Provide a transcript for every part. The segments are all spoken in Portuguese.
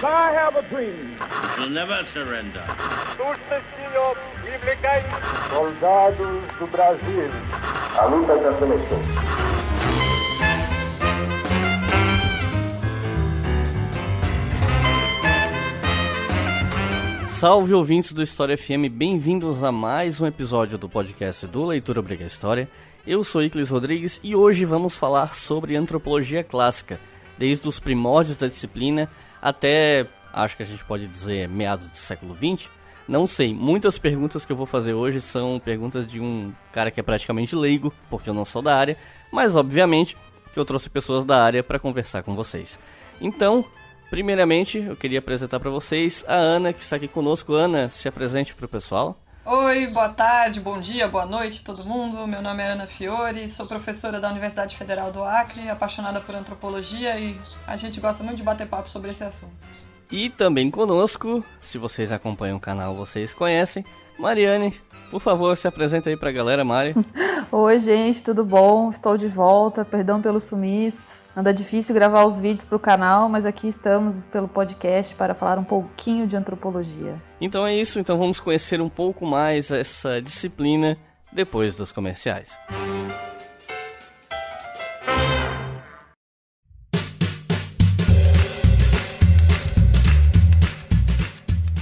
I have a dream. We'll never surrender. Soldados do Brasil. A luta da seleção. Salve ouvintes do História FM, bem-vindos a mais um episódio do podcast do Leitura Obriga História. Eu sou Iclis Rodrigues e hoje vamos falar sobre antropologia clássica, desde os primórdios da disciplina até, acho que a gente pode dizer, meados do século XX. Não sei, muitas perguntas que eu vou fazer hoje são perguntas de um cara que é praticamente leigo, porque eu não sou da área, mas obviamente que eu trouxe pessoas da área para conversar com vocês. Então, primeiramente, eu queria apresentar para vocês a Ana, que está aqui conosco. Ana, se apresente para o pessoal. Oi, boa tarde, bom dia, boa noite todo mundo. Meu nome é Ana Fiore, sou professora da Universidade Federal do Acre, apaixonada por antropologia e a gente gosta muito de bater papo sobre esse assunto. E também conosco, se vocês acompanham o canal, vocês conhecem, Mariane. Por favor, se apresenta aí pra galera, Mari. Oi, gente, tudo bom? Estou de volta, perdão pelo sumiço. Anda difícil gravar os vídeos pro canal, mas aqui estamos pelo podcast para falar um pouquinho de antropologia. Então é isso, então vamos conhecer um pouco mais essa disciplina depois dos comerciais.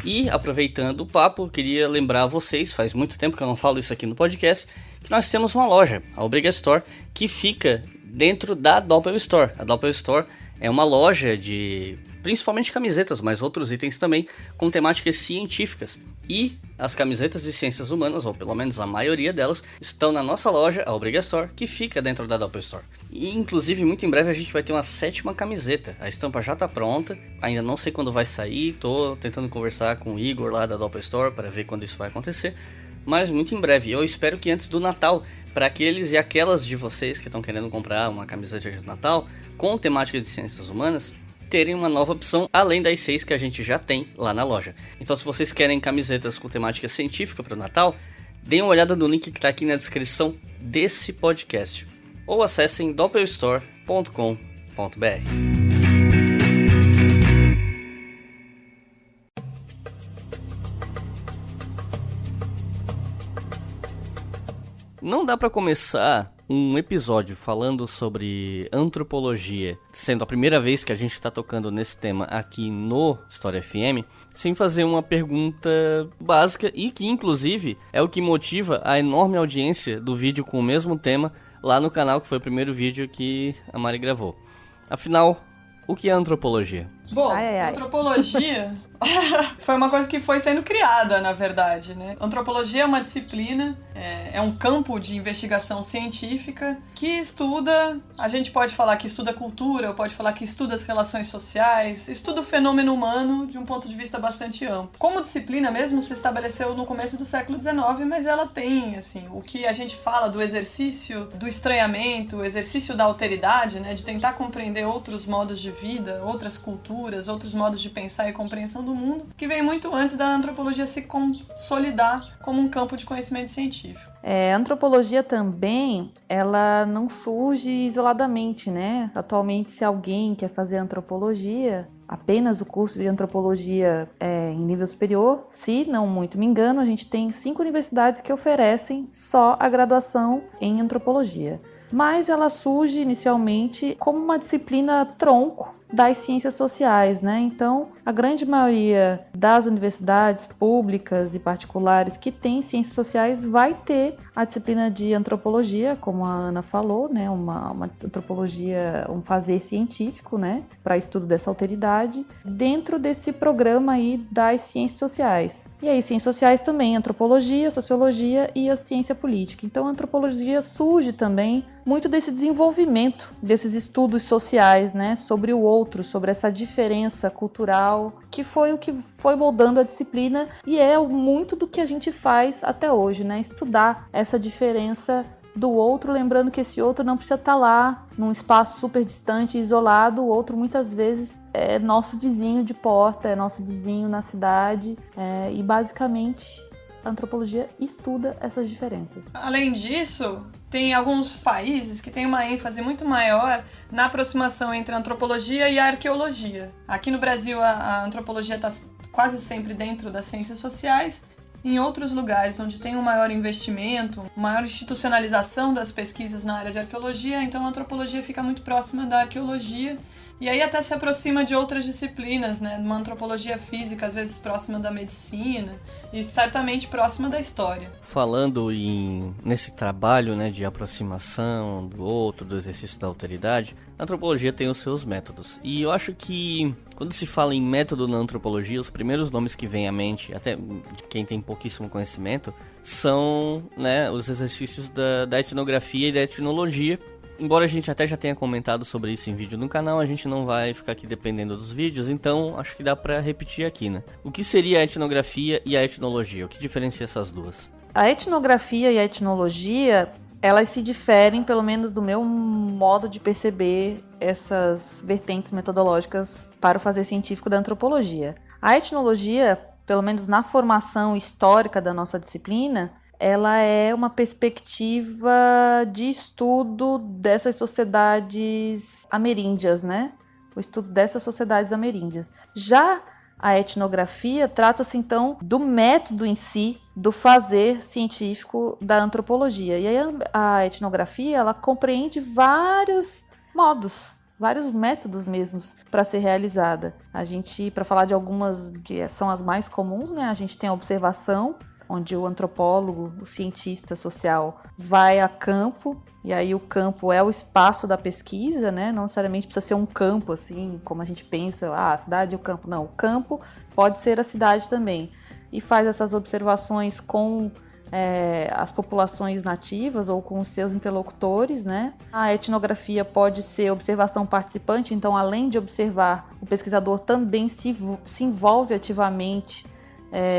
E, aproveitando o papo, queria lembrar a vocês, faz muito tempo que eu não falo isso aqui no podcast, que nós temos uma loja, a Obriga Store, que fica dentro da Doppel Store. A Doppel Store é uma loja de, principalmente camisetas, mas outros itens também, com temáticas científicas. E as camisetas de ciências humanas, ou pelo menos a maioria delas, estão na nossa loja, a Obriga Store, que fica dentro da Doppel Store. E, inclusive, muito em breve a gente vai ter uma 7ª camiseta. A estampa já está pronta, ainda não sei quando vai sair, tô tentando conversar com o Igor lá da Doppel Store para ver quando isso vai acontecer. Mas muito em breve, eu espero que antes do Natal, para aqueles e aquelas de vocês que estão querendo comprar uma camiseta de Natal com temática de ciências humanas, terem uma nova opção além das 6 que a gente já tem lá na loja. Então, se vocês querem camisetas com temática científica para o Natal, deem uma olhada no link que está aqui na descrição desse podcast ou acessem doppelstore.com.br. Não dá para começar um episódio falando sobre antropologia, sendo a primeira vez que a gente está tocando nesse tema aqui no História FM, sem fazer uma pergunta básica e que, inclusive, é o que motiva a enorme audiência do vídeo com o mesmo tema lá no canal, que foi o primeiro vídeo que a Mari gravou. Afinal, o que é antropologia? Bom, antropologia foi uma coisa que foi sendo criada, na verdade, né? Antropologia é uma disciplina, é um campo de investigação científica que estuda, a gente pode falar que estuda cultura, ou pode falar que estuda as relações sociais, estuda o fenômeno humano de um ponto de vista bastante amplo. Como disciplina mesmo se estabeleceu no começo do século XIX, mas ela tem, assim, o que a gente fala do exercício do estranhamento, o exercício da alteridade, né? De tentar compreender outros modos de vida, outras culturas, outros modos de pensar e compreensão do mundo, que vem muito antes da antropologia se consolidar como um campo de conhecimento científico. A antropologia também, ela não surge isoladamente, né? Atualmente, se alguém quer fazer antropologia, apenas o curso de antropologia em nível superior, se não muito me engano, a gente tem 5 universidades que oferecem só a graduação em antropologia. Mas ela surge inicialmente como uma disciplina tronco das ciências sociais, né? Então, a grande maioria das universidades públicas e particulares que tem ciências sociais vai ter a disciplina de antropologia, como a Ana falou, né? Uma antropologia, um fazer científico, né? Para estudo dessa alteridade, dentro desse programa aí das ciências sociais. E aí, ciências sociais também, antropologia, sociologia e a ciência política. Então, a antropologia surge também muito desse desenvolvimento desses estudos sociais, né? Sobre o outro, sobre essa diferença cultural, que foi o que foi moldando a disciplina e é muito do que a gente faz até hoje, né? Estudar essa diferença do outro, lembrando que esse outro não precisa estar lá, num espaço super distante e isolado. O outro muitas vezes é nosso vizinho de porta, é nosso vizinho na cidade, e basicamente a antropologia estuda essas diferenças. Além disso, tem alguns países que têm uma ênfase muito maior na aproximação entre a antropologia e a arqueologia. Aqui no Brasil, a antropologia está quase sempre dentro das ciências sociais. Em outros lugares onde tem um maior investimento, maior institucionalização das pesquisas na área de arqueologia, então a antropologia fica muito próxima da arqueologia e aí até se aproxima de outras disciplinas, né? Uma antropologia física, às vezes próxima da medicina e certamente próxima da história. Falando nesse trabalho, né, de aproximação do outro, do exercício da alteridade, a antropologia tem os seus métodos. E eu acho que quando se fala em método na antropologia, os primeiros nomes que vêm à mente, até de quem tem pouquíssimo conhecimento, são, né, os exercícios da etnografia e da etnologia. Embora a gente até já tenha comentado sobre isso em vídeo no canal, a gente não vai ficar aqui dependendo dos vídeos, então acho que dá pra repetir aqui, né? O que seria a etnografia e a etnologia? O que diferencia essas duas? A etnografia e a etnologia, elas se diferem, pelo menos do meu modo de perceber essas vertentes metodológicas para o fazer científico da antropologia. A etnologia, pelo menos na formação histórica da nossa disciplina, ela é uma perspectiva de estudo dessas sociedades ameríndias, né? O estudo dessas sociedades ameríndias. Já a etnografia trata-se, então, do método em si, do fazer científico da antropologia. E aí a etnografia, ela compreende vários modos, vários métodos mesmos para ser realizada. A gente, para falar de algumas que são as mais comuns, né? A gente tem a observação, onde o antropólogo, o cientista social, vai a campo, e aí o campo é o espaço da pesquisa, né? Não necessariamente precisa ser um campo, assim, como a gente pensa, a cidade e o campo. Não, o campo pode ser a cidade também. E faz essas observações com as populações nativas ou com os seus interlocutores, né? A etnografia pode ser observação participante, então, além de observar, o pesquisador também se envolve ativamente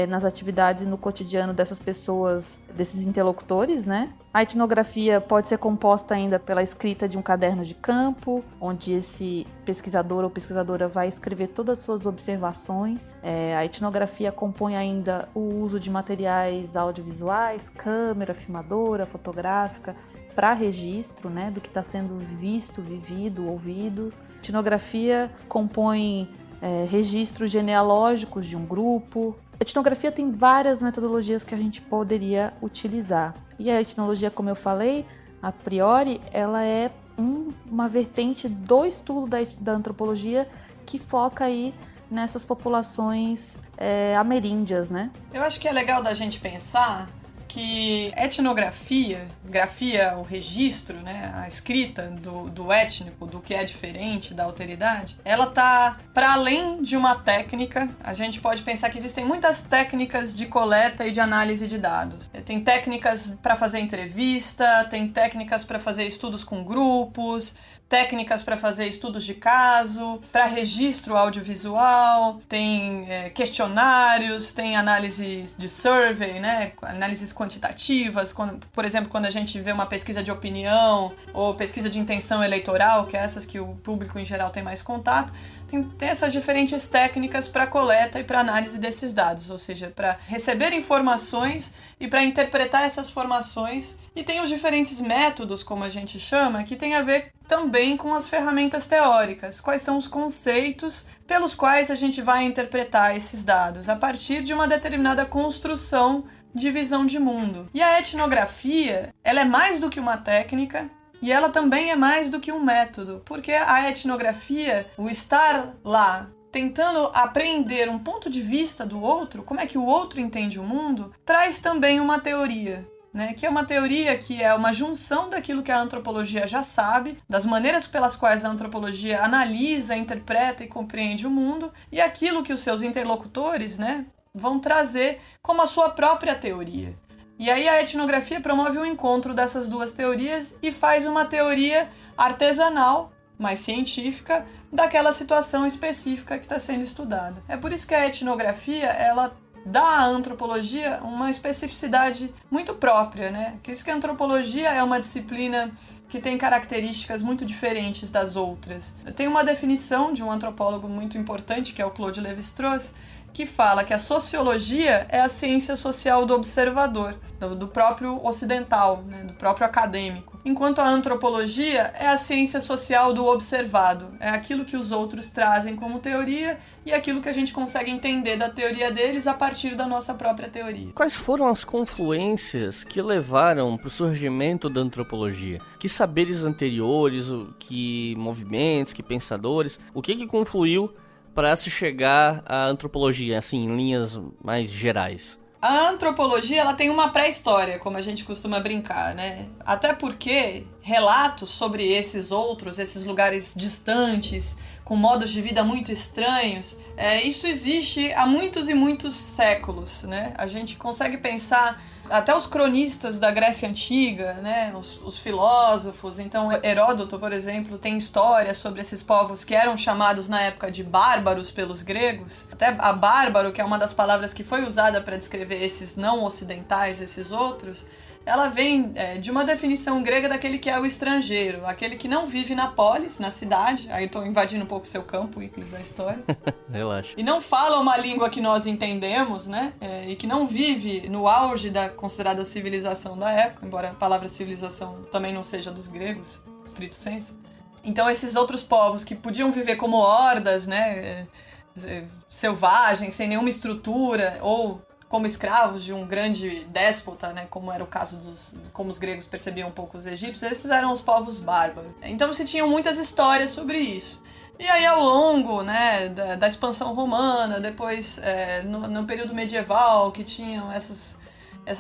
nas atividades e no cotidiano dessas pessoas, desses interlocutores, né? A etnografia pode ser composta ainda pela escrita de um caderno de campo, onde esse pesquisador ou pesquisadora vai escrever todas as suas observações. A etnografia compõe ainda o uso de materiais audiovisuais, câmera, filmadora, fotográfica, para registro, né, do que está sendo visto, vivido, ouvido. A etnografia compõe registros genealógicos de um grupo. A etnografia tem várias metodologias que a gente poderia utilizar. E a etnologia, como eu falei, a priori, ela é uma vertente do estudo da antropologia que foca aí nessas populações ameríndias, né? Eu acho que é legal da gente pensar que etnografia, grafia, o registro, né, a escrita do étnico, do que é diferente da alteridade, ela tá para além de uma técnica. A gente pode pensar que existem muitas técnicas de coleta e de análise de dados. Tem técnicas para fazer entrevista, tem técnicas para fazer estudos com grupos, técnicas para fazer estudos de caso, para registro audiovisual, tem questionários, tem análise de survey, né, análises quantitativas, por exemplo, quando a gente vê uma pesquisa de opinião ou pesquisa de intenção eleitoral, que é essas que o público em geral tem mais contato, tem essas diferentes técnicas para coleta e para análise desses dados, ou seja, para receber informações e para interpretar essas informações. E tem os diferentes métodos, como a gente chama, que tem a ver também com as ferramentas teóricas. Quais são os conceitos pelos quais a gente vai interpretar esses dados a partir de uma determinada construção de visão de mundo. E a etnografia, ela é mais do que uma técnica, e ela também é mais do que um método, porque a etnografia, o estar lá, tentando apreender um ponto de vista do outro, como é que o outro entende o mundo, traz também uma teoria, né? Que é uma teoria que é uma junção daquilo que a antropologia já sabe, das maneiras pelas quais a antropologia analisa, interpreta e compreende o mundo, e aquilo que os seus interlocutores, né, vão trazer como a sua própria teoria. E aí a etnografia promove o encontro dessas duas teorias e faz uma teoria artesanal, mais científica, daquela situação específica que está sendo estudada. É por isso que a etnografia, ela dá à antropologia uma especificidade muito própria, né? Por isso que a antropologia é uma disciplina que tem características muito diferentes das outras. Tem uma definição de um antropólogo muito importante, que é o Claude Lévi-Strauss, que fala que a sociologia é a ciência social do observador, do próprio ocidental, né, do próprio acadêmico. Enquanto a antropologia é a ciência social do observado, é aquilo que os outros trazem como teoria e aquilo que a gente consegue entender da teoria deles a partir da nossa própria teoria. Quais foram as confluências que levaram para o surgimento da antropologia? Que saberes anteriores, que movimentos, que pensadores, o que confluiu para se chegar à antropologia, assim, em linhas mais gerais? A antropologia, ela tem uma pré-história, como a gente costuma brincar, né? Até porque relatos sobre esses lugares distantes, com modos de vida muito estranhos, isso existe há muitos e muitos séculos, né? A gente consegue pensar até os cronistas da Grécia Antiga, né, os filósofos. Então, Heródoto, por exemplo, tem histórias sobre esses povos que eram chamados na época de bárbaros pelos gregos. Até a bárbaro, que é uma das palavras que foi usada para descrever esses não ocidentais, esses outros, ela vem de uma definição grega daquele que é o estrangeiro, aquele que não vive na polis, na cidade. Aí eu tô invadindo um pouco o seu campo, Iclis, da história. Relaxa. E não fala uma língua que nós entendemos, né? E que não vive no auge da considerada civilização da época, embora a palavra civilização também não seja dos gregos, stricto sensu. Então esses outros povos que podiam viver como hordas, né? Selvagens, sem nenhuma estrutura, ou como escravos de um grande déspota, né, como era o caso como os gregos percebiam um pouco os egípcios, esses eram os povos bárbaros. Então se tinham muitas histórias sobre isso. E aí ao longo, né, da expansão romana, depois no período medieval, que tinham essas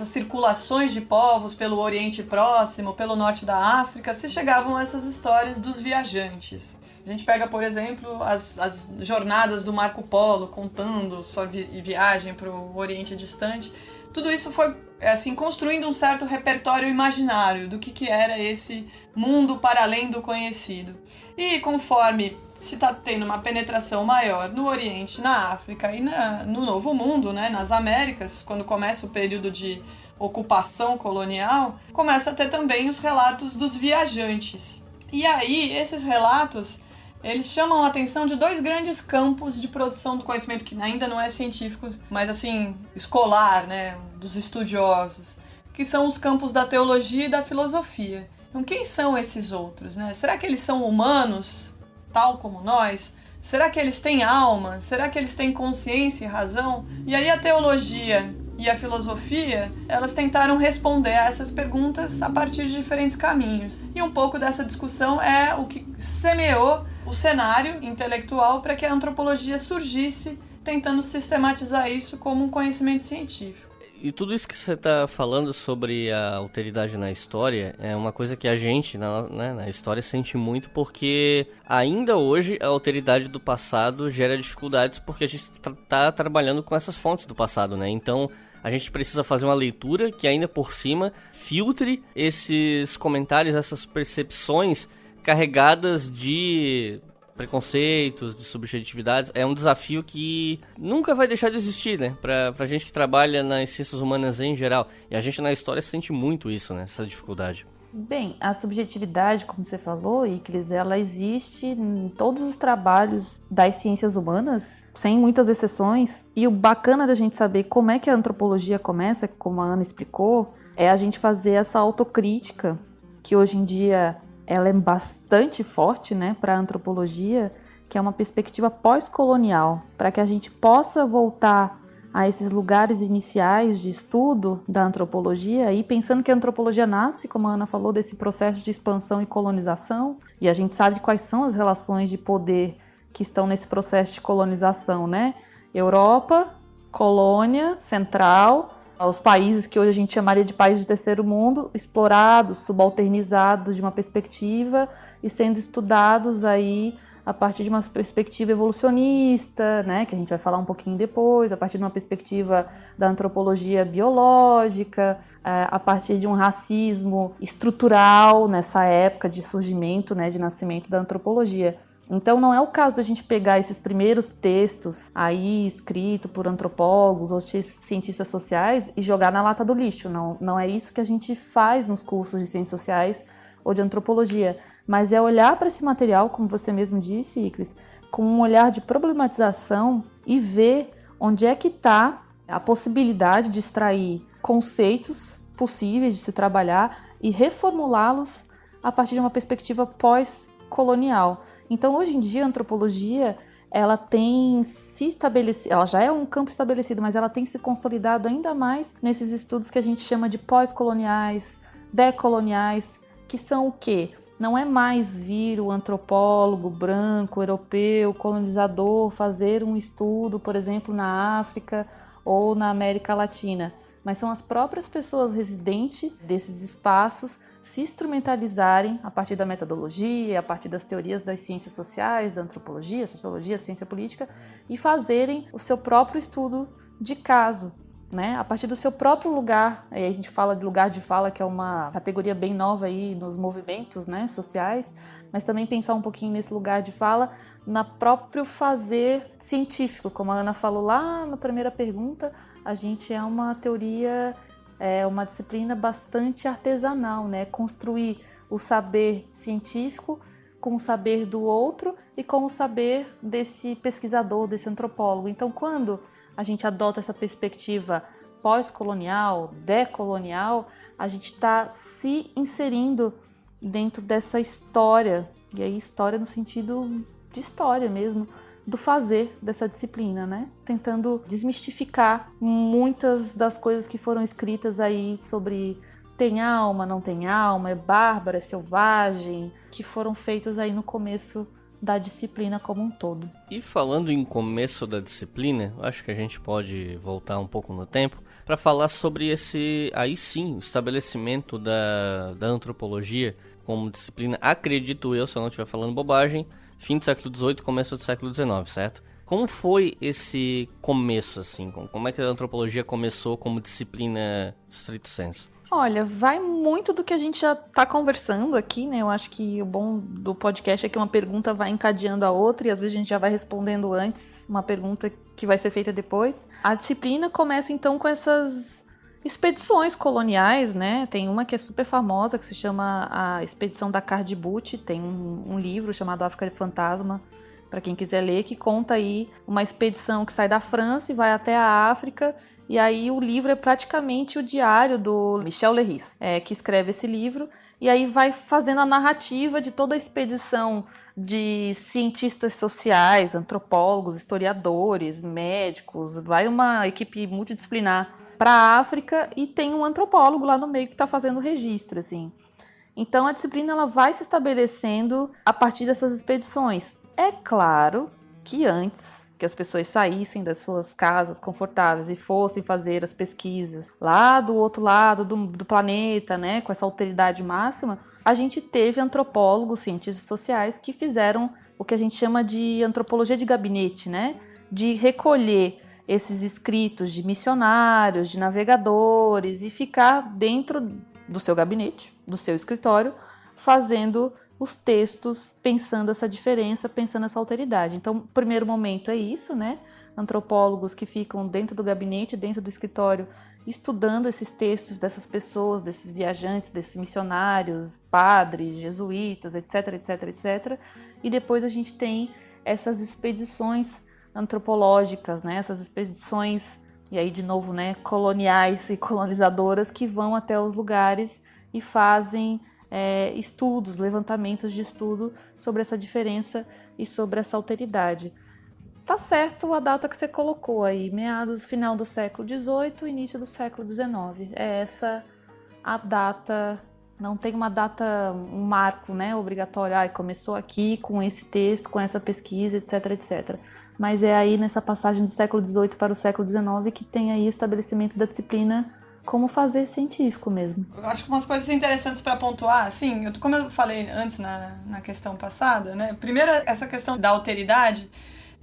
circulações de povos pelo Oriente Próximo, pelo norte da África, se chegavam a essas histórias dos viajantes. A gente pega, por exemplo, as jornadas do Marco Polo, contando sua viagem para o Oriente Distante. Tudo isso foi assim, construindo um certo repertório imaginário do que era esse mundo para além do conhecido. E conforme se está tendo uma penetração maior no Oriente, na África e no Novo Mundo, né, nas Américas, quando começa o período de ocupação colonial, começa a ter também os relatos dos viajantes. E aí, esses relatos, eles chamam a atenção de dois grandes campos de produção do conhecimento, que ainda não é científico, mas assim, escolar, né, dos estudiosos, que são os campos da teologia e da filosofia. Então, quem são esses outros, né? Será que eles são humanos, tal como nós? Será que eles têm alma? Será que eles têm consciência e razão? E aí a teologia e a filosofia, elas tentaram responder a essas perguntas a partir de diferentes caminhos. E um pouco dessa discussão é o que semeou o cenário intelectual para que a antropologia surgisse, tentando sistematizar isso como um conhecimento científico. E tudo isso que você está falando sobre a alteridade na história é uma coisa que a gente, na história, sente muito, porque ainda hoje a alteridade do passado gera dificuldades porque a gente está trabalhando com essas fontes do passado, né? Então a gente precisa fazer uma leitura que ainda por cima filtre esses comentários, essas percepções carregadas de preconceitos, de subjetividades. É um desafio que nunca vai deixar de existir, né? Pra gente que trabalha nas ciências humanas em geral. E a gente na história sente muito isso, né? Essa dificuldade. Bem, a subjetividade, como você falou, Iclis, ela existe em todos os trabalhos das ciências humanas, sem muitas exceções. E o bacana da gente saber como é que a antropologia começa, como a Ana explicou, é a gente fazer essa autocrítica, que hoje em dia ela é bastante forte, né, para a antropologia, que é uma perspectiva pós-colonial, para que a gente possa voltar a esses lugares iniciais de estudo da antropologia, e pensando que a antropologia nasce, como a Ana falou, desse processo de expansão e colonização, e a gente sabe quais são as relações de poder que estão nesse processo de colonização, né? Europa, colônia, central, os países que hoje a gente chamaria de países de terceiro mundo, explorados, subalternizados de uma perspectiva e sendo estudados aí a partir de uma perspectiva evolucionista, né, que a gente vai falar um pouquinho depois, a partir de uma perspectiva da antropologia biológica, a partir de um racismo estrutural nessa época de surgimento, né, de nascimento da antropologia. Então não é o caso da gente pegar esses primeiros textos aí escritos por antropólogos ou cientistas sociais e jogar na lata do lixo. Não é isso que a gente faz nos cursos de ciências sociais ou de antropologia, mas é olhar para esse material, como você mesmo disse, Iclis, com um olhar de problematização e ver onde é que está a possibilidade de extrair conceitos possíveis de se trabalhar e reformulá-los a partir de uma perspectiva pós-colonial. Então, hoje em dia, a antropologia ela tem se estabelecido, ela já é um campo estabelecido, mas ela tem se consolidado ainda mais nesses estudos que a gente chama de pós-coloniais, decoloniais, que são o quê? Não é mais vir o antropólogo branco, europeu, colonizador, fazer um estudo, por exemplo, na África ou na América Latina, mas são as próprias pessoas residentes desses espaços se instrumentalizarem a partir da metodologia, a partir das teorias das ciências sociais, da antropologia, sociologia, ciência política, e fazerem o seu próprio estudo de caso, né? A partir do seu próprio lugar. Aí a gente fala de lugar de fala, que é uma categoria bem nova aí nos movimentos, né, sociais, mas também pensar um pouquinho nesse lugar de fala na próprio fazer científico. Como a Ana falou lá na primeira pergunta, a gente é uma teoria, é uma disciplina bastante artesanal, né? Construir o saber científico com o saber do outro e com o saber desse pesquisador, desse antropólogo. Então, quando a gente adota essa perspectiva pós-colonial, decolonial, a gente está se inserindo dentro dessa história, e aí história no sentido de história mesmo, do fazer dessa disciplina, né? Tentando desmistificar muitas das coisas que foram escritas aí sobre tem alma, não tem alma, é bárbara, é selvagem, que foram feitos aí no começo da disciplina como um todo. E falando em começo da disciplina, acho que a gente pode voltar um pouco no tempo para falar sobre esse, aí sim, o estabelecimento da antropologia como disciplina, acredito eu, se eu não estiver falando bobagem, fim do século XVIII, começo do século XIX, certo? Como foi esse começo, assim? Como é que a antropologia começou como disciplina stricto sensu? Olha, vai muito do que a gente já está conversando aqui, né? Eu acho que o bom do podcast é que uma pergunta vai encadeando a outra e às vezes a gente já vai respondendo antes uma pergunta que vai ser feita depois. A disciplina começa então com essas expedições coloniais, né? Tem uma que é super famosa, que se chama a Expedição da Cardibut. Tem um livro chamado África de Fantasma, para quem quiser ler, que conta aí uma expedição que sai da França e vai até a África. E aí o livro é praticamente o diário do Michel Leiris, que escreve esse livro. E aí vai fazendo a narrativa de toda a expedição de cientistas sociais, antropólogos, historiadores, médicos. Vai uma equipe multidisciplinar para a África e tem um antropólogo lá no meio que está fazendo o registro, assim. Então a disciplina ela vai se estabelecendo a partir dessas expedições. É claro que antes que as pessoas saíssem das suas casas confortáveis e fossem fazer as pesquisas lá do outro lado do planeta, né, com essa alteridade máxima, a gente teve antropólogos, cientistas sociais que fizeram o que a gente chama de antropologia de gabinete, né, de recolher esses escritos de missionários, de navegadores e ficar dentro do seu gabinete, do seu escritório, fazendo os textos, pensando essa diferença, pensando essa alteridade. Então, o primeiro momento é isso, né? Antropólogos que ficam dentro do gabinete, dentro do escritório, estudando esses textos dessas pessoas, desses viajantes, desses missionários, padres, jesuítas, etc, etc, etc. E depois a gente tem essas expedições antropológicas, né? Essas expedições, e aí de novo, né, coloniais e colonizadoras que vão até os lugares e fazem estudos, levantamentos de estudo sobre essa diferença e sobre essa alteridade. Tá certo a data que você colocou aí, meados, final do século XVIII, início do século XIX. É essa a data, não tem uma data, um marco, né, obrigatório, começou aqui com esse texto, com essa pesquisa, etc, etc. Mas é aí nessa passagem do século XVIII para o século XIX que tem aí o estabelecimento da disciplina como fazer científico mesmo. Eu acho que umas coisas interessantes para pontuar, assim, como eu falei antes na questão passada, né? Primeiro, essa questão da alteridade,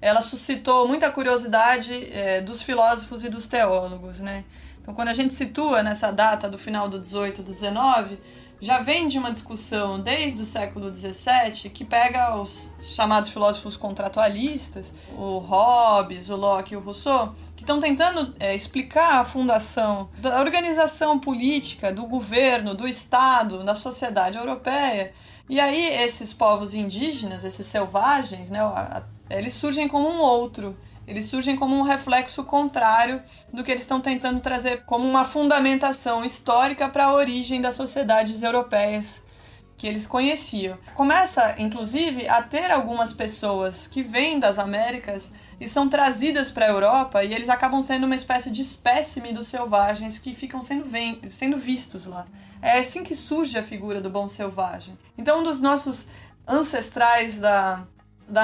ela suscitou muita curiosidade dos filósofos e dos teólogos, né? Então, quando a gente situa nessa data do final do 18 do 19, já vem de uma discussão desde o século XVII que pega os chamados filósofos contratualistas, o Hobbes, o Locke e o Rousseau, que estão tentando explicar a fundação da organização política, do governo, do Estado, da sociedade europeia. E aí esses povos indígenas, esses selvagens, né, eles surgem como um outro. Eles surgem como um reflexo contrário do que eles estão tentando trazer como uma fundamentação histórica para a origem das sociedades europeias que eles conheciam. Começa, inclusive, a ter algumas pessoas que vêm das Américas e são trazidas para a Europa, e eles acabam sendo uma espécie de espécime dos selvagens que ficam sendo vistos lá. É assim que surge a figura do bom selvagem. Então, um dos nossos ancestrais da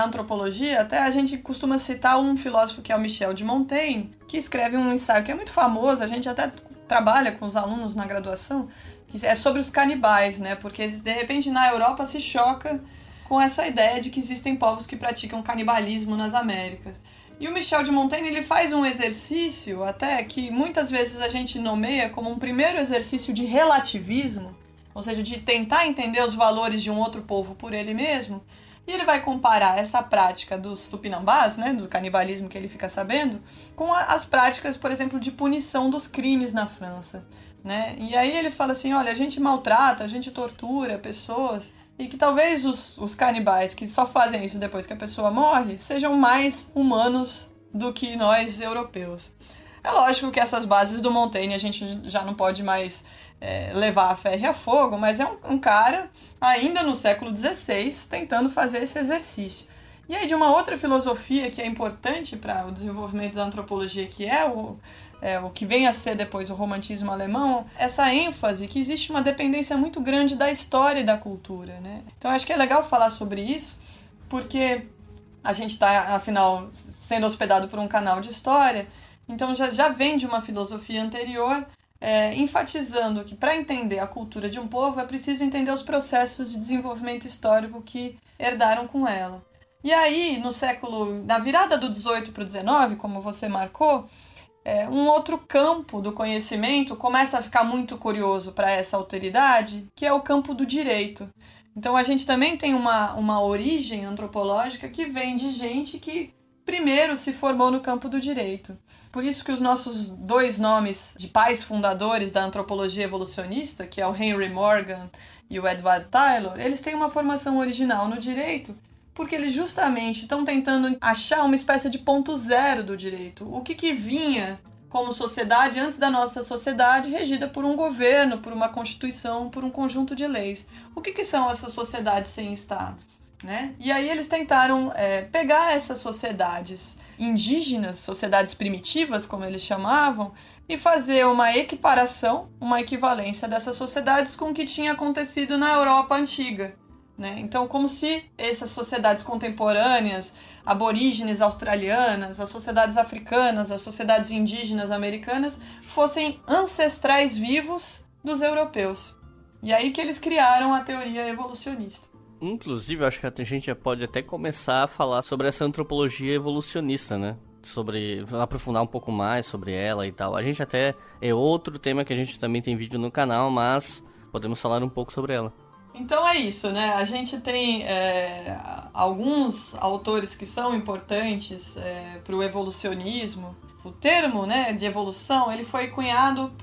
antropologia, até a gente costuma citar um filósofo que é o Michel de Montaigne, que escreve um ensaio que é muito famoso, a gente até trabalha com os alunos na graduação, que é sobre os canibais, né? Porque de repente na Europa se choca com essa ideia de que existem povos que praticam canibalismo nas Américas. E o Michel de Montaigne, ele faz um exercício até que muitas vezes a gente nomeia como um primeiro exercício de relativismo, ou seja, de tentar entender os valores de um outro povo por ele mesmo. E ele vai comparar essa prática dos tupinambás, né, do canibalismo que ele fica sabendo, com as práticas, por exemplo, de punição dos crimes na França, né? E aí ele fala assim, olha, a gente maltrata, a gente tortura pessoas, e que talvez os canibais que só fazem isso depois que a pessoa morre sejam mais humanos do que nós europeus. É lógico que essas bases do Montaigne a gente já não pode mais levar a ferro e a fogo, mas é um cara, ainda no século XVI, tentando fazer esse exercício. E aí, de uma outra filosofia que é importante para o desenvolvimento da antropologia, que é o que vem a ser depois o romantismo alemão, essa ênfase que existe uma dependência muito grande da história e da cultura, né? Então, acho que é legal falar sobre isso, porque a gente está, afinal, sendo hospedado por um canal de história, então já vem de uma filosofia anterior, enfatizando que para entender a cultura de um povo é preciso entender os processos de desenvolvimento histórico que herdaram com ela. E aí, na virada do 18 para o 19, como você marcou, um outro campo do conhecimento começa a ficar muito curioso para essa alteridade, que é o campo do direito. Então a gente também tem uma origem antropológica que vem de gente que primeiro se formou no campo do direito. Por isso que os nossos dois nomes de pais fundadores da antropologia evolucionista, que é o Henry Morgan e o Edward Taylor, eles têm uma formação original no direito, porque eles justamente estão tentando achar uma espécie de ponto zero do direito. O que vinha como sociedade antes da nossa sociedade regida por um governo, por uma constituição, por um conjunto de leis. O que são essas sociedades sem Estado? Né? E aí eles tentaram pegar essas sociedades indígenas, sociedades primitivas, como eles chamavam, e fazer uma equiparação, uma equivalência dessas sociedades com o que tinha acontecido na Europa antiga. Né? Então, como se essas sociedades contemporâneas, aborígenes australianas, as sociedades africanas, as sociedades indígenas americanas, fossem ancestrais vivos dos europeus. E aí que eles criaram a teoria evolucionista. Inclusive, eu acho que a gente já pode até começar a falar sobre essa antropologia evolucionista, né? Sobre aprofundar um pouco mais sobre ela e tal. A gente até é outro tema que a gente também tem vídeo no canal, mas podemos falar um pouco sobre ela. Então é isso, né? A gente tem alguns autores que são importantes para o evolucionismo. O termo, né, de evolução, ele foi cunhado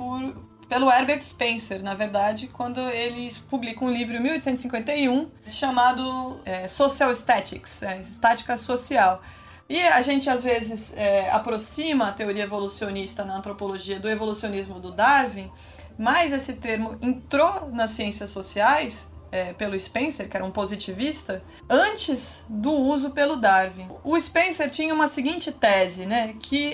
pelo Herbert Spencer, na verdade, quando ele publica um livro em 1851 chamado Social Statics, Estática Social. E a gente, às vezes, aproxima a teoria evolucionista na antropologia do evolucionismo do Darwin, mas esse termo entrou nas ciências sociais pelo Spencer, que era um positivista, antes do uso pelo Darwin. O Spencer tinha uma seguinte tese, né, que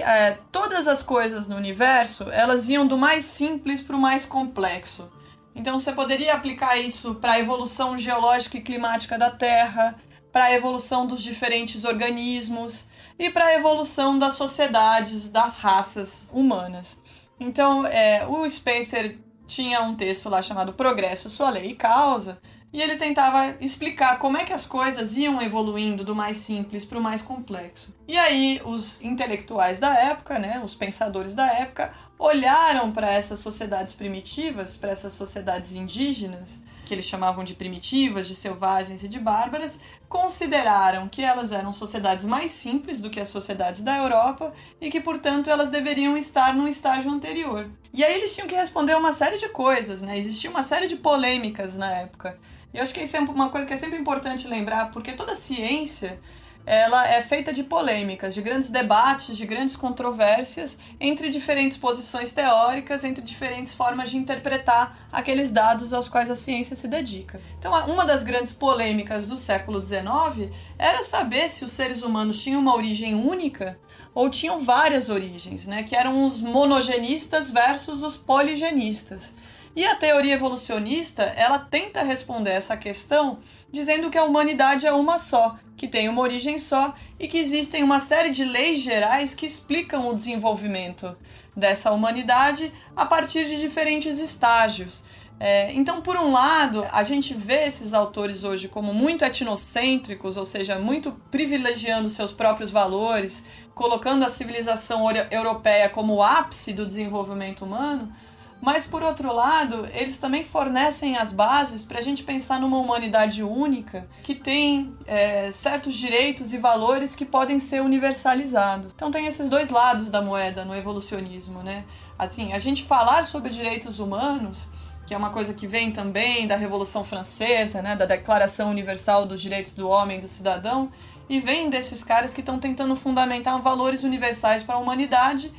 todas as coisas no universo, elas iam do mais simples para o mais complexo. Então você poderia aplicar isso para a evolução geológica e climática da Terra, para a evolução dos diferentes organismos e para a evolução das sociedades, das raças humanas. Então, o Spencer tinha um texto lá chamado Progresso, Sua Lei e Causa, e ele tentava explicar como é que as coisas iam evoluindo do mais simples para o mais complexo. E aí os intelectuais da época, né, os pensadores da época, olharam para essas sociedades primitivas, para essas sociedades indígenas, que eles chamavam de primitivas, de selvagens e de bárbaras, consideraram que elas eram sociedades mais simples do que as sociedades da Europa e que, portanto, elas deveriam estar num estágio anterior. E aí eles tinham que responder uma série de coisas, né? Existia uma série de polêmicas na época. E eu acho que isso é uma coisa que é sempre importante lembrar, porque toda ciência ela é feita de polêmicas, de grandes debates, de grandes controvérsias entre diferentes posições teóricas, entre diferentes formas de interpretar aqueles dados aos quais a ciência se dedica. Então, uma das grandes polêmicas do século XIX era saber se os seres humanos tinham uma origem única ou tinham várias origens, né? Que eram os monogenistas versus os poligenistas. E a teoria evolucionista, ela tenta responder essa questão dizendo que a humanidade é uma só, que tem uma origem só e que existem uma série de leis gerais que explicam o desenvolvimento dessa humanidade a partir de diferentes estágios. Então, por um lado, a gente vê esses autores hoje como muito etnocêntricos, ou seja, muito privilegiando seus próprios valores, colocando a civilização europeia como o ápice do desenvolvimento humano, mas, por outro lado, eles também fornecem as bases para a gente pensar numa humanidade única que tem certos direitos e valores que podem ser universalizados. Então tem esses dois lados da moeda no evolucionismo, né? Assim, a gente falar sobre direitos humanos, que é uma coisa que vem também da Revolução Francesa, né? Da Declaração Universal dos Direitos do Homem e do Cidadão, e vem desses caras que estão tentando fundamentar valores universais para a humanidade,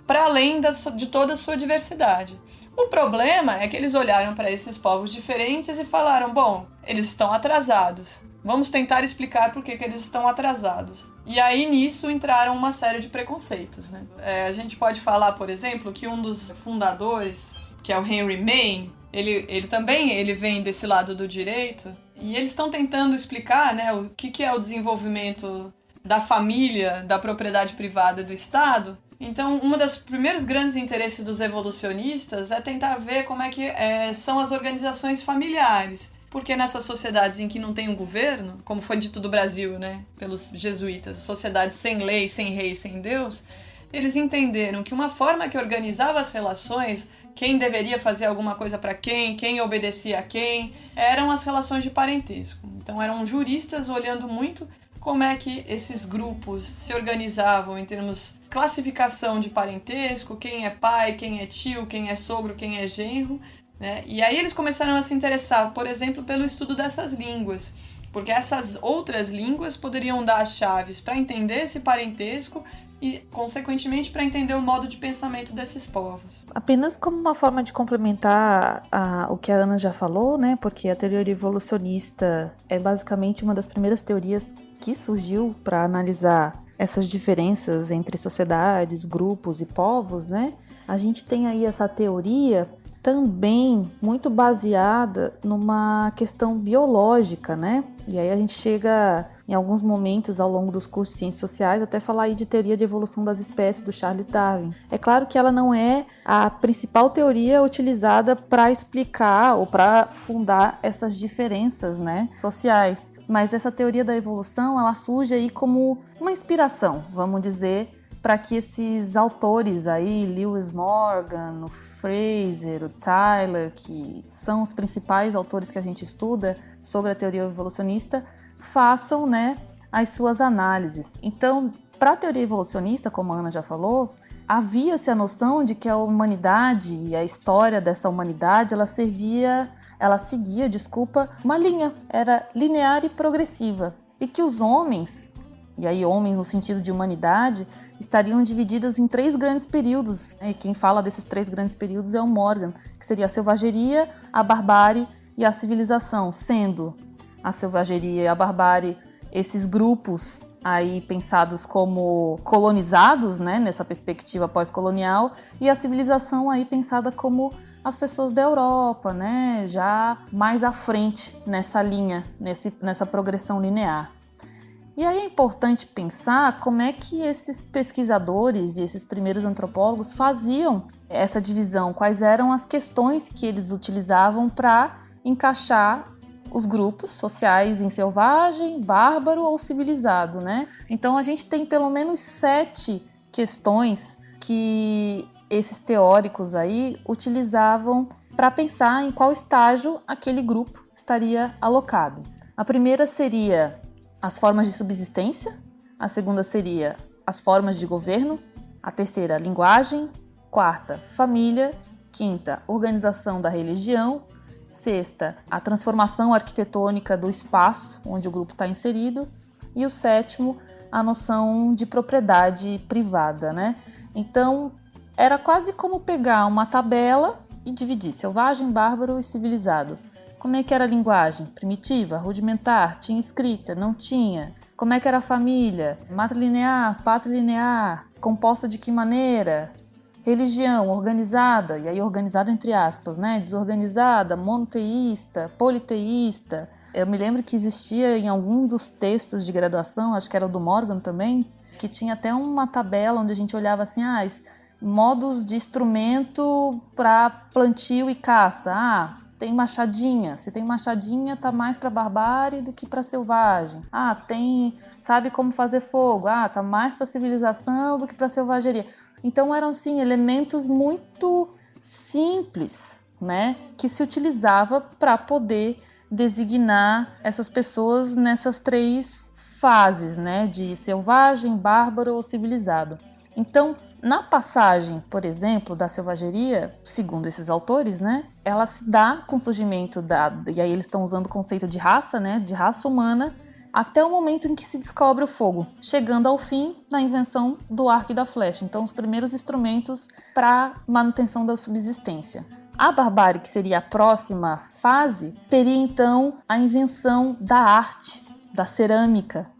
para além de toda a sua diversidade. O problema é que eles olharam para esses povos diferentes e falaram, bom, eles estão atrasados. Vamos tentar explicar por que eles estão atrasados. E aí, nisso, entraram uma série de preconceitos, né? A gente pode falar, por exemplo, que um dos fundadores, que é o Henry Maine, ele também vem desse lado do direito, e eles estão tentando explicar, né, o que é o desenvolvimento da família, da propriedade privada do Estado. Então, um dos primeiros grandes interesses dos evolucionistas é tentar ver como é que são as organizações familiares. Porque nessas sociedades em que não tem um governo, como foi dito do Brasil, né, pelos jesuítas, sociedades sem lei, sem rei, sem Deus, eles entenderam que uma forma que organizava as relações, quem deveria fazer alguma coisa para quem obedecia a quem, eram as relações de parentesco. Então eram juristas olhando muito como é que esses grupos se organizavam em termos de classificação de parentesco, quem é pai, quem é tio, quem é sogro, quem é genro, né? E aí eles começaram a se interessar, por exemplo, pelo estudo dessas línguas, porque essas outras línguas poderiam dar as chaves para entender esse parentesco e, consequentemente, para entender o modo de pensamento desses povos. Apenas como uma forma de complementar o que a Ana já falou, né? Porque a teoria evolucionista é basicamente uma das primeiras teorias que surgiu para analisar essas diferenças entre sociedades, grupos e povos, né? A gente tem aí essa teoria também muito baseada numa questão biológica, né? E aí a gente chega em alguns momentos ao longo dos cursos de Ciências Sociais até falar aí de teoria de evolução das espécies do Charles Darwin. É claro que ela não é a principal teoria utilizada para explicar ou para fundar essas diferenças, né, sociais, mas essa teoria da evolução, ela surge aí como uma inspiração, vamos dizer, para que esses autores aí, Lewis Morgan, o Fraser, o Tyler, que são os principais autores que a gente estuda sobre a teoria evolucionista, façam, né, as suas análises. Então, para a teoria evolucionista, como a Ana já falou, havia-se a noção de que a humanidade e a história dessa humanidade, ela seguia, uma linha, era linear e progressiva, e que os homens, e aí homens no sentido de humanidade, estariam divididos em 3 grandes períodos. E quem fala desses 3 grandes períodos é o Morgan, que seria a selvageria, a barbárie e a civilização, sendo a selvageria e a barbárie esses grupos aí pensados como colonizados, né, nessa perspectiva pós-colonial, e a civilização aí pensada como as pessoas da Europa, né, já mais à frente nessa linha, nessa progressão linear. E aí é importante pensar como é que esses pesquisadores e esses primeiros antropólogos faziam essa divisão, quais eram as questões que eles utilizavam para encaixar os grupos sociais em selvagem, bárbaro ou civilizado, né? Então a gente tem pelo menos 7 questões que esses teóricos aí utilizavam para pensar em qual estágio aquele grupo estaria alocado. A primeira seria as formas de subsistência, a segunda seria as formas de governo, a terceira, linguagem, quarta, família, quinta, organização da religião, sexta, a transformação arquitetônica do espaço onde o grupo está inserido, e o sétimo, a noção de propriedade privada, né? Então, era quase como pegar uma tabela e dividir selvagem, bárbaro e civilizado. Como é que era a linguagem? Primitiva, rudimentar, tinha escrita, não tinha? Como é que era a família? Matrilinear, patrilinear, composta de que maneira? Religião, organizada, e aí organizada entre aspas, né? Desorganizada, monoteísta, politeísta. Eu me lembro que existia em algum dos textos de graduação, acho que era o do Morgan também, que tinha até uma tabela onde a gente olhava assim, modos de instrumento para plantio e caça. Tem machadinha. Se tem machadinha, tá mais para barbárie do que para selvagem. Sabe como fazer fogo. Tá mais para civilização do que para selvageria. Então eram sim elementos muito simples, né, que se utilizava para poder designar essas pessoas nessas 3 fases, né, de selvagem, bárbaro ou civilizado. Então, na passagem, por exemplo, da selvageria, segundo esses autores, né, ela se dá com o surgimento e aí eles estão usando o conceito de raça, né, de raça humana, até o momento em que se descobre o fogo, chegando ao fim na invenção do arco e da flecha. Então, os primeiros instrumentos para manutenção da subsistência. A barbárie, que seria a próxima fase, teria então a invenção da arte, da cerâmica,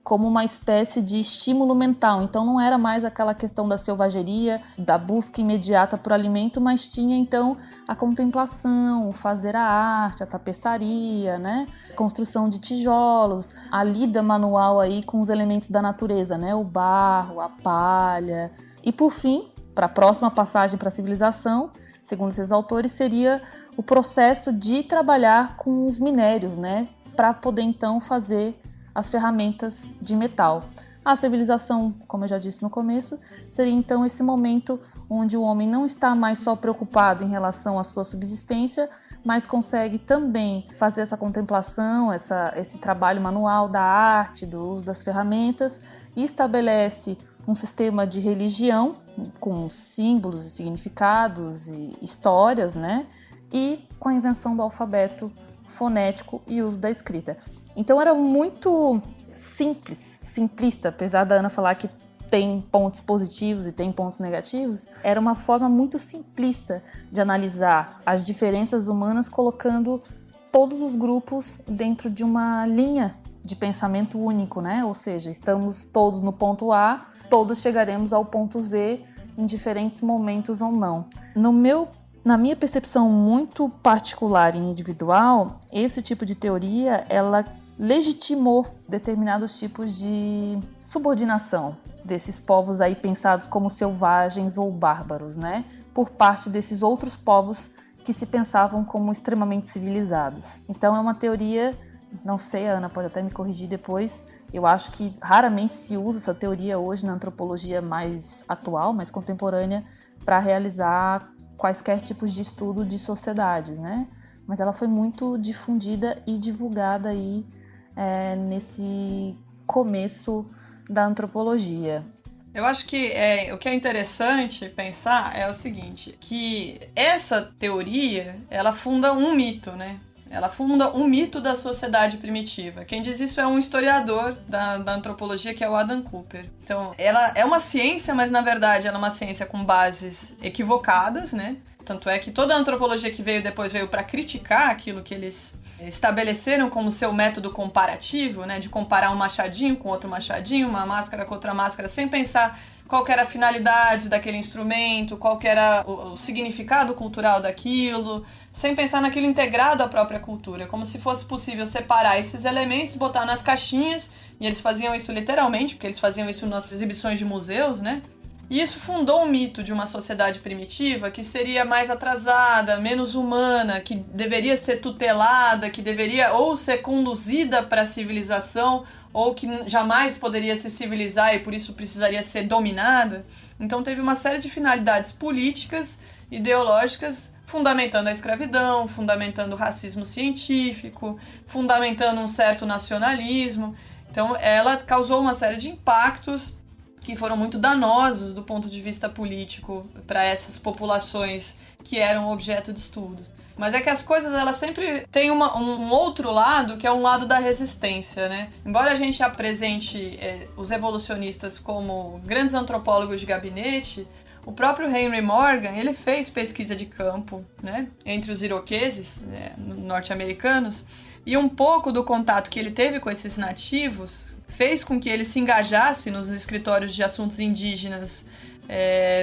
como uma espécie de estímulo mental. Então não era mais aquela questão da selvageria, da busca imediata por alimento, mas tinha então a contemplação, o fazer a arte, a tapeçaria, né? Construção de tijolos, a lida manual aí com os elementos da natureza, né? O barro, a palha. E por fim, para a próxima passagem para a civilização, segundo esses autores, seria o processo de trabalhar com os minérios, né? Para poder então fazer as ferramentas de metal. A civilização, como eu já disse no começo, seria então esse momento onde o homem não está mais só preocupado em relação à sua subsistência, mas consegue também fazer essa contemplação, esse trabalho manual da arte, do uso das ferramentas, e estabelece um sistema de religião com símbolos e significados e histórias, né? E com a invenção do alfabeto fonético e uso da escrita. Então era muito simplista, apesar da Ana falar que tem pontos positivos e tem pontos negativos, era uma forma muito simplista de analisar as diferenças humanas, colocando todos os grupos dentro de uma linha de pensamento único, né? Ou seja, estamos todos no ponto A, todos chegaremos ao ponto Z em diferentes momentos ou não. Na minha percepção muito particular e individual, esse tipo de teoria, ela legitimou determinados tipos de subordinação desses povos aí pensados como selvagens ou bárbaros, né? Por parte desses outros povos que se pensavam como extremamente civilizados. Então é uma teoria, não sei, a Ana pode até me corrigir depois, eu acho que raramente se usa essa teoria hoje na antropologia mais atual, mais contemporânea, para realizar quaisquer tipos de estudo de sociedades, né? Mas ela foi muito difundida e divulgada aí nesse começo da antropologia. Eu acho que o que é interessante pensar é o seguinte, que essa teoria, ela funda um mito, né? Ela funda um mito da sociedade primitiva. Quem diz isso é um historiador da antropologia, que é o Adam Cooper. Então, ela é uma ciência, mas na verdade ela é uma ciência com bases equivocadas, né? Tanto é que toda a antropologia que veio depois veio para criticar aquilo que eles estabeleceram como seu método comparativo, né? De comparar um machadinho com outro machadinho, uma máscara com outra máscara, sem pensar qual que era a finalidade daquele instrumento, qual que era o significado cultural daquilo, sem pensar naquilo integrado à própria cultura, como se fosse possível separar esses elementos, botar nas caixinhas, e eles faziam isso literalmente, porque eles faziam isso nas exibições de museus, né? E isso fundou um mito de uma sociedade primitiva que seria mais atrasada, menos humana, que deveria ser tutelada, que deveria ou ser conduzida para a civilização, ou que jamais poderia se civilizar e por isso precisaria ser dominada. Então teve uma série de finalidades políticas, ideológicas, fundamentando a escravidão, fundamentando o racismo científico, fundamentando um certo nacionalismo. Então ela causou uma série de impactos que foram muito danosos do ponto de vista político para essas populações que eram objeto de estudo. Mas é que as coisas, elas sempre têm um outro lado, que é um lado da resistência, né? Embora a gente apresente os evolucionistas como grandes antropólogos de gabinete, o próprio Henry Morgan, ele fez pesquisa de campo, né, entre os iroqueses, norte-americanos, e um pouco do contato que ele teve com esses nativos fez com que ele se engajasse nos escritórios de assuntos indígenas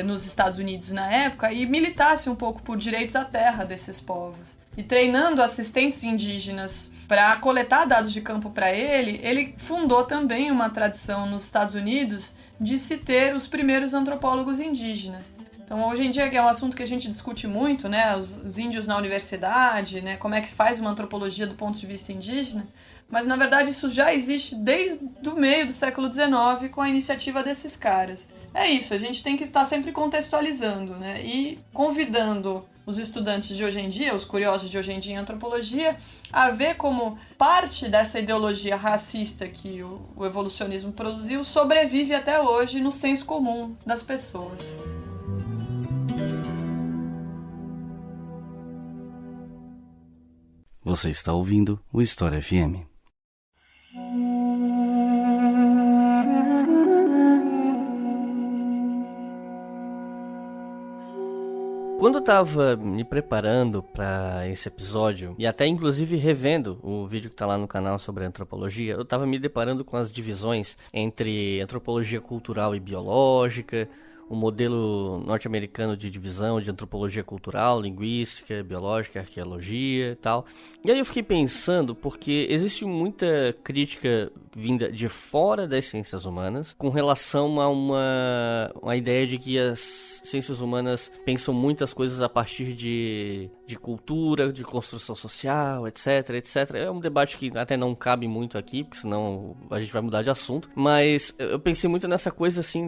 nos Estados Unidos na época e militasse um pouco por direitos à terra desses povos. E treinando assistentes indígenas para coletar dados de campo para ele fundou também uma tradição nos Estados Unidos de se ter os primeiros antropólogos indígenas. Então, hoje em dia, é um assunto que a gente discute muito, né? Os índios na universidade, né? Como é que faz uma antropologia do ponto de vista indígena. Mas, na verdade, isso já existe desde o meio do século XIX com a iniciativa desses caras. É isso, a gente tem que estar sempre contextualizando, né? E convidando os estudantes de hoje em dia, os curiosos de hoje em dia em antropologia, a ver como parte dessa ideologia racista que o evolucionismo produziu sobrevive até hoje no senso comum das pessoas. Você está ouvindo o História FM. Quando eu tava me preparando para esse episódio, e até inclusive revendo o vídeo que tá lá no canal sobre antropologia, eu tava me deparando com as divisões entre antropologia cultural e biológica, o modelo norte-americano de divisão de antropologia cultural, linguística, biológica, arqueologia e tal. E aí eu fiquei pensando, porque existe muita crítica vinda de fora das ciências humanas com relação a uma ideia de que as ciências humanas pensam muitas coisas a partir de cultura, de construção social, etc, etc. É um debate que até não cabe muito aqui, porque senão a gente vai mudar de assunto. Mas eu pensei muito nessa coisa assim,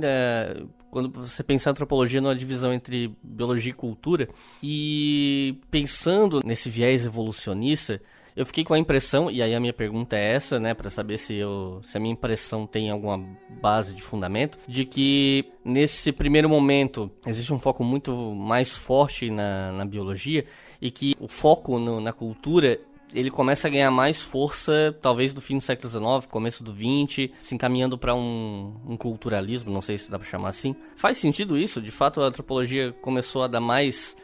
quando você pensa em antropologia numa divisão entre biologia e cultura, e pensando nesse viés evolucionista, eu fiquei com a impressão, e aí a minha pergunta é essa, né, para saber se a minha impressão tem alguma base de fundamento, de que nesse primeiro momento existe um foco muito mais forte na biologia, e que o foco na cultura ele começa a ganhar mais força, talvez do fim do século XIX, começo do XX, se encaminhando para um culturalismo, não sei se dá para chamar assim. Faz sentido isso? De fato, a antropologia começou a dar mais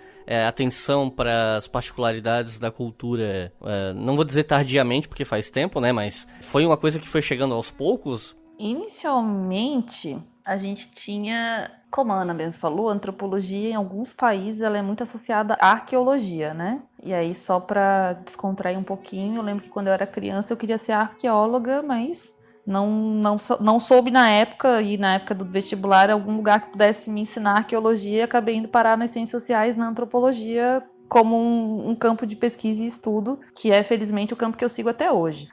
atenção para as particularidades da cultura, não vou dizer tardiamente, porque faz tempo, né? Mas foi uma coisa que foi chegando aos poucos? Inicialmente, a gente tinha, como a Ana mesmo falou, a antropologia em alguns países ela é muito associada à arqueologia, né? E aí, só para descontrair um pouquinho, eu lembro que quando eu era criança eu queria ser arqueóloga, mas não soube na época, e na época do vestibular, algum lugar que pudesse me ensinar arqueologia, e acabei indo parar nas ciências sociais, na antropologia, como um campo de pesquisa e estudo, que é, felizmente, o campo que eu sigo até hoje.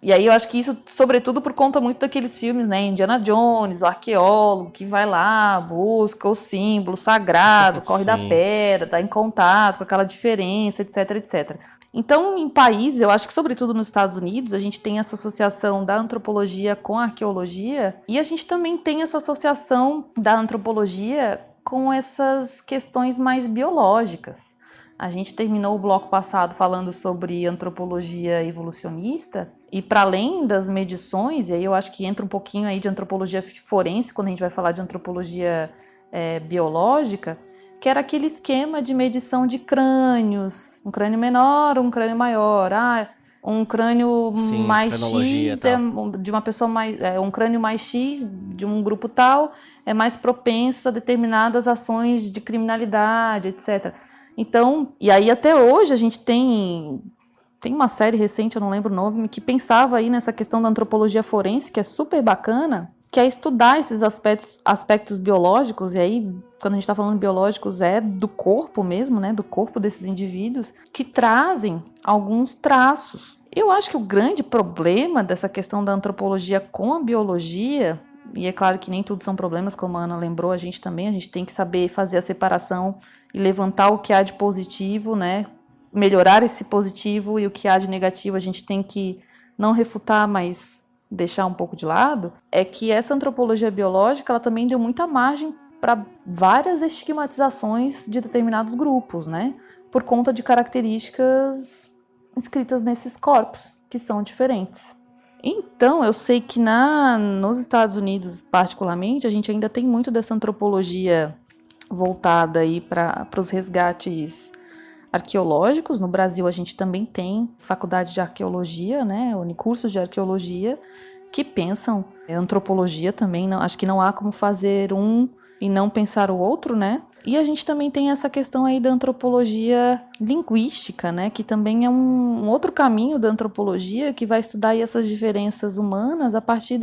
E aí eu acho que isso, sobretudo, por conta muito daqueles filmes, né, Indiana Jones, o arqueólogo que vai lá, busca o símbolo sagrado, corre da pedra, tá em contato com aquela diferença, etc, etc. Então, em países, eu acho que sobretudo nos Estados Unidos, a gente tem essa associação da antropologia com a arqueologia, e a gente também tem essa associação da antropologia com essas questões mais biológicas. A gente terminou o bloco passado falando sobre antropologia evolucionista, e para além das medições, e aí eu acho que entra um pouquinho aí de antropologia forense, quando a gente vai falar de antropologia biológica, que era aquele esquema de medição de crânios, um crânio menor, um crânio maior, um crânio mais X de uma pessoa mais, um crânio mais X de um grupo tal é mais propenso a determinadas ações de criminalidade, etc. Então, e aí até hoje a gente tem uma série recente, eu não lembro o nome, que pensava aí nessa questão da antropologia forense, que é super bacana, que é estudar esses aspectos biológicos, e aí, quando a gente está falando biológicos, é do corpo mesmo, né, do corpo desses indivíduos, que trazem alguns traços. Eu acho que o grande problema dessa questão da antropologia com a biologia, e é claro que nem tudo são problemas, como a Ana lembrou, a gente tem que saber fazer a separação e levantar o que há de positivo, né, melhorar esse positivo, e o que há de negativo a gente tem que não refutar, mas deixar um pouco de lado, é que essa antropologia biológica ela também deu muita margem para várias estigmatizações de determinados grupos, né? por conta de características inscritas nesses corpos, que são diferentes. Então, eu sei que nos Estados Unidos, particularmente, a gente ainda tem muito dessa antropologia voltada aí para os resgates arqueológicos. No Brasil, a gente também tem faculdade de arqueologia, né, cursos de arqueologia, que pensam antropologia também. Não, acho que não há como fazer um e não pensar o outro, né? E a gente também tem essa questão aí da antropologia linguística, né? Que também é um outro caminho da antropologia que vai estudar aí essas diferenças humanas a partir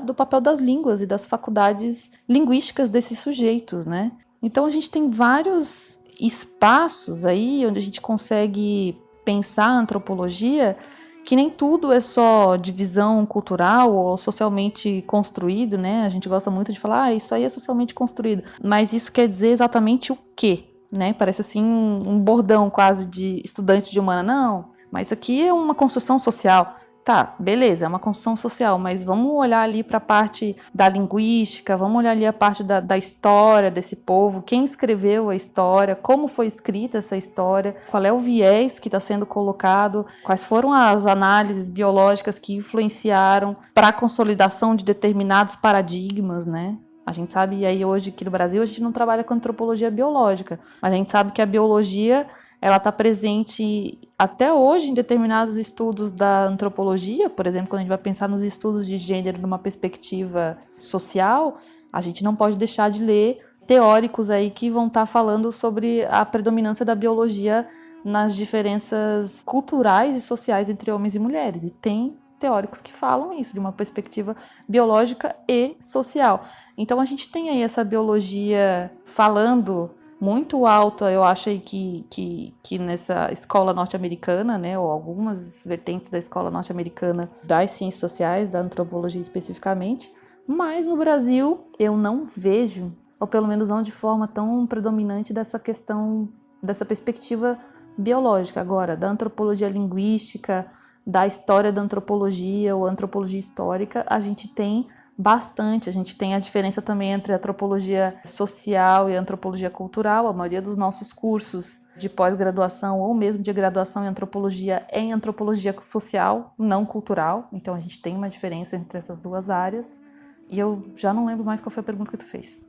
do papel das línguas e das faculdades linguísticas desses sujeitos, né? Então a gente tem vários espaços aí onde a gente consegue pensar a antropologia, que nem tudo é só divisão cultural ou socialmente construído, né? A gente gosta muito de falar, isso aí é socialmente construído. Mas isso quer dizer exatamente o quê, né? Parece assim um bordão quase de estudante de humana. Não, mas isso aqui é uma construção social. Tá, beleza, é uma construção social, mas vamos olhar ali para a parte da linguística, vamos olhar ali a parte da história desse povo, quem escreveu a história, como foi escrita essa história, qual é o viés que está sendo colocado, quais foram as análises biológicas que influenciaram para a consolidação de determinados paradigmas, né? A gente sabe, e aí hoje aqui no Brasil a gente não trabalha com antropologia biológica, mas a gente sabe que a biologia ela está presente até hoje em determinados estudos da antropologia. Por exemplo, quando a gente vai pensar nos estudos de gênero numa perspectiva social, a gente não pode deixar de ler teóricos aí que vão estar falando sobre a predominância da biologia nas diferenças culturais e sociais entre homens e mulheres. E tem teóricos que falam isso, de uma perspectiva biológica e social. Então a gente tem aí essa biologia falando muito alto, eu acho aí que nessa escola norte-americana, né, ou algumas vertentes da escola norte-americana das ciências sociais, da antropologia especificamente, mas no Brasil eu não vejo, ou pelo menos não de forma tão predominante dessa questão, dessa perspectiva biológica agora, da antropologia linguística, da história da antropologia ou antropologia histórica, a gente tem bastante. A gente tem a diferença também entre a antropologia social e a antropologia cultural. A maioria dos nossos cursos de pós-graduação ou mesmo de graduação em antropologia é em antropologia social, não cultural. Então a gente tem uma diferença entre essas duas áreas. E eu já não lembro mais qual foi a pergunta que tu fez.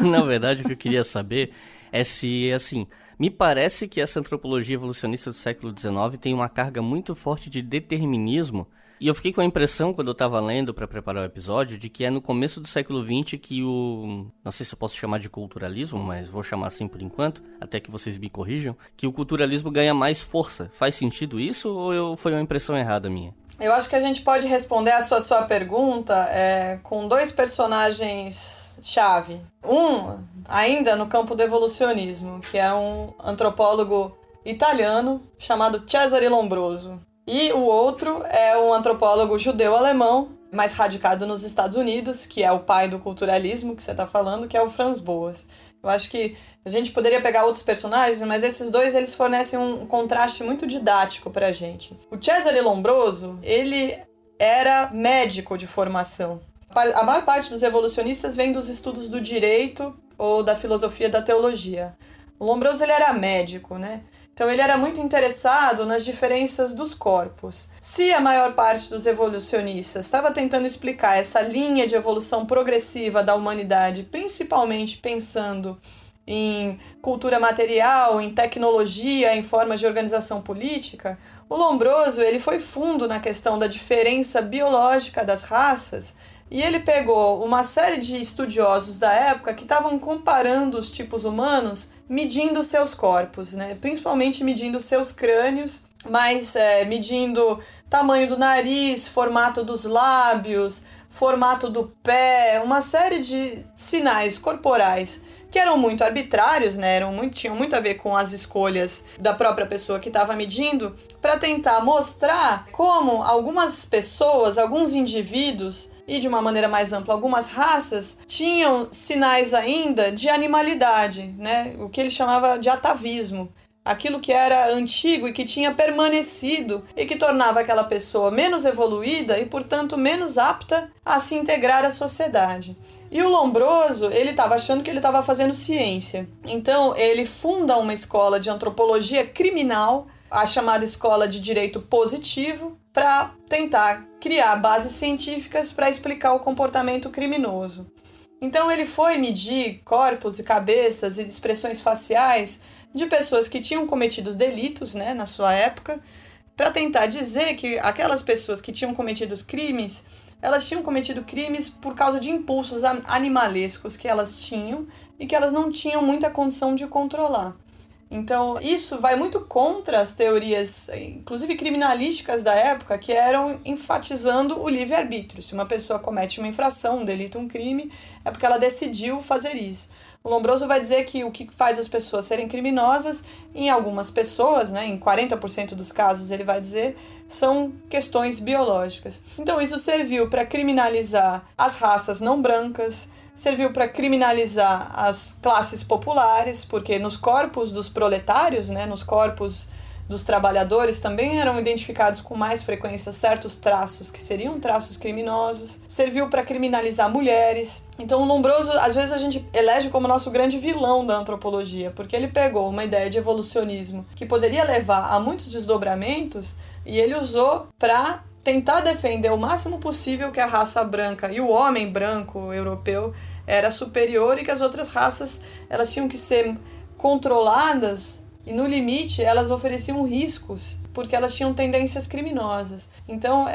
Na verdade, o que eu queria saber é se, assim, me parece que essa antropologia evolucionista do século XIX tem uma carga muito forte de determinismo. E eu fiquei com a impressão, quando eu estava lendo para preparar o episódio, de que é no começo do século XX que não sei se eu posso chamar de culturalismo, mas vou chamar assim por enquanto, até que vocês me corrijam, que o culturalismo ganha mais força. Faz sentido isso ou foi uma impressão errada minha? Eu acho que a gente pode responder a sua pergunta com dois personagens-chave. Um, ainda no campo do evolucionismo, que é um antropólogo italiano chamado Cesare Lombroso. E o outro é um antropólogo judeu-alemão, mais radicado nos Estados Unidos, que é o pai do culturalismo que você está falando, que é o Franz Boas. Eu acho que a gente poderia pegar outros personagens, mas esses dois eles fornecem um contraste muito didático para a gente. O Cesare Lombroso, ele era médico de formação. A maior parte dos evolucionistas vem dos estudos do direito ou da filosofia da teologia. O Lombroso ele era médico, né? Então ele era muito interessado nas diferenças dos corpos. Se a maior parte dos evolucionistas estava tentando explicar essa linha de evolução progressiva da humanidade, principalmente pensando em cultura material, em tecnologia, em formas de organização política, o Lombroso ele foi fundo na questão da diferença biológica das raças. E ele pegou uma série de estudiosos da época que estavam comparando os tipos humanos, medindo seus corpos, né? Principalmente medindo seus crânios, mas medindo tamanho do nariz, formato dos lábios, formato do pé, uma série de sinais corporais que eram muito arbitrários, né? Tinham muito a ver com as escolhas da própria pessoa que estava medindo, para tentar mostrar como algumas pessoas, alguns indivíduos, e de uma maneira mais ampla, algumas raças, tinham sinais ainda de animalidade, né? O que ele chamava de atavismo. Aquilo que era antigo e que tinha permanecido e que tornava aquela pessoa menos evoluída e, portanto, menos apta a se integrar à sociedade. E o Lombroso, ele estava achando que ele estava fazendo ciência. Então, ele funda uma escola de antropologia criminal, a chamada Escola de Direito Positivo, para tentar criar bases científicas para explicar o comportamento criminoso. Então, ele foi medir corpos e cabeças e expressões faciais de pessoas que tinham cometido delitos, né, na sua época, para tentar dizer que aquelas pessoas que tinham cometido crimes, elas tinham cometido crimes por causa de impulsos animalescos que elas tinham e que elas não tinham muita condição de controlar. Então, isso vai muito contra as teorias, inclusive criminalísticas da época, que eram enfatizando o livre-arbítrio. Se uma pessoa comete uma infração, um delito, um crime, é porque ela decidiu fazer isso. O Lombroso vai dizer que o que faz as pessoas serem criminosas, em algumas pessoas, né, em 40% dos casos ele vai dizer, são questões biológicas. Então isso serviu para criminalizar as raças não brancas, serviu para criminalizar as classes populares, porque nos corpos dos proletários, né, nos corpos dos trabalhadores também eram identificados com mais frequência certos traços que seriam traços criminosos, serviu para criminalizar mulheres. Então o Lombroso, às vezes a gente elege como nosso grande vilão da antropologia, porque ele pegou uma ideia de evolucionismo que poderia levar a muitos desdobramentos e ele usou para tentar defender o máximo possível que a raça branca e o homem branco europeu era superior e que as outras raças elas tinham que ser controladas. E no limite, elas ofereciam riscos, porque elas tinham tendências criminosas. Então,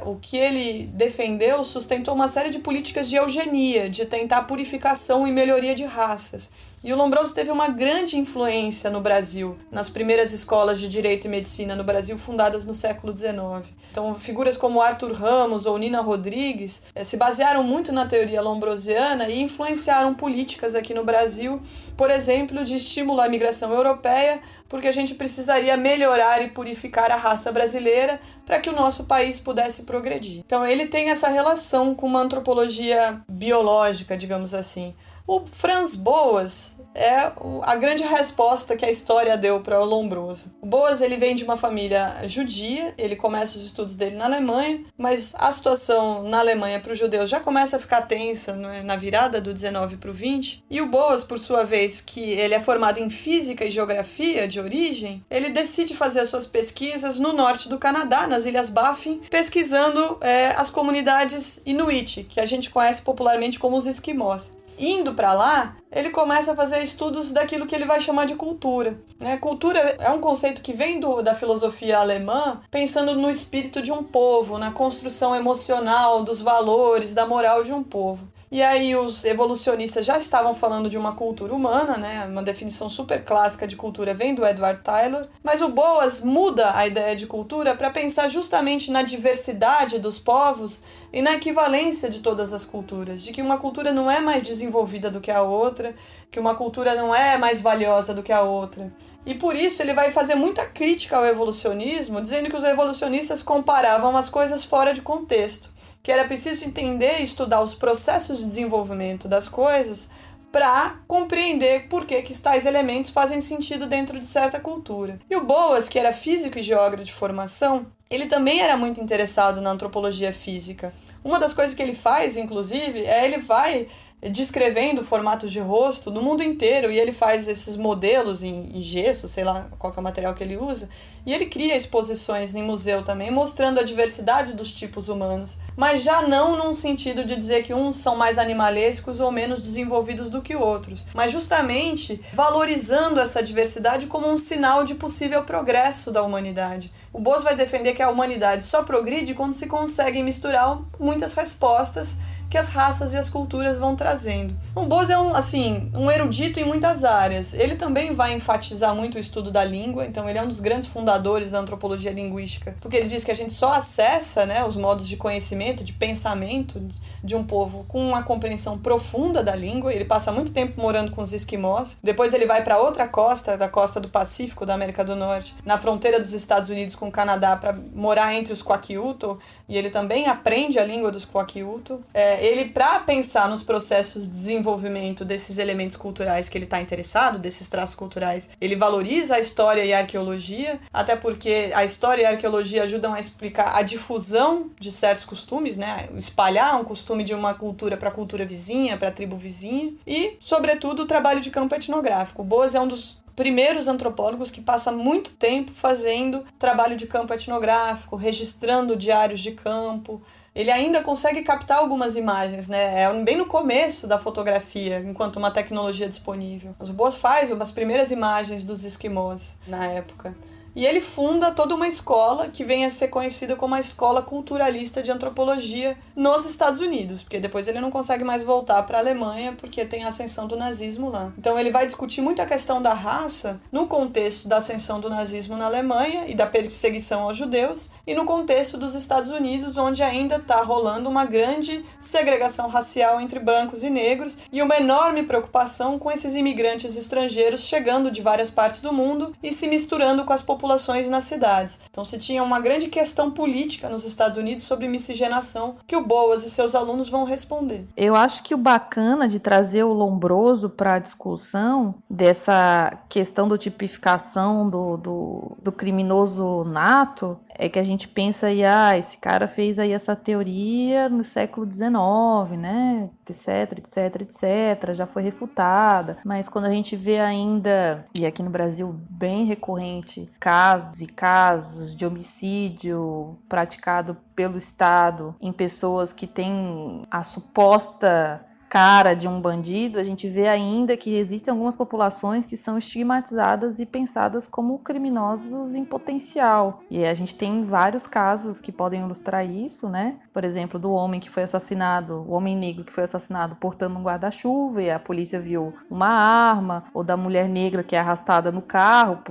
o que ele defendeu sustentou uma série de políticas de eugenia, de tentar purificação e melhoria de raças. E o Lombroso teve uma grande influência no Brasil, nas primeiras escolas de Direito e Medicina no Brasil, fundadas no século XIX. Então, figuras como Arthur Ramos ou Nina Rodrigues se basearam muito na teoria lombrosiana e influenciaram políticas aqui no Brasil, por exemplo, de estímulo à migração europeia, porque a gente precisaria melhorar e purificar a raça brasileira para que o nosso país pudesse progredir. Então, ele tem essa relação com uma antropologia biológica, digamos assim. O Franz Boas é a grande resposta que a história deu para o Lombroso. O Boas ele vem de uma família judia, ele começa os estudos dele na Alemanha, mas a situação na Alemanha para os judeus já começa a ficar tensa na virada do 19 para o 20. E o Boas, por sua vez, que ele é formado em física e geografia de origem, ele decide fazer as suas pesquisas no norte do Canadá, nas Ilhas Baffin, pesquisando as comunidades Inuit, que a gente conhece popularmente como os esquimós. Indo para lá, ele começa a fazer estudos daquilo que ele vai chamar de cultura. Cultura é um conceito que vem da filosofia alemã, pensando no espírito de um povo, na construção emocional, dos valores, da moral de um povo. E aí os evolucionistas já estavam falando de uma cultura humana, uma definição super clássica de cultura vem do Edward Tylor, mas o Boas muda a ideia de cultura para pensar justamente na diversidade dos povos e na equivalência de todas as culturas, de que uma cultura não é mais desenvolvida do que a outra, que uma cultura não é mais valiosa do que a outra. E por isso ele vai fazer muita crítica ao evolucionismo, dizendo que os evolucionistas comparavam as coisas fora de contexto, que era preciso entender e estudar os processos de desenvolvimento das coisas para compreender por que tais elementos fazem sentido dentro de certa cultura. E o Boas, que era físico e geógrafo de formação, ele também era muito interessado na antropologia física. Uma das coisas que ele faz, inclusive, ele vai descrevendo formatos de rosto no mundo inteiro e ele faz esses modelos em gesso, sei lá qual que é o material que ele usa, e ele cria exposições em museu também, mostrando a diversidade dos tipos humanos, mas já não num sentido de dizer que uns são mais animalescos ou menos desenvolvidos do que outros, mas justamente valorizando essa diversidade como um sinal de possível progresso da humanidade. O Boas vai defender que a humanidade só progride quando se conseguem misturar muitas respostas que as raças e as culturas vão trazendo. O Boas é um erudito em muitas áreas. Ele também vai enfatizar muito o estudo da língua, então ele é um dos grandes fundadores da antropologia linguística, porque ele diz que a gente só acessa os modos de conhecimento, de pensamento de um povo com uma compreensão profunda da língua. Ele passa muito tempo morando com os esquimós, depois ele vai para outra costa, da costa do Pacífico, da América do Norte, na fronteira dos Estados Unidos com o Canadá, para morar entre os Kwakiutl, e ele também aprende a língua dos Kwakiutl. ele, para pensar nos processos de desenvolvimento desses elementos culturais que ele está interessado, desses traços culturais, ele valoriza a história e a arqueologia, até porque a história e a arqueologia ajudam a explicar a difusão de certos costumes, né? Espalhar um costume de uma cultura para a cultura vizinha, para a tribo vizinha, e, sobretudo, o trabalho de campo etnográfico. O Boas é um dos primeiros antropólogos que passa muito tempo fazendo trabalho de campo etnográfico, registrando diários de campo. Ele ainda consegue captar algumas imagens, né? É bem no começo da fotografia, enquanto uma tecnologia disponível. O Boas faz umas primeiras imagens dos esquimós na época. E ele funda toda uma escola que vem a ser conhecida como a Escola Culturalista de Antropologia nos Estados Unidos, porque depois ele não consegue mais voltar para a Alemanha porque tem a ascensão do nazismo lá. Então ele vai discutir muito a questão da raça no contexto da ascensão do nazismo na Alemanha e da perseguição aos judeus, e no contexto dos Estados Unidos, onde ainda está rolando uma grande segregação racial entre brancos e negros e uma enorme preocupação com esses imigrantes estrangeiros chegando de várias partes do mundo e se misturando com as populações nas cidades. Então se tinha uma grande questão política nos Estados Unidos sobre miscigenação que o Boas e seus alunos vão responder. Eu acho que o bacana de trazer o Lombroso para a discussão dessa questão da tipificação do criminoso nato é que a gente pensa aí, esse cara fez aí essa teoria no século XIX, né, etc, etc, etc, já foi refutada, mas quando a gente vê ainda, e aqui no Brasil bem recorrente, casos e casos de homicídio praticado pelo Estado em pessoas que têm a suposta cara de um bandido, a gente vê ainda que existem algumas populações que são estigmatizadas e pensadas como criminosos em potencial. E a gente tem vários casos que podem ilustrar isso, né? Por exemplo, do homem que foi assassinado, o homem negro que foi assassinado portando um guarda-chuva e a polícia viu uma arma, ou da mulher negra que é arrastada no carro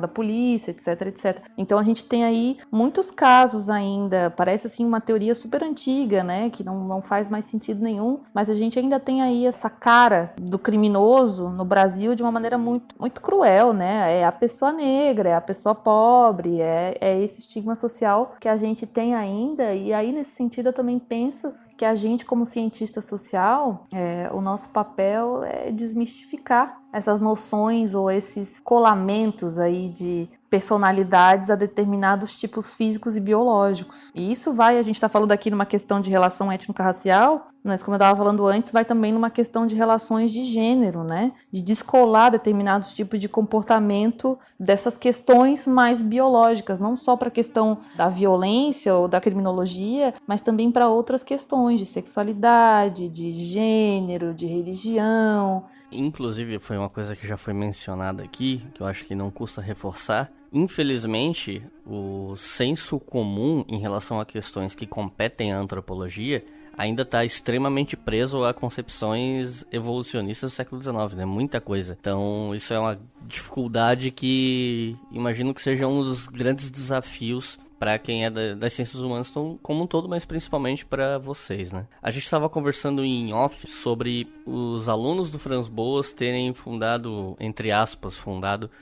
da polícia, etc, etc. Então a gente tem aí muitos casos ainda, parece assim uma teoria super antiga, né? Que não faz mais sentido nenhum, mas a gente ainda tem aí essa cara do criminoso no Brasil de uma maneira muito, muito cruel, né? É a pessoa negra, é a pessoa pobre, é esse estigma social que a gente tem ainda. E aí, nesse sentido, eu também penso que a gente, como cientista social, o nosso papel é desmistificar essas noções ou esses colamentos aí de personalidades a determinados tipos físicos e biológicos. E isso a gente está falando aqui numa questão de relação étnico-racial, mas como eu estava falando antes, vai também numa questão de relações de gênero, né? De descolar determinados tipos de comportamento dessas questões mais biológicas, não só para a questão da violência ou da criminologia, mas também para outras questões de sexualidade, de gênero, de religião. Inclusive, foi uma coisa que já foi mencionada aqui, que eu acho que não custa reforçar. Infelizmente, o senso comum em relação a questões que competem à antropologia ainda está extremamente preso a concepções evolucionistas do século XIX, né? Muita coisa. Então, isso é uma dificuldade que imagino que seja um dos grandes desafios para quem é das ciências humanas como um todo, mas principalmente para vocês, né? A gente estava conversando em off sobre os alunos do Franz Boas terem fundado, entre aspas,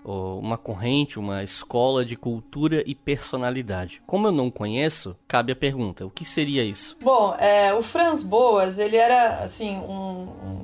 uma corrente, uma escola de cultura e personalidade. Como eu não conheço, cabe a pergunta, o que seria isso? Bom, o Franz Boas, ele era, assim,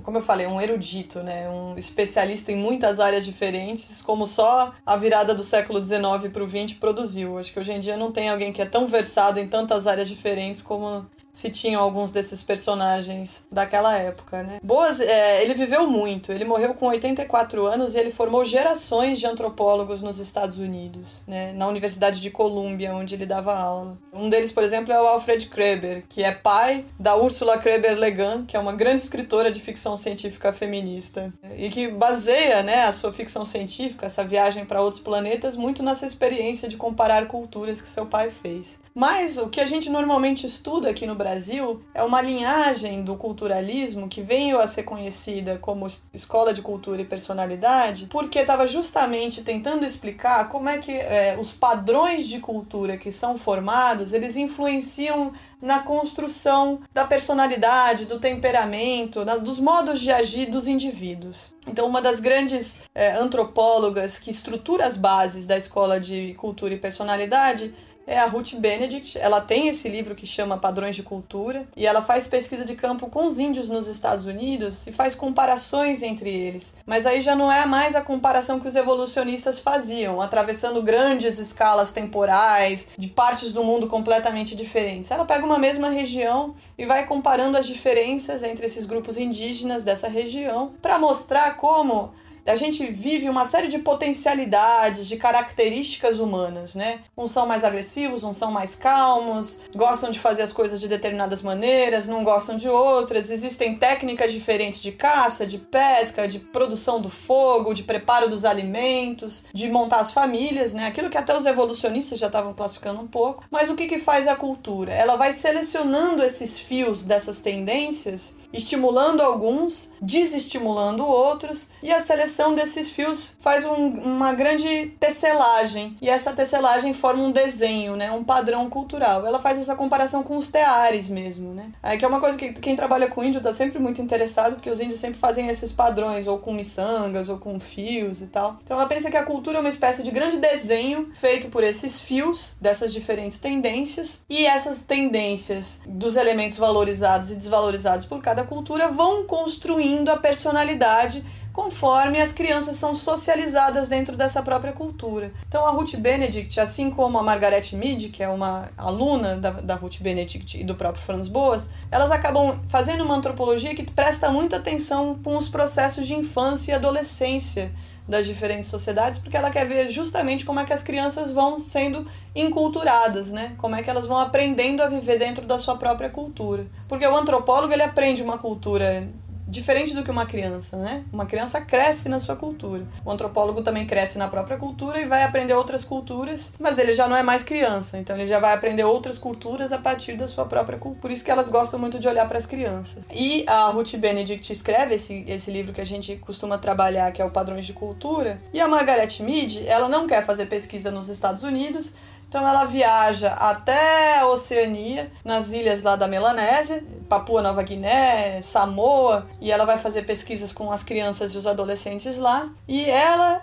como eu falei, um erudito, né? Um especialista em muitas áreas diferentes, como só a virada do século XIX para o XX produziu. Acho que hoje em dia não tem alguém que é tão versado em tantas áreas diferentes como se tinham alguns desses personagens daquela época, né? Boas, ele viveu muito, ele morreu com 84 anos e ele formou gerações de antropólogos nos Estados Unidos, né? Na Universidade de Columbia, onde ele dava aula. Um deles, por exemplo, é o Alfred Kreber, que é pai da Ursula Kreber-Legan, que é uma grande escritora de ficção científica feminista, e que baseia, né, a sua ficção científica, essa viagem para outros planetas, muito nessa experiência de comparar culturas que seu pai fez. Mas o que a gente normalmente estuda aqui no Brasil é uma linhagem do culturalismo que veio a ser conhecida como Escola de Cultura e Personalidade, porque estava justamente tentando explicar como é que os padrões de cultura que são formados, eles influenciam na construção da personalidade, do temperamento, dos modos de agir dos indivíduos. Então, uma das grandes antropólogas que estrutura as bases da Escola de Cultura e Personalidade é a Ruth Benedict. Ela tem esse livro que chama Padrões de Cultura, e ela faz pesquisa de campo com os índios nos Estados Unidos e faz comparações entre eles. Mas aí já não é mais a comparação que os evolucionistas faziam, atravessando grandes escalas temporais, de partes do mundo completamente diferentes. Ela pega uma mesma região e vai comparando as diferenças entre esses grupos indígenas dessa região para mostrar como a gente vive uma série de potencialidades, de características humanas, né? Uns são mais agressivos, uns são mais calmos, gostam de fazer as coisas de determinadas maneiras, não gostam de outras. Existem técnicas diferentes de caça, de pesca, de produção do fogo, de preparo dos alimentos, de montar as famílias, né? Aquilo que até os evolucionistas já estavam classificando um pouco. Mas o que faz a cultura? Ela vai selecionando esses fios dessas tendências, estimulando alguns, desestimulando outros, e a seleção desses fios faz uma grande tecelagem, e essa tecelagem forma um desenho, né, um padrão cultural. Ela faz essa comparação com os teares mesmo, né? Que é uma coisa que quem trabalha com índio está sempre muito interessado, porque os índios sempre fazem esses padrões, ou com miçangas, ou com fios e tal. Então ela pensa que a cultura é uma espécie de grande desenho feito por esses fios, dessas diferentes tendências, e essas tendências dos elementos valorizados e desvalorizados por cada cultura vão construindo a personalidade conforme as crianças são socializadas dentro dessa própria cultura. Então a Ruth Benedict, assim como a Margaret Mead, que é uma aluna da Ruth Benedict e do próprio Franz Boas, elas acabam fazendo uma antropologia que presta muita atenção com os processos de infância e adolescência das diferentes sociedades, porque ela quer ver justamente como é que as crianças vão sendo enculturadas, né? Como é que elas vão aprendendo a viver dentro da sua própria cultura. Porque o antropólogo, ele aprende uma cultura diferente do que uma criança, né? Uma criança cresce na sua cultura. O antropólogo também cresce na própria cultura e vai aprender outras culturas, mas ele já não é mais criança, então ele já vai aprender outras culturas a partir da sua própria cultura. Por isso que elas gostam muito de olhar para as crianças. E a Ruth Benedict escreve esse livro que a gente costuma trabalhar, que é o Padrões de Cultura, e a Margaret Mead, ela não quer fazer pesquisa nos Estados Unidos, então ela viaja até a Oceania, nas ilhas lá da Melanésia, Papua Nova Guiné, Samoa, e ela vai fazer pesquisas com as crianças e os adolescentes lá. E ela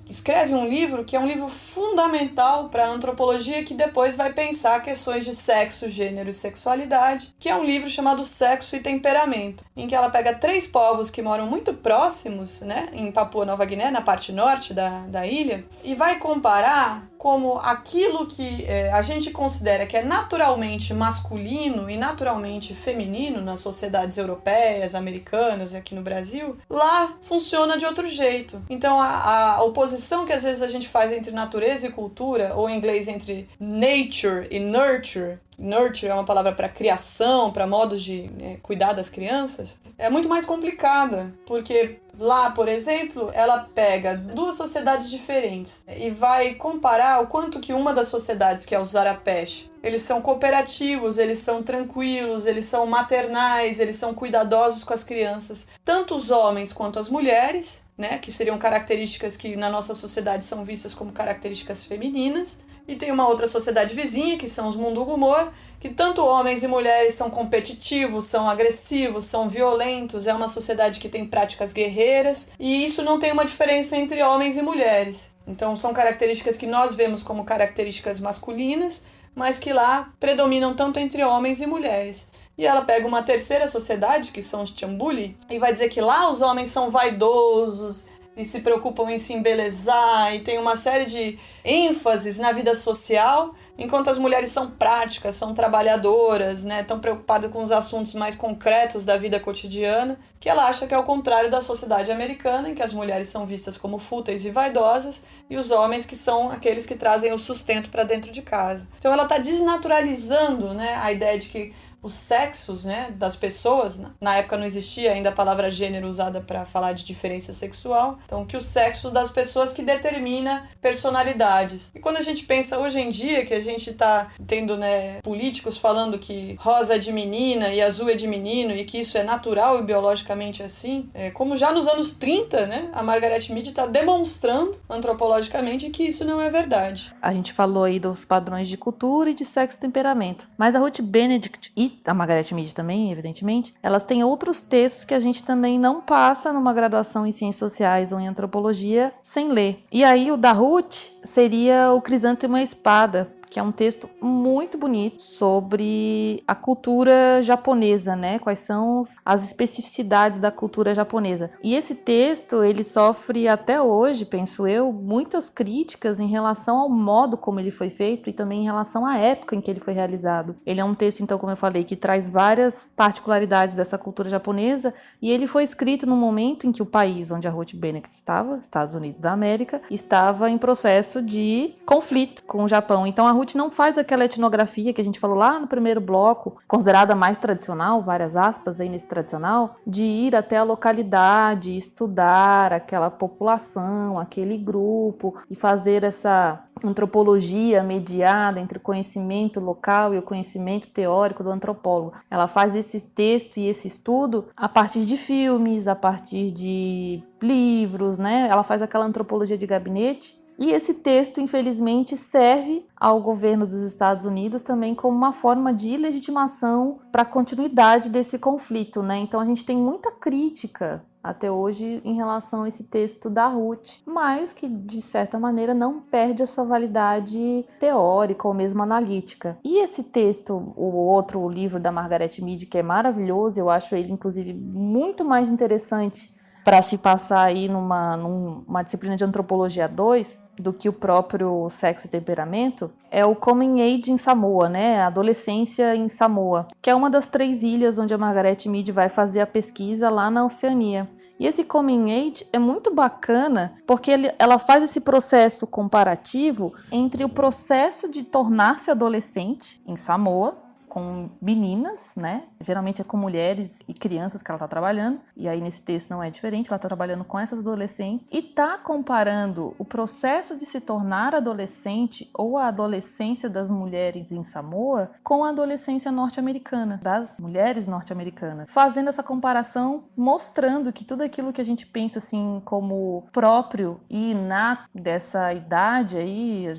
escreve um livro que é um livro fundamental para a antropologia, que depois vai pensar questões de sexo, gênero e sexualidade, que é um livro chamado Sexo e Temperamento, em que ela pega 3 povos que moram muito próximos, né, em Papua Nova Guiné, na parte norte da ilha, e vai comparar como aquilo que a gente considera que é naturalmente masculino e naturalmente feminino nas sociedades europeias, americanas e aqui no Brasil, lá funciona de outro jeito. Então a oposição que às vezes a gente faz entre natureza e cultura, ou em inglês entre nature e nurture, nurture é uma palavra para criação, para modos de cuidar das crianças, é muito mais complicada, porque lá, por exemplo, ela pega 2 sociedades diferentes e vai comparar o quanto que uma das sociedades, que é os Arapesh, eles são cooperativos, eles são tranquilos, eles são maternais, eles são cuidadosos com as crianças, tanto os homens quanto as mulheres, né, que seriam características que na nossa sociedade são vistas como características femininas. E tem uma outra sociedade vizinha, que são os Mundugumor, que tanto homens e mulheres são competitivos, são agressivos, são violentos, é uma sociedade que tem práticas guerreiras, e isso não tem uma diferença entre homens e mulheres. Então são características que nós vemos como características masculinas, mas que lá predominam tanto entre homens e mulheres. E ela pega uma terceira sociedade, que são os Chambuli, e vai dizer que lá os homens são vaidosos e se preocupam em se embelezar e tem uma série de ênfases na vida social, enquanto as mulheres são práticas, são trabalhadoras, né, estão preocupadas com os assuntos mais concretos da vida cotidiana, que ela acha que é o contrário da sociedade americana, em que as mulheres são vistas como fúteis e vaidosas e os homens que são aqueles que trazem o sustento para dentro de casa. Então ela está desnaturalizando, né, a ideia de que os sexos, né, das pessoas, na época não existia ainda a palavra gênero usada para falar de diferença sexual, então que os sexos das pessoas que determina personalidades. E quando a gente pensa hoje em dia, que a gente está tendo, né, políticos falando que rosa é de menina e azul é de menino e que isso é natural e biologicamente assim, como já nos anos 30, né, a Margaret Mead está demonstrando antropologicamente que isso não é verdade. A gente falou aí dos padrões de cultura e de sexo e temperamento, mas a Ruth Benedict e a Margaret Mead também, evidentemente, elas têm outros textos que a gente também não passa numa graduação em ciências sociais ou em antropologia sem ler. E aí o da Ruth seria o Crisântemo e a Espada, que é um texto muito bonito sobre a cultura japonesa, né? Quais são as especificidades da cultura japonesa. E esse texto, ele sofre até hoje, penso eu, muitas críticas em relação ao modo como ele foi feito e também em relação à época em que ele foi realizado. Ele é um texto, então, como eu falei, que traz várias particularidades dessa cultura japonesa, e ele foi escrito no momento em que o país onde a Ruth Bennett estava, Estados Unidos da América, estava em processo de conflito com o Japão. Então a Ruth não faz aquela etnografia que a gente falou lá no primeiro bloco, considerada mais tradicional, várias aspas aí nesse tradicional, de ir até a localidade, estudar aquela população, aquele grupo e fazer essa antropologia mediada entre o conhecimento local e o conhecimento teórico do antropólogo. Ela faz esse texto e esse estudo a partir de filmes, a partir de livros, né? Ela faz aquela antropologia de gabinete. E esse texto, infelizmente, serve ao governo dos Estados Unidos também como uma forma de legitimação para a continuidade desse conflito, né? Então a gente tem muita crítica até hoje em relação a esse texto da Ruth, mas que, de certa maneira, não perde a sua validade teórica ou mesmo analítica. E esse texto, o outro livro da Margaret Mead, que é maravilhoso, eu acho ele, inclusive, muito mais interessante para se passar aí numa disciplina de Antropologia 2 do que o próprio Sexo e Temperamento, é o Coming Age em Samoa, né? A Adolescência em Samoa, que é uma das 3 ilhas onde a Margaret Mead vai fazer a pesquisa lá na Oceania. E esse Coming Age é muito bacana porque ela faz esse processo comparativo entre o processo de tornar-se adolescente em Samoa, com meninas, né? Geralmente é com mulheres e crianças que ela está trabalhando, e aí nesse texto não é diferente, ela está trabalhando com essas adolescentes e está comparando o processo de se tornar adolescente ou a adolescência das mulheres em Samoa com a adolescência norte-americana, das mulheres norte-americanas, fazendo essa comparação, mostrando que tudo aquilo que a gente pensa assim como próprio e inato dessa idade aí,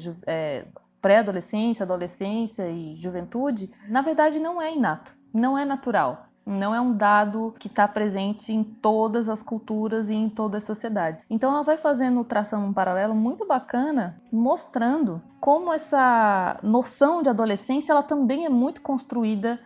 pré-adolescência, adolescência e juventude, na verdade não é inato, não é natural. Não é um dado que está presente em todas as culturas e em todas as sociedades. Então ela vai traçando um paralelo muito bacana, mostrando como essa noção de adolescência ela também é muito construída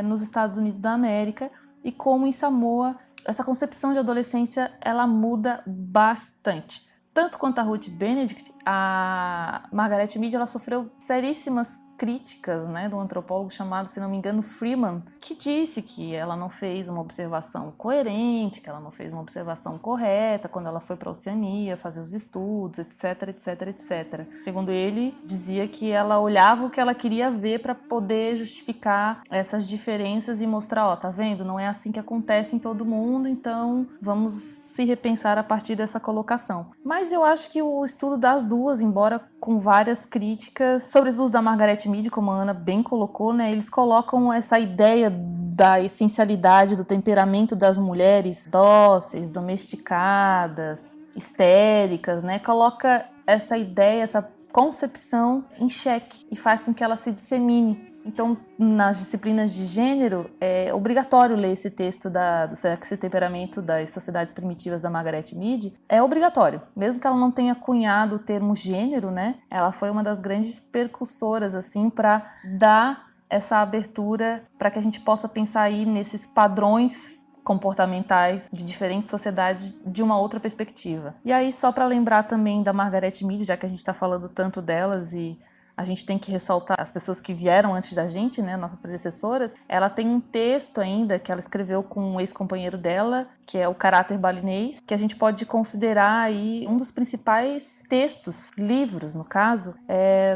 nos Estados Unidos da América, e como em Samoa essa concepção de adolescência ela muda bastante. Tanto quanto a Ruth Benedict, a Margaret Mead ela sofreu seríssimas críticas, né, do antropólogo chamado, se não me engano, Freeman, que disse que ela não fez uma observação coerente, que ela não fez uma observação correta quando ela foi para a Oceania fazer os estudos, etc, etc, etc. Segundo ele, dizia que ela olhava o que ela queria ver para poder justificar essas diferenças e mostrar, ó, tá vendo? Não é assim que acontece em todo mundo, então vamos se repensar a partir dessa colocação. Mas eu acho que o estudo das duas, embora com várias críticas, sobretudo da Margaret Mead, como a Ana bem colocou, né, eles colocam essa ideia da essencialidade do temperamento das mulheres dóceis, domesticadas, histéricas, né, coloca essa ideia, essa concepção em xeque e faz com que ela se dissemine. Então, nas disciplinas de gênero, é obrigatório ler esse texto do Sexo e Temperamento das Sociedades Primitivas da Margaret Mead. É obrigatório. Mesmo que ela não tenha cunhado o termo gênero, né? Ela foi uma das grandes percussoras, assim, para dar essa abertura para que a gente possa pensar aí nesses padrões comportamentais de diferentes sociedades de uma outra perspectiva. E aí, só para lembrar também da Margaret Mead, já que a gente está falando tanto delas e a gente tem que ressaltar as pessoas que vieram antes da gente, né, nossas predecessoras. Ela tem um texto ainda que ela escreveu com um ex-companheiro dela, que é o Caráter Balinês, que a gente pode considerar aí um dos principais textos, livros no caso,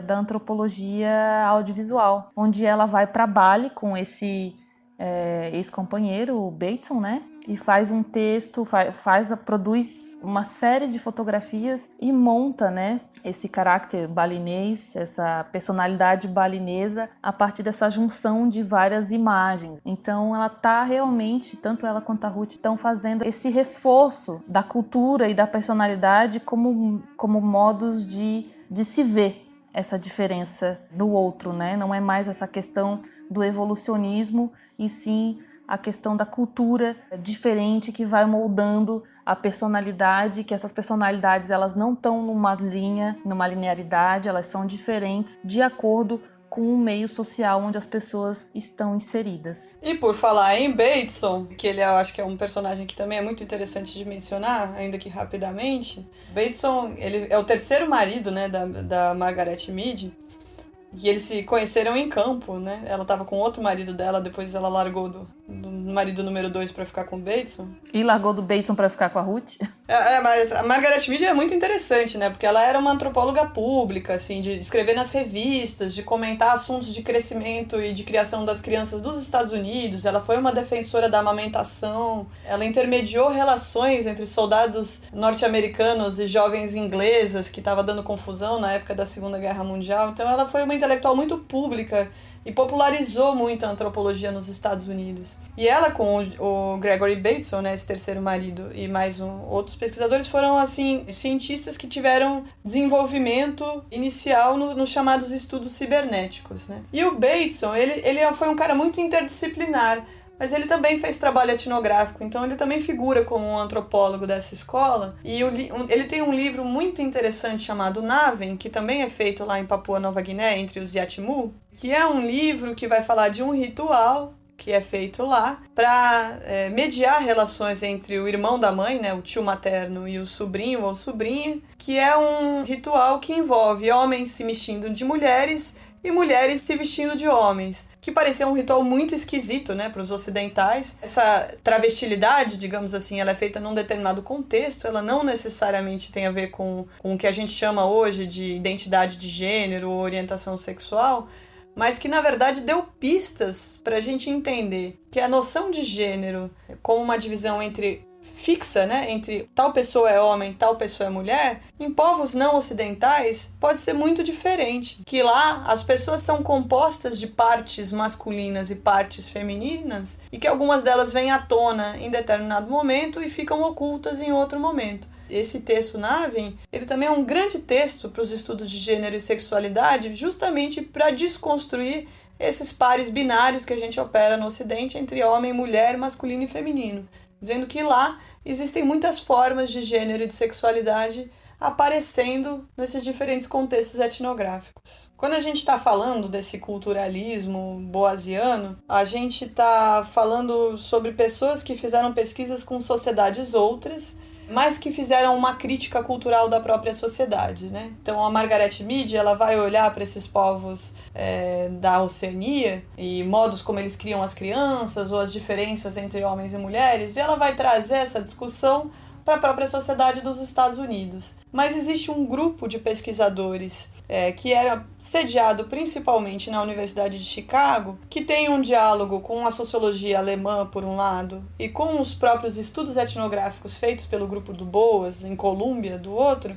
da antropologia audiovisual, onde ela vai para Bali com esse ex-companheiro, o Bateson, né? E faz um texto, produz uma série de fotografias e monta, né, esse caráter balinês, essa personalidade balinesa a partir dessa junção de várias imagens. Então ela tá realmente, tanto ela quanto a Ruth, estão fazendo esse reforço da cultura e da personalidade como modos de se ver essa diferença no outro, né? Não é mais essa questão do evolucionismo, e sim a questão da cultura diferente que vai moldando a personalidade, que essas personalidades elas não estão numa linha, numa linearidade, elas são diferentes de acordo com o meio social onde as pessoas estão inseridas. E por falar em Bateson, que ele eu acho que é um personagem que também é muito interessante de mencionar, ainda que rapidamente, Bateson ele é o terceiro marido, né, da Margaret Mead, e eles se conheceram em campo, né? Ela estava com outro marido dela, depois ela largou do marido número 2 para ficar com o Bateson. E largou do Bateson para ficar com a Ruth? Mas a Margaret Mead é muito interessante, né? Porque ela era uma antropóloga pública, assim, de escrever nas revistas, de comentar assuntos de crescimento e de criação das crianças dos Estados Unidos. Ela foi uma defensora da amamentação. Ela intermediou relações entre soldados norte-americanos e jovens inglesas, que estava dando confusão na época da Segunda Guerra Mundial. Então ela foi uma intelectual muito pública e popularizou muito a antropologia nos Estados Unidos. E ela, com o Gregory Bateson, né, esse terceiro marido, e mais outros pesquisadores, foram, assim, cientistas que tiveram desenvolvimento inicial nos chamados estudos cibernéticos, né? E o Bateson, ele foi um cara muito interdisciplinar, mas ele também fez trabalho etnográfico, então ele também figura como um antropólogo dessa escola. E ele tem um livro muito interessante chamado Naven, que também é feito lá em Papua Nova Guiné, entre os Yatimu, que é um livro que vai falar de um ritual que é feito lá para mediar relações entre o irmão da mãe, né, o tio materno, e o sobrinho ou sobrinha, que é um ritual que envolve homens se vestindo de mulheres e mulheres se vestindo de homens, que parecia um ritual muito esquisito, né, para os ocidentais. Essa travestilidade, digamos assim, ela é feita num determinado contexto, ela não necessariamente tem a ver com o que a gente chama hoje de identidade de gênero ou orientação sexual, mas que, na verdade, deu pistas para a gente entender que a noção de gênero como uma divisão fixa, né, entre tal pessoa é homem, tal pessoa é mulher, em povos não ocidentais pode ser muito diferente. Que lá as pessoas são compostas de partes masculinas e partes femininas e que algumas delas vêm à tona em determinado momento e ficam ocultas em outro momento. Esse texto Naven, ele também é um grande texto para os estudos de gênero e sexualidade, justamente para desconstruir esses pares binários que a gente opera no Ocidente entre homem, mulher, masculino e feminino, dizendo que lá existem muitas formas de gênero e de sexualidade aparecendo nesses diferentes contextos etnográficos. Quando a gente está falando desse culturalismo boasiano, a gente está falando sobre pessoas que fizeram pesquisas com sociedades outras, mas que fizeram uma crítica cultural da própria sociedade, né? Então a Margaret Mead, ela vai olhar para esses povos da Oceania e modos como eles criam as crianças ou as diferenças entre homens e mulheres, e ela vai trazer essa discussão para a própria sociedade dos Estados Unidos. Mas existe um grupo de pesquisadores que era sediado principalmente na Universidade de Chicago, que tem um diálogo com a sociologia alemã, por um lado, e com os próprios estudos etnográficos feitos pelo grupo do Boas, em Colômbia, do outro,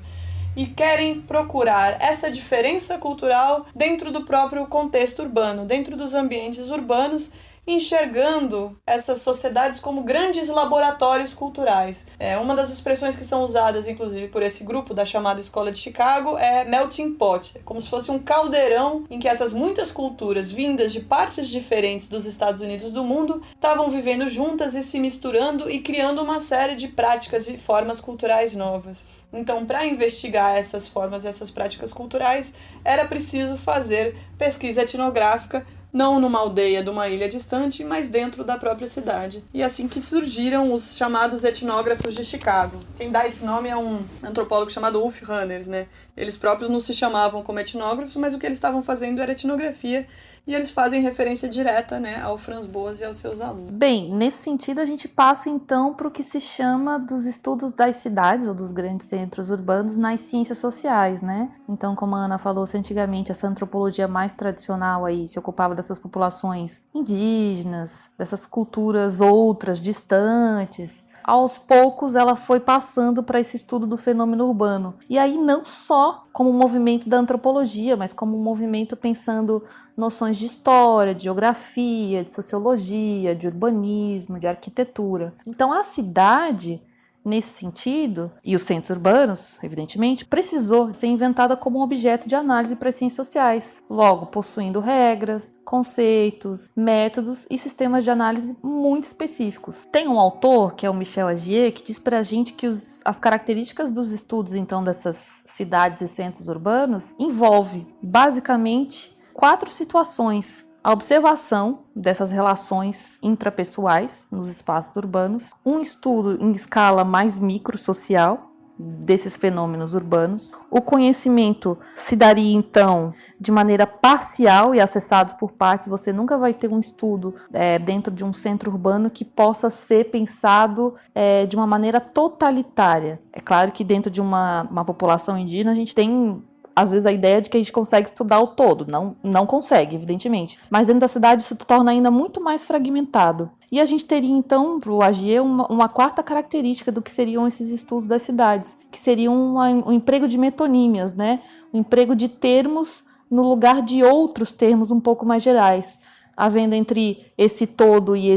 e querem procurar essa diferença cultural dentro do próprio contexto urbano, dentro dos ambientes urbanos, enxergando essas sociedades como grandes laboratórios culturais. Uma das expressões que são usadas, inclusive, por esse grupo da chamada Escola de Chicago é melting pot, como se fosse um caldeirão em que essas muitas culturas vindas de partes diferentes dos Estados Unidos do mundo estavam vivendo juntas e se misturando e criando uma série de práticas e formas culturais novas. Então, para investigar essas formas e essas práticas culturais, era preciso fazer pesquisa etnográfica, não numa aldeia de uma ilha distante, mas dentro da própria cidade. E assim que surgiram os chamados etnógrafos de Chicago. Quem dá esse nome é um antropólogo chamado Ulf Ranners, né? Eles próprios não se chamavam como etnógrafos, mas o que eles estavam fazendo era etnografia, e eles fazem referência direta, né, ao Franz Boas e aos seus alunos. Bem, nesse sentido a gente passa então para o que se chama dos estudos das cidades ou dos grandes centros urbanos nas ciências sociais, né? Então, como a Ana falou, se antigamente essa antropologia mais tradicional aí se ocupava dessas populações indígenas, dessas culturas outras, distantes, aos poucos ela foi passando para esse estudo do fenômeno urbano. E aí não só como um movimento da antropologia, mas como um movimento pensando noções de história, de geografia, de sociologia, de urbanismo, de arquitetura. Então a cidade, nesse sentido, e os centros urbanos, evidentemente, precisou ser inventada como um objeto de análise para as ciências sociais, logo possuindo regras, conceitos, métodos e sistemas de análise muito específicos. Tem um autor, que é o Michel Agier, que diz para a gente que as características dos estudos, então, dessas cidades e centros urbanos envolve, basicamente, 4 situações: a observação dessas relações intrapessoais nos espaços urbanos, um estudo em escala mais microsocial desses fenômenos urbanos. O conhecimento se daria, então, de maneira parcial e acessado por partes. Você nunca vai ter um estudo dentro de um centro urbano que possa ser pensado de uma maneira totalitária. É claro que dentro de uma população indígena a gente tem, às vezes, a ideia de que a gente consegue estudar o todo. Não consegue, evidentemente. Mas dentro da cidade isso se torna ainda muito mais fragmentado. E a gente teria, então, para o Agier, uma 4ª característica do que seriam esses estudos das cidades, que seria um emprego de metonímias, né? O emprego de termos no lugar de outros termos um pouco mais gerais, havendo entre esse todo e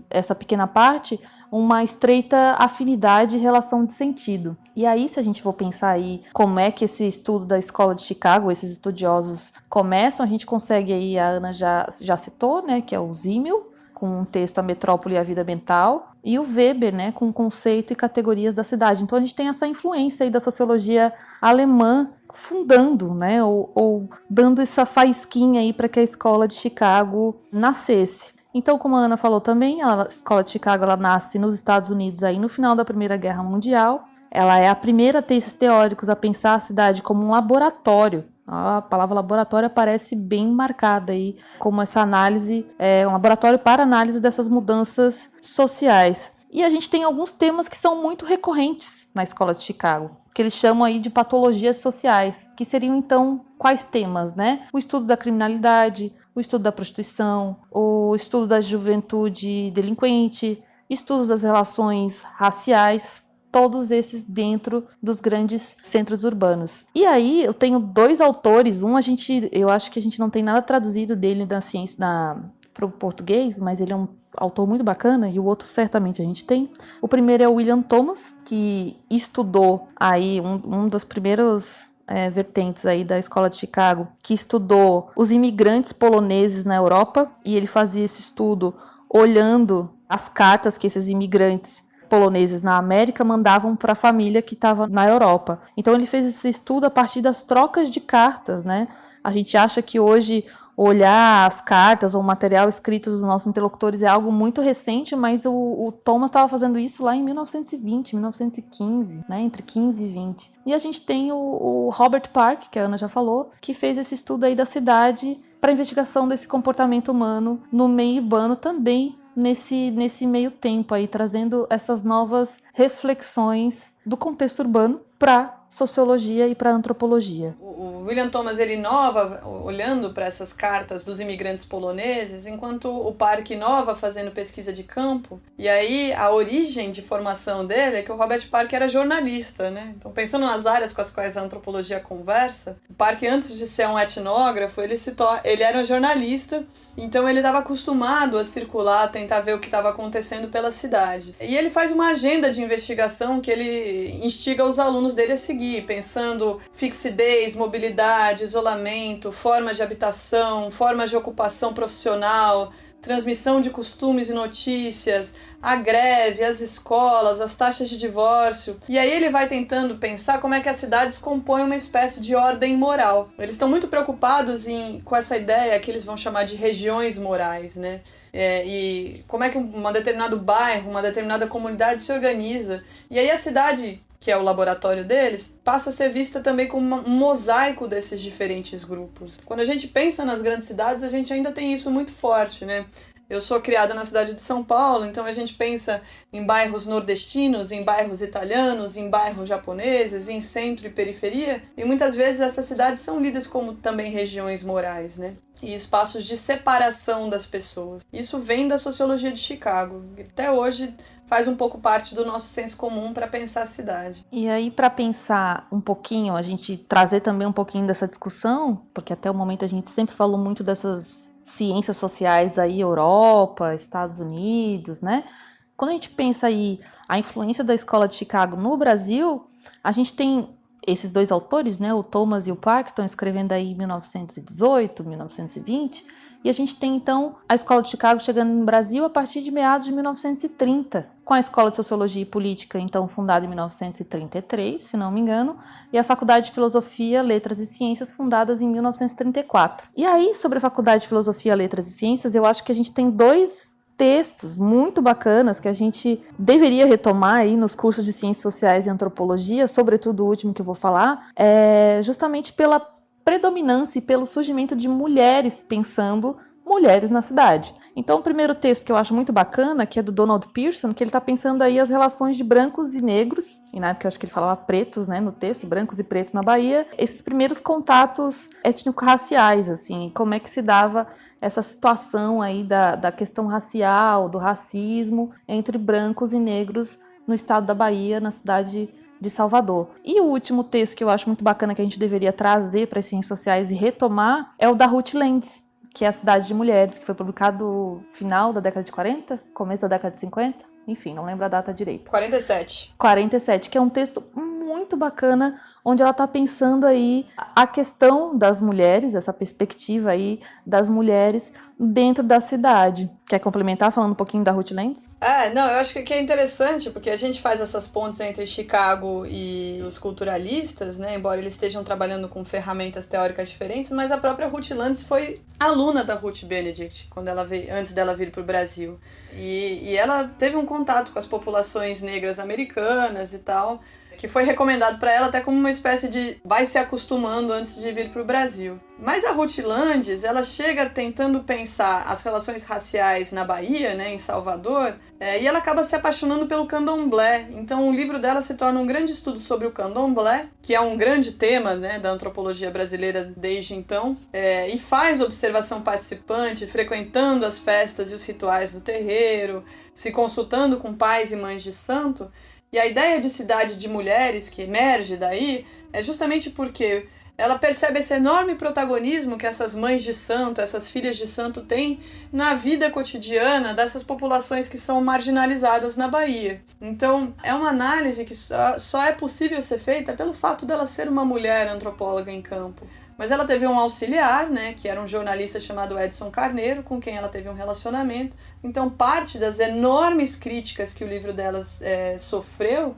essa pequena parte uma estreita afinidade e relação de sentido. E aí, se a gente for pensar aí como é que esse estudo da Escola de Chicago, esses estudiosos começam, a gente consegue aí, a Ana já citou, né, que é o Zimmel, com o texto A Metrópole e a Vida Mental, e o Weber, né, com o conceito e categorias da cidade. Então a gente tem essa influência aí da sociologia alemã fundando, né, ou dando essa faísquinha aí para que a Escola de Chicago nascesse. Então, como a Ana falou também, a Escola de Chicago ela nasce nos Estados Unidos aí no final da Primeira Guerra Mundial. Ela é a primeira a ter esses teóricos a pensar a cidade como um laboratório. A palavra laboratório aparece bem marcada aí, como essa análise, um laboratório para análise dessas mudanças sociais. E a gente tem alguns temas que são muito recorrentes na Escola de Chicago, que eles chamam aí de patologias sociais, que seriam então quais temas, né? O estudo da criminalidade, o estudo da prostituição, o estudo da juventude delinquente, estudos das relações raciais, todos esses dentro dos grandes centros urbanos. E aí eu tenho 2 autores, eu acho que a gente não tem nada traduzido dele da ciência para o português, mas ele é um autor muito bacana, e o outro certamente a gente tem. O primeiro é o William Thomas, que estudou aí um dos primeiros vertentes aí da Escola de Chicago, que estudou os imigrantes poloneses na Europa, e ele fazia esse estudo olhando as cartas que esses imigrantes poloneses na América mandavam para a família que estava na Europa. Então ele fez esse estudo a partir das trocas de cartas, né? A gente acha que hoje olhar as cartas ou o material escrito dos nossos interlocutores é algo muito recente, mas o Thomas estava fazendo isso lá em 1920, 1915, né? Entre 15 e 20. E a gente tem o Robert Park, que a Ana já falou, que fez esse estudo aí da cidade para investigação desse comportamento humano no meio urbano também, nesse meio tempo aí, trazendo essas novas reflexões do contexto urbano para sociologia e para antropologia. O William Thomas ele inova olhando para essas cartas dos imigrantes poloneses, enquanto o Park inova fazendo pesquisa de campo. E aí a origem de formação dele é que o Robert Park era jornalista, né? Então, pensando nas áreas com as quais a antropologia conversa, o Park, antes de ser um etnógrafo, ele era um jornalista. Então ele estava acostumado a circular, tentar ver o que estava acontecendo pela cidade. E ele faz uma agenda de investigação que ele instiga os alunos dele a seguir, pensando fixidez, mobilidade, isolamento, formas de habitação, formas de ocupação profissional, transmissão de costumes e notícias, a greve, as escolas, as taxas de divórcio. E aí ele vai tentando pensar como é que as cidades compõem uma espécie de ordem moral. Eles estão muito preocupados com essa ideia que eles vão chamar de regiões morais, né? E como é que um determinado bairro, uma determinada comunidade se organiza. E aí a cidade, que é o laboratório deles, passa a ser vista também como um mosaico desses diferentes grupos. Quando a gente pensa nas grandes cidades, a gente ainda tem isso muito forte, né? Eu sou criada na cidade de São Paulo, então a gente pensa em bairros nordestinos, em bairros italianos, em bairros japoneses, em centro e periferia, e muitas vezes essas cidades são lidas como também regiões morais, né? E espaços de separação das pessoas. Isso vem da sociologia de Chicago, e até hoje faz um pouco parte do nosso senso comum para pensar a cidade. E aí, para pensar um pouquinho, a gente trazer também um pouquinho dessa discussão, porque até o momento a gente sempre falou muito dessas ciências sociais aí, Europa, Estados Unidos, né? Quando a gente pensa aí a influência da escola de Chicago no Brasil, a gente tem esses dois autores, né, o Thomas e o Park, estão escrevendo aí em 1918, 1920, e a gente tem, então, a Escola de Chicago chegando no Brasil a partir de meados de 1930, com a Escola de Sociologia e Política, então, fundada em 1933, se não me engano, e a Faculdade de Filosofia, Letras e Ciências, fundadas em 1934. E aí, sobre a Faculdade de Filosofia, Letras e Ciências, eu acho que a gente tem dois textos muito bacanas que a gente deveria retomar aí nos cursos de Ciências Sociais e Antropologia, sobretudo o último que eu vou falar, justamente pela predominância e pelo surgimento de mulheres pensando mulheres na cidade. Então, o primeiro texto que eu acho muito bacana, que é do Donald Pearson, que ele está pensando aí as relações de brancos e negros, e na época eu acho que ele falava pretos, né, no texto, brancos e pretos na Bahia, esses primeiros contatos étnico-raciais, assim, como é que se dava essa situação aí da questão racial, do racismo entre brancos e negros no estado da Bahia, na cidade de Salvador. E o último texto que eu acho muito bacana que a gente deveria trazer para as ciências sociais e retomar é o da Ruth Lentz, que é A Cidade de Mulheres, que foi publicado no final da década de 40, começo da década de 50, enfim, não lembro a data direito. 47, que é um texto muito bacana, onde ela está pensando aí a questão das mulheres, essa perspectiva aí das mulheres dentro da cidade. Quer complementar falando um pouquinho da Ruth Lentz? Não, eu acho que é interessante, porque a gente faz essas pontes entre Chicago e os culturalistas, né, embora eles estejam trabalhando com ferramentas teóricas diferentes, mas a própria Ruth Lentz foi aluna da Ruth Benedict, quando ela veio, antes dela vir para o Brasil. E ela teve um contato com as populações negras americanas e tal, que foi recomendado para ela até como uma espécie de vai se acostumando antes de vir para o Brasil. Mas a Ruth Lentz, ela chega tentando pensar as relações raciais na Bahia, né, em Salvador, e ela acaba se apaixonando pelo candomblé. Então o livro dela se torna um grande estudo sobre o candomblé, que é um grande tema, né, da antropologia brasileira desde então, e faz observação participante, frequentando as festas e os rituais do terreiro, se consultando com pais e mães de santo. E a ideia de cidade de mulheres que emerge daí é justamente porque ela percebe esse enorme protagonismo que essas mães de santo, essas filhas de santo têm na vida cotidiana dessas populações que são marginalizadas na Bahia. Então, é uma análise que só é possível ser feita pelo fato dela ser uma mulher antropóloga em campo. Mas ela teve um auxiliar, né, que era um jornalista chamado Edson Carneiro, com quem ela teve um relacionamento. Então, parte das enormes críticas que o livro delas sofreu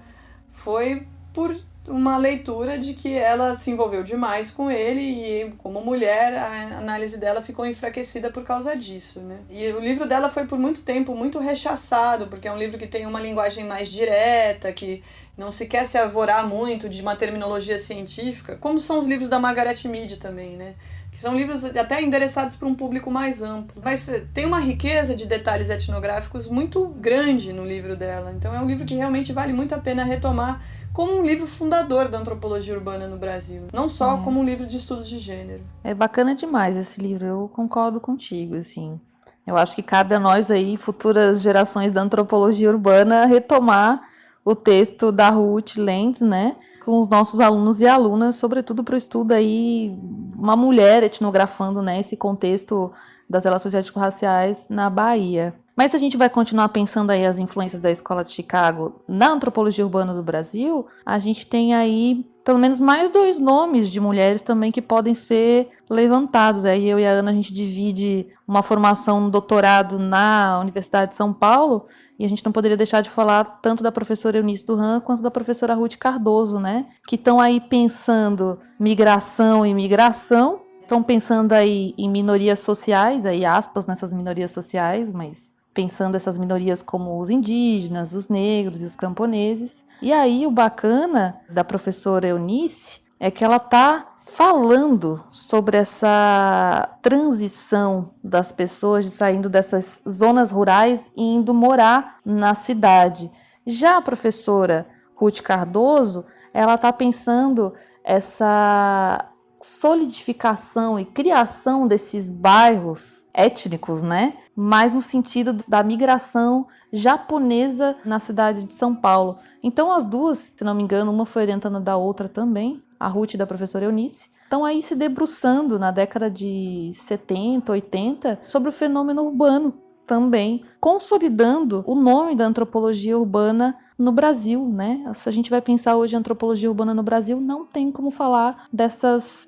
foi por uma leitura de que ela se envolveu demais com ele e, como mulher, a análise dela ficou enfraquecida por causa disso, né? E o livro dela foi, por muito tempo, muito rechaçado, porque é um livro que tem uma linguagem mais direta, que não se quer se arvorar muito de uma terminologia científica, como são os livros da Margaret Mead também, né? Que são livros até endereçados para um público mais amplo. Mas tem uma riqueza de detalhes etnográficos muito grande no livro dela. Então é um livro que realmente vale muito a pena retomar como um livro fundador da antropologia urbana no Brasil. Não só como um livro de estudos de gênero. É bacana demais esse livro, eu concordo contigo, assim. Eu acho que cabe a nós aí, futuras gerações da antropologia urbana, retomar o texto da Ruth Lentz, né, com os nossos alunos e alunas, sobretudo para o estudo aí, uma mulher etnografando, né, esse contexto das relações étnico-raciais na Bahia. Mas se a gente vai continuar pensando aí as influências da Escola de Chicago na antropologia urbana do Brasil, a gente tem aí pelo menos mais 2 nomes de mulheres também que podem ser levantados. Aí eu e a Ana, a gente divide uma formação no doutorado na Universidade de São Paulo, e a gente não poderia deixar de falar tanto da professora Eunice Duran quanto da professora Ruth Cardoso, né? Que estão aí pensando migração e migração, estão pensando aí em minorias sociais, aí aspas nessas minorias sociais, mas pensando essas minorias como os indígenas, os negros e os camponeses. E aí o bacana da professora Eunice é que ela está falando sobre essa transição das pessoas de saindo dessas zonas rurais e indo morar na cidade. Já a professora Ruth Cardoso, ela está pensando essa solidificação e criação desses bairros étnicos, né? Mais no sentido da migração japonesa na cidade de São Paulo. Então as duas, se não me engano, uma foi orientando da outra também, a Ruth e da professora Eunice, estão aí se debruçando na década de 70, 80 sobre o fenômeno urbano também consolidando o nome da antropologia urbana no Brasil, né? Se a gente vai pensar hoje em antropologia urbana no Brasil, não tem como falar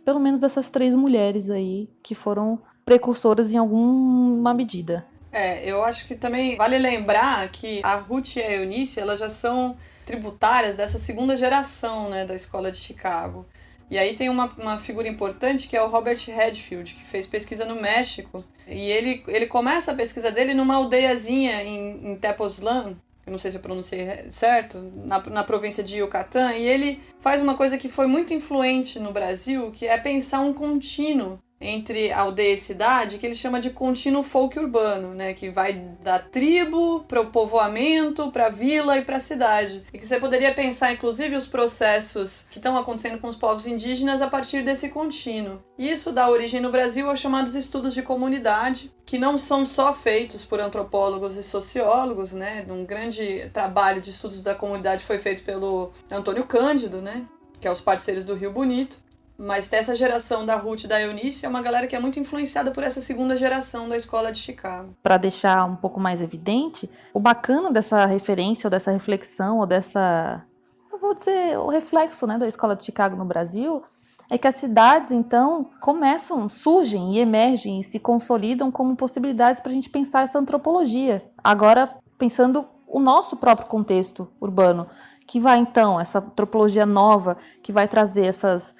pelo menos dessas 3 mulheres aí que foram precursoras em alguma medida. Eu acho que também vale lembrar que a Ruth e a Eunice, elas já são tributárias dessa segunda geração, né, da Escola de Chicago. E aí tem uma figura importante que é o Robert Redfield, que fez pesquisa no México. E ele começa a pesquisa dele numa aldeiazinha em Tepoztlán, eu não sei se eu pronunciei certo, na província de Yucatán, e ele faz uma coisa que foi muito influente no Brasil, que é pensar um contínuo entre aldeia e cidade, que ele chama de contínuo folk urbano, né, que vai da tribo para o povoamento, para a vila e para a cidade. E que você poderia pensar, inclusive, os processos que estão acontecendo com os povos indígenas a partir desse contínuo. Isso dá origem no Brasil aos chamados estudos de comunidade, que não são só feitos por antropólogos e sociólogos, né? Um grande trabalho de estudos da comunidade foi feito pelo Antônio Cândido, né, que é os Parceiros do Rio Bonito. Mas essa geração da Ruth e da Eunice é uma galera que é muito influenciada por essa segunda geração da Escola de Chicago. Para deixar um pouco mais evidente, o bacana dessa referência, ou dessa reflexão, ou dessa... eu vou dizer, o reflexo, né, da Escola de Chicago no Brasil, é que as cidades, então, surgem e emergem e se consolidam como possibilidades para a gente pensar essa antropologia. Agora, pensando o nosso próprio contexto urbano, que vai, então, essa antropologia nova, que vai trazer essas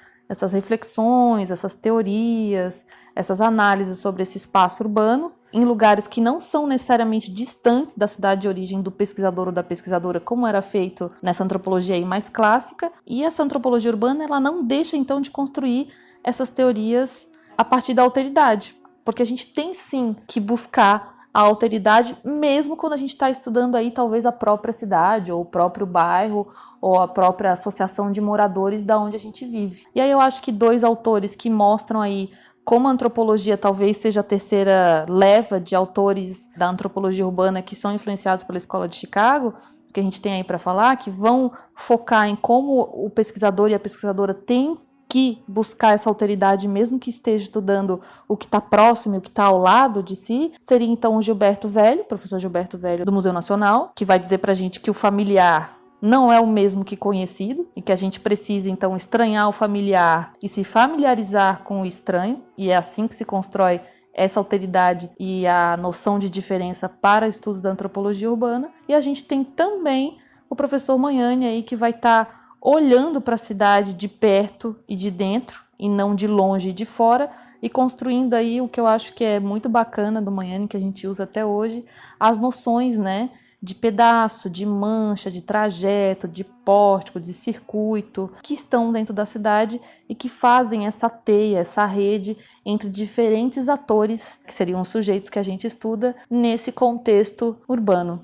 reflexões, essas teorias, essas análises sobre esse espaço urbano, em lugares que não são necessariamente distantes da cidade de origem do pesquisador ou da pesquisadora, como era feito nessa antropologia aí mais clássica. E essa antropologia urbana, ela não deixa, então, de construir essas teorias a partir da alteridade, porque a gente tem, sim, que buscar a alteridade, mesmo quando a gente está estudando aí talvez a própria cidade, ou o próprio bairro, ou a própria associação de moradores da onde a gente vive. E aí eu acho que 2 autores que mostram aí como a antropologia talvez seja a terceira leva de autores da antropologia urbana que são influenciados pela Escola de Chicago, que a gente tem aí para falar, que vão focar em como o pesquisador e a pesquisadora têm que buscar essa alteridade, mesmo que esteja estudando o que está próximo e o que está ao lado de si, seria então o Gilberto Velho, professor Gilberto Velho do Museu Nacional, que vai dizer para a gente que o familiar não é o mesmo que conhecido e que a gente precisa então estranhar o familiar e se familiarizar com o estranho, e é assim que se constrói essa alteridade e a noção de diferença para estudos da antropologia urbana. E a gente tem também o professor Magnani aí, que vai estar olhando para a cidade de perto e de dentro, e não de longe e de fora, e construindo aí o que eu acho que é muito bacana do Magnani, que a gente usa até hoje, as noções, né, de pedaço, de mancha, de trajeto, de pórtico, de circuito, que estão dentro da cidade e que fazem essa teia, essa rede entre diferentes atores, que seriam os sujeitos que a gente estuda nesse contexto urbano.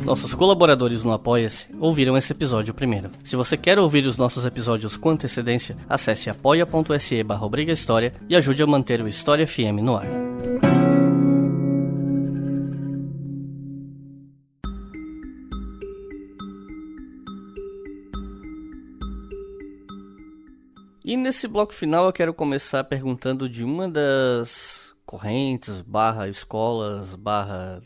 Nossos colaboradores no Apoia-se ouviram esse episódio primeiro. Se você quer ouvir os nossos episódios com antecedência, acesse apoia.se/obrigahistoria e ajude a manter o História FM no ar. E nesse bloco final eu quero começar perguntando de uma das correntes, escolas,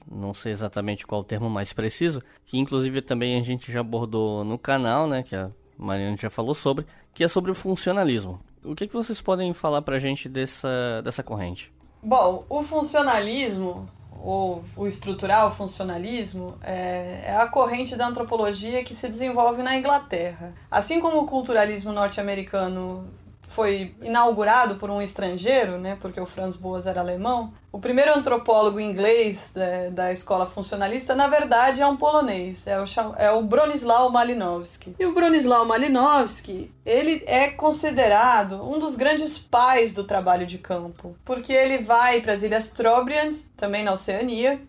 não sei exatamente qual o termo mais preciso, que inclusive também a gente já abordou no canal, né, que a Mariana já falou sobre, que é sobre o funcionalismo. O que vocês podem falar pra gente dessa corrente? Bom, o funcionalismo, ou o estrutural funcionalismo, é a corrente da antropologia que se desenvolve na Inglaterra. Assim como o culturalismo norte-americano foi inaugurado por um estrangeiro, né, porque o Franz Boas era alemão, o primeiro antropólogo inglês da escola funcionalista, na verdade, é um polonês, é o Bronisław Malinowski. E o Bronisław Malinowski, ele é considerado um dos grandes pais do trabalho de campo, porque ele vai para as Ilhas Trobriand, também na Oceania,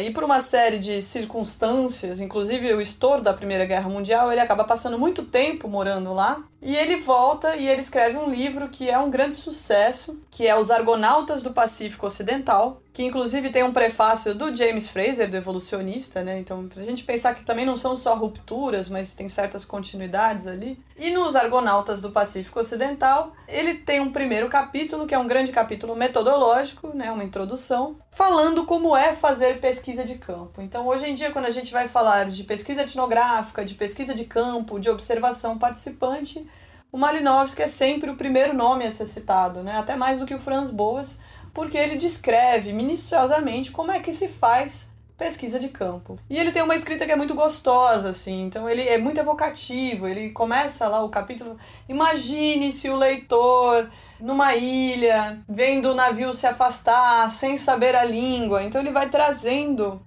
e por uma série de circunstâncias, inclusive o estouro da Primeira Guerra Mundial, ele acaba passando muito tempo morando lá, e ele volta e ele escreve um livro que é um grande sucesso, que é Os Argonautas do Pacífico Ocidental, que inclusive tem um prefácio do James Frazer, do Evolucionista, né? Então, pra gente pensar que também não são só rupturas, mas tem certas continuidades ali. E nos Argonautas do Pacífico Ocidental, ele tem um primeiro capítulo, que é um grande capítulo metodológico, né? Uma introdução, falando como é fazer pesquisa de campo. Então, hoje em dia, quando a gente vai falar de pesquisa etnográfica, de pesquisa de campo, de observação participante, o Malinowski é sempre o primeiro nome a ser citado, né? Até mais do que o Franz Boas, porque ele descreve minuciosamente como é que se faz pesquisa de campo. E ele tem uma escrita que é muito gostosa, assim, então ele é muito evocativo, ele começa lá o capítulo, imagine se o leitor numa ilha, vendo o navio se afastar, sem saber a língua, então ele vai trazendo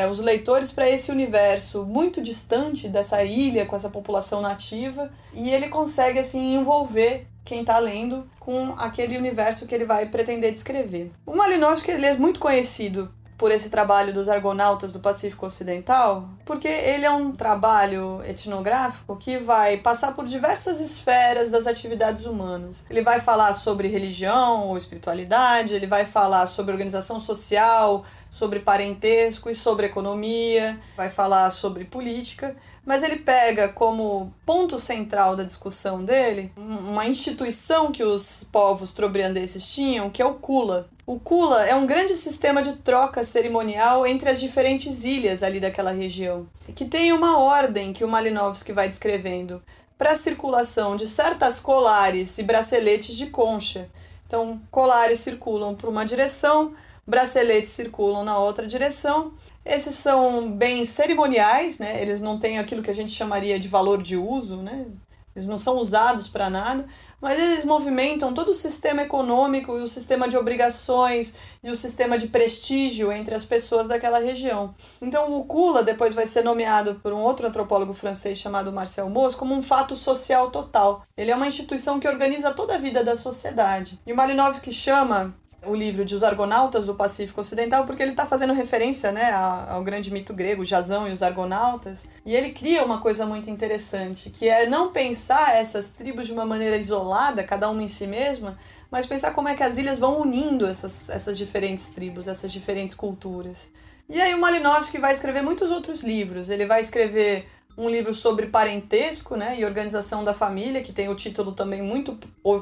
os leitores para esse universo muito distante dessa ilha, com essa população nativa, e ele consegue, assim, envolver quem está lendo com aquele universo que ele vai pretender descrever. O Malinowski, ele é muito conhecido por esse trabalho dos Argonautas do Pacífico Ocidental, porque ele é um trabalho etnográfico que vai passar por diversas esferas das atividades humanas. Ele vai falar sobre religião ou espiritualidade, ele vai falar sobre organização social, sobre parentesco e sobre economia, vai falar sobre política, mas ele pega como ponto central da discussão dele uma instituição que os povos trobriandeses tinham, que é o Kula. O Kula é um grande sistema de troca cerimonial entre as diferentes ilhas ali daquela região, que tem uma ordem que o Malinowski vai descrevendo para a circulação de certas colares e braceletes de concha. Então, colares circulam para uma direção, braceletes circulam na outra direção. Esses são bens cerimoniais, né? Eles não têm aquilo que a gente chamaria de valor de uso, né? Eles não são usados para nada, mas eles movimentam todo o sistema econômico e o sistema de obrigações e o sistema de prestígio entre as pessoas daquela região. Então o Kula depois vai ser nomeado por um outro antropólogo francês chamado Marcel Mauss como um fato social total. Ele é uma instituição que organiza toda a vida da sociedade. E o Malinowski chama o livro de Os Argonautas do Pacífico Ocidental, porque ele está fazendo referência, né, ao grande mito grego, Jasão e os Argonautas, e ele cria uma coisa muito interessante, que é não pensar essas tribos de uma maneira isolada, cada uma em si mesma, mas pensar como é que as ilhas vão unindo essas diferentes tribos, essas diferentes culturas. E aí o Malinowski vai escrever muitos outros livros. Ele vai escrever um livro sobre parentesco, né, e organização da família, que tem o título também muito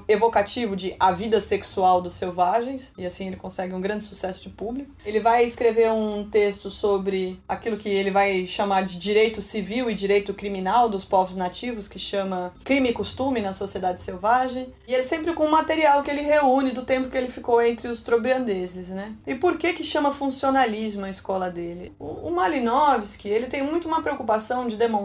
evocativo de A Vida Sexual dos Selvagens, e assim ele consegue um grande sucesso de público. Ele vai escrever um texto sobre aquilo que ele vai chamar de direito civil e direito criminal dos povos nativos, que chama Crime e Costume na Sociedade Selvagem, e ele sempre com um material que ele reúne do tempo que ele ficou entre os trobriandeses, né. E por que chama funcionalismo a escola dele? O Malinowski, ele tem muito uma preocupação de demonstrar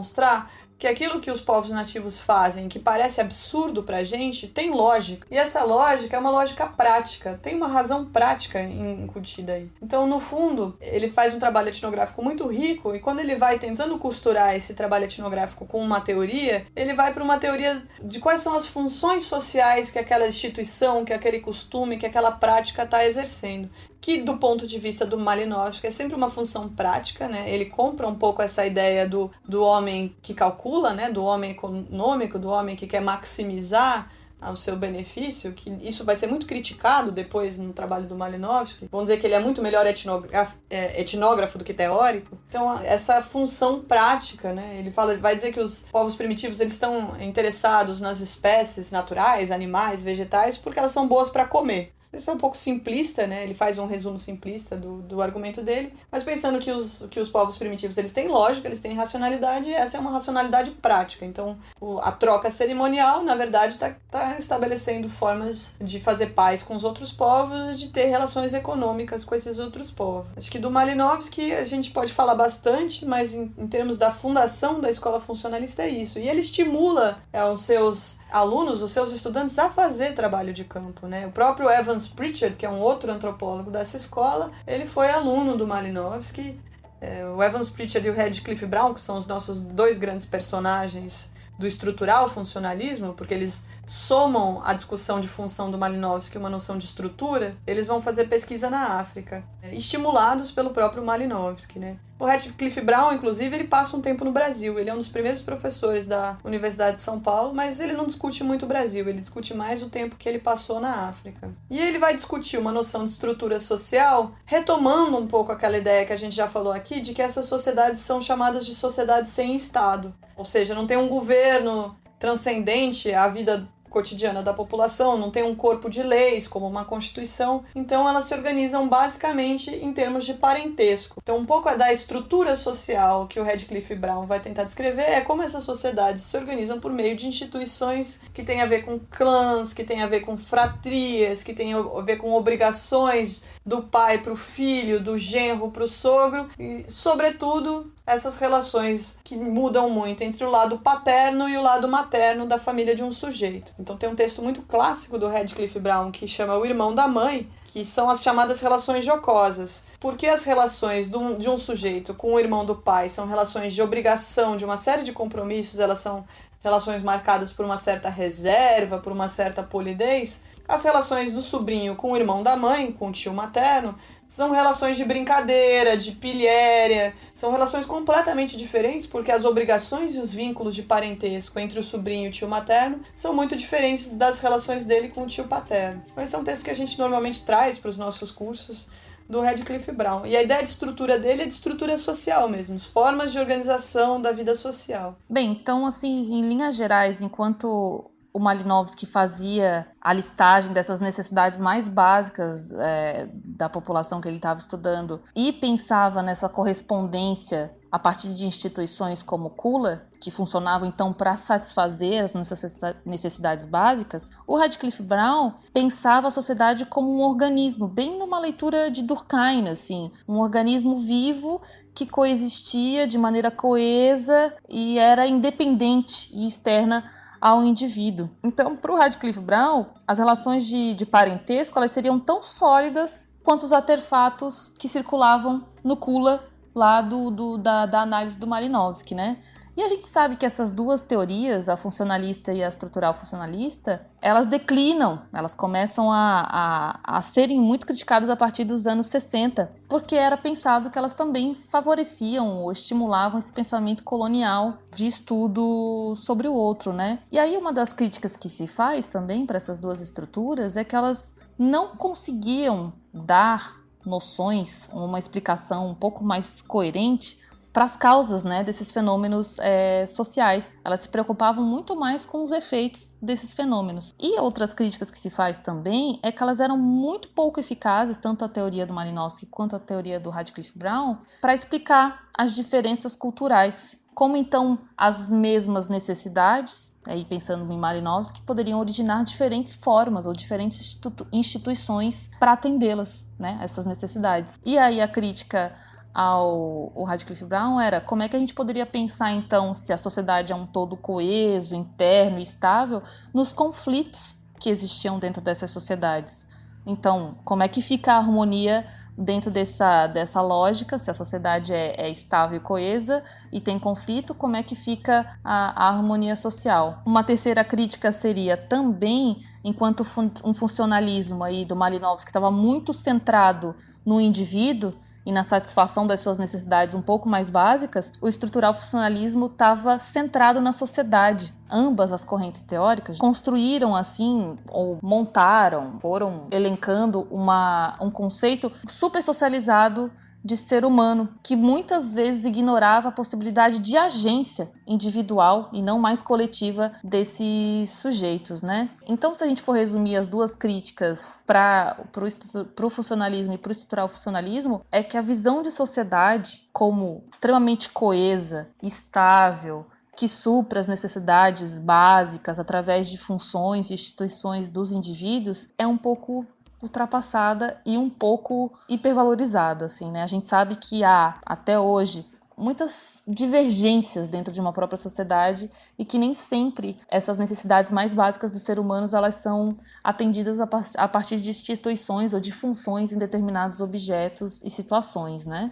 que aquilo que os povos nativos fazem, que parece absurdo pra gente, tem lógica. E essa lógica é uma lógica prática, tem uma razão prática incutida aí. Então, no fundo, ele faz um trabalho etnográfico muito rico, e quando ele vai tentando costurar esse trabalho etnográfico com uma teoria, ele vai para uma teoria de quais são as funções sociais que aquela instituição, que aquele costume, que aquela prática está exercendo. Que do ponto de vista do Malinowski é sempre uma função prática, né? Ele compra um pouco essa ideia do homem que calcula, né? Do homem econômico, do homem que quer maximizar o seu benefício, que isso vai ser muito criticado depois no trabalho do Malinowski. Vão dizer que ele é muito melhor etnógrafo do que teórico. Então, essa função prática, né? Ele vai dizer que os povos primitivos eles estão interessados nas espécies naturais, animais, vegetais, porque elas são boas para comer. Isso é um pouco simplista, né? Ele faz um resumo simplista do argumento dele, mas pensando que os povos primitivos eles têm lógica, eles têm racionalidade, e essa é uma racionalidade prática. Então, a troca cerimonial, na verdade, está estabelecendo formas de fazer paz com os outros povos e de ter relações econômicas com esses outros povos. Acho que do Malinowski a gente pode falar bastante, mas em termos da fundação da escola funcionalista é isso. E ele estimula os seus alunos, os seus estudantes a fazer trabalho de campo, né? O próprio Evans Pritchard, que é um outro antropólogo dessa escola, ele foi aluno do Malinowski. O Evans Pritchard e o Radcliffe Brown, que são os nossos dois grandes personagens do estrutural funcionalismo, porque eles somam a discussão de função do Malinowski uma noção de estrutura, eles vão fazer pesquisa na África, estimulados pelo próprio Malinowski, né? O Radcliffe Brown, inclusive, ele passa um tempo no Brasil. Ele é um dos primeiros professores da Universidade de São Paulo, mas ele não discute muito o Brasil, ele discute mais o tempo que ele passou na África. E ele vai discutir uma noção de estrutura social, retomando um pouco aquela ideia que a gente já falou aqui, de que essas sociedades são chamadas de sociedades sem Estado. Ou seja, não tem um governo transcendente à vida cotidiana da população, não tem um corpo de leis como uma constituição, então elas se organizam basicamente em termos de parentesco. Então um pouco da estrutura social que o Radcliffe Brown vai tentar descrever é como essas sociedades se organizam por meio de instituições que têm a ver com clãs, que têm a ver com fratrias, que têm a ver com obrigações do pai para o filho, do genro para o sogro e, sobretudo, essas relações que mudam muito entre o lado paterno e o lado materno da família de um sujeito. Então tem um texto muito clássico do Radcliffe Brown que chama O Irmão da Mãe, que são as chamadas relações jocosas. Porque as relações de um sujeito com o irmão do pai são relações de obrigação, de uma série de compromissos, elas são relações marcadas por uma certa reserva, por uma certa polidez. As relações do sobrinho com o irmão da mãe, com o tio materno, são relações de brincadeira, de pilhéria, são relações completamente diferentes porque as obrigações e os vínculos de parentesco entre o sobrinho e o tio materno são muito diferentes das relações dele com o tio paterno. Esse é um texto que a gente normalmente traz para os nossos cursos do Radcliffe Brown. E a ideia de estrutura dele é de estrutura social mesmo, formas de organização da vida social. Bem, então, assim, em linhas gerais, enquanto o Malinowski fazia a listagem dessas necessidades mais básicas da população que ele estava estudando e pensava nessa correspondência a partir de instituições como Kula, que funcionavam então para satisfazer as necessidades básicas, o Radcliffe Brown pensava a sociedade como um organismo, bem numa leitura de Durkheim, assim, um organismo vivo que coexistia de maneira coesa e era independente e externa ao indivíduo. Então, para o Radcliffe Brown, as relações de parentesco elas seriam tão sólidas quanto os artefatos que circulavam no Kula lá da análise do Malinowski, né? E a gente sabe que essas duas teorias, a funcionalista e a estrutural funcionalista, elas declinam, elas começam a serem muito criticadas a partir dos anos 60, porque era pensado que elas também favoreciam ou estimulavam esse pensamento colonial de estudo sobre o outro, né? E aí uma das críticas que se faz também para essas duas estruturas é que elas não conseguiam dar noções, uma explicação um pouco mais coerente para as causas, né, desses fenômenos sociais. Elas se preocupavam muito mais com os efeitos desses fenômenos. E outras críticas que se faz também é que elas eram muito pouco eficazes, tanto a teoria do Malinowski quanto a teoria do Radcliffe Brown, para explicar as diferenças culturais. Como então as mesmas necessidades, aí pensando em Malinowski, poderiam originar diferentes formas ou diferentes instituições para atendê-las, né, essas necessidades. E aí a crítica ao Radcliffe Brown era como é que a gente poderia pensar então se a sociedade é um todo coeso, interno e estável nos conflitos que existiam dentro dessas sociedades. Então, como é que fica a harmonia dentro dessa lógica, se a sociedade é estável e coesa e tem conflito, como é que fica a harmonia social? Uma terceira crítica seria também, enquanto um funcionalismo aí do Malinowski que estava muito centrado no indivíduo e na satisfação das suas necessidades um pouco mais básicas, o estrutural funcionalismo estava centrado na sociedade. Ambas as correntes teóricas construíram assim, ou montaram, foram elencando um conceito super socializado de ser humano, que muitas vezes ignorava a possibilidade de agência individual e não mais coletiva desses sujeitos, né? Então, se a gente for resumir as duas críticas para o funcionalismo e para o estrutural funcionalismo, é que a visão de sociedade como extremamente coesa, estável, que supra as necessidades básicas através de funções e instituições dos indivíduos é um pouco ultrapassada e um pouco hipervalorizada, assim, né? A gente sabe que há, até hoje, muitas divergências dentro de uma própria sociedade e que nem sempre essas necessidades mais básicas dos seres humanos elas são atendidas a partir de instituições ou de funções em determinados objetos e situações, né?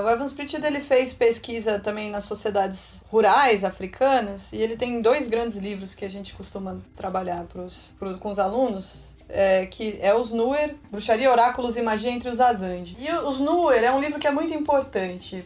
O Evans Pritchard ele fez pesquisa também nas sociedades rurais africanas e ele tem 2 grandes livros que a gente costuma trabalhar com os alunos, que é os Nuer, Bruxaria, Oráculos e Magia entre os Azande. E os Nuer é um livro que é muito importante,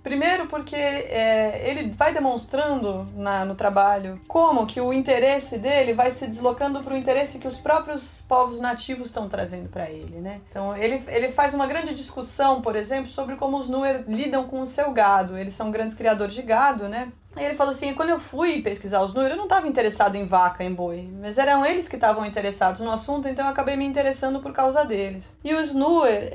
primeiro porque ele vai demonstrando no trabalho como que o interesse dele vai se deslocando para o interesse que os próprios povos nativos estão trazendo para ele, né? Então ele faz uma grande discussão, por exemplo, sobre como os Nuer lidam com o seu gado. Eles são grandes criadores de gado, né? E ele falou assim, quando eu fui pesquisar os Nuer, eu não estava interessado em vaca, em boi, mas eram eles que estavam interessados no assunto, então eu acabei me interessando por causa deles. E os Nuer,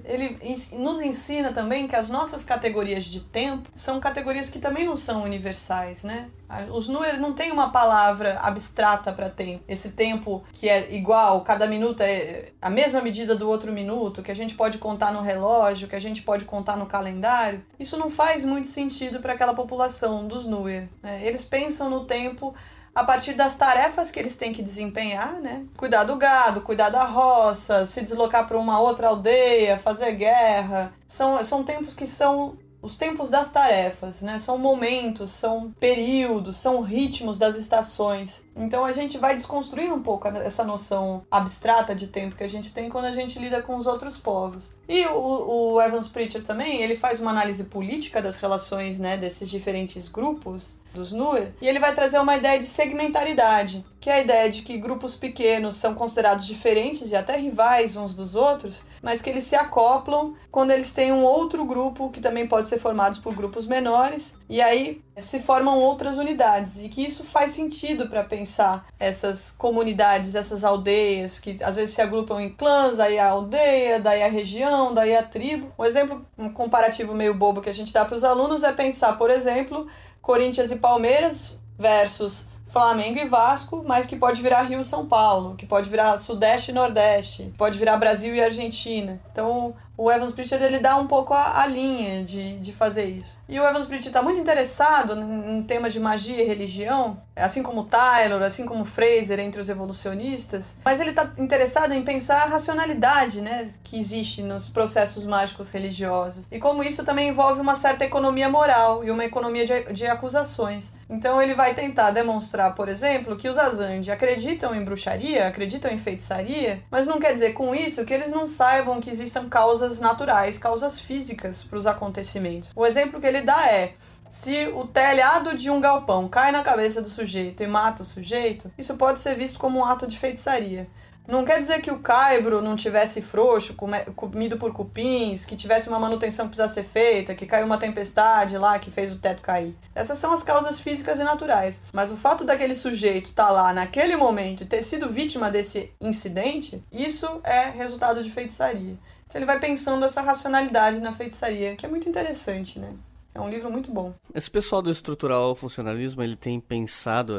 ele nos ensina também que as nossas categorias de tempo são categorias que também não são universais, né? Os Nuer não tem uma palavra abstrata para tempo. Esse tempo que é igual, cada minuto é a mesma medida do outro minuto, que a gente pode contar no relógio, que a gente pode contar no calendário. Isso não faz muito sentido para aquela população dos Nuer, né? Eles pensam no tempo a partir das tarefas que eles têm que desempenhar, né? Cuidar do gado, cuidar da roça, se deslocar para uma outra aldeia, fazer guerra. São tempos que são os tempos das tarefas, né? São momentos, são períodos, são ritmos das estações. Então a gente vai desconstruindo um pouco essa noção abstrata de tempo que a gente tem quando a gente lida com os outros povos. E o Evans Pritchard também, ele faz uma análise política das relações, né, desses diferentes grupos dos Nuer, e ele vai trazer uma ideia de segmentaridade, que é a ideia de que grupos pequenos são considerados diferentes e até rivais uns dos outros, mas que eles se acoplam quando eles têm um outro grupo que também pode ser formado por grupos menores, e aí se formam outras unidades, e que isso faz sentido para pensar essas comunidades, essas aldeias, que às vezes se agrupam em clãs, aí a aldeia, daí a região, daí a tribo. Um exemplo, um comparativo meio bobo que a gente dá para os alunos é pensar, por exemplo, Corinthians e Palmeiras versus Flamengo e Vasco, mas que pode virar Rio e São Paulo, que pode virar Sudeste e Nordeste, pode virar Brasil e Argentina. Então, o Evans Pritchard ele dá um pouco a linha de fazer isso. E o Evans Pritchard está muito interessado em temas de magia e religião, assim como Taylor, assim como Fraser, entre os evolucionistas, mas ele está interessado em pensar a racionalidade, né, que existe nos processos mágicos religiosos, e como isso também envolve uma certa economia moral e uma economia de acusações. Então ele vai tentar demonstrar, por exemplo, que os Azande acreditam em bruxaria, acreditam em feitiçaria, mas não quer dizer com isso que eles não saibam que existam causas naturais, causas físicas para os acontecimentos. O exemplo que ele dá é: se o telhado de um galpão cai na cabeça do sujeito e mata o sujeito, isso pode ser visto como um ato de feitiçaria. Não quer dizer que o caibro não tivesse frouxo, comido por cupins, que tivesse uma manutenção que precisa ser feita, que caiu uma tempestade lá que fez o teto cair. Essas são as causas físicas e naturais. Mas o fato daquele sujeito estar lá naquele momento e ter sido vítima desse incidente, isso é resultado de feitiçaria. Então ele vai pensando essa racionalidade na feitiçaria, que é muito interessante, né? É um livro muito bom. Esse pessoal do estrutural funcionalismo, ele tem pensado,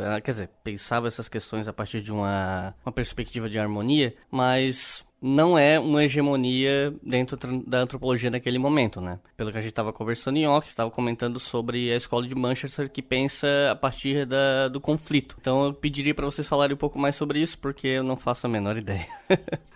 pensava essas questões a partir de uma perspectiva de harmonia, mas não é uma hegemonia dentro da antropologia naquele momento, né? Pelo que a gente estava conversando em off, estava comentando sobre a escola de Manchester que pensa a partir do conflito. Então eu pediria para vocês falarem um pouco mais sobre isso, porque eu não faço a menor ideia.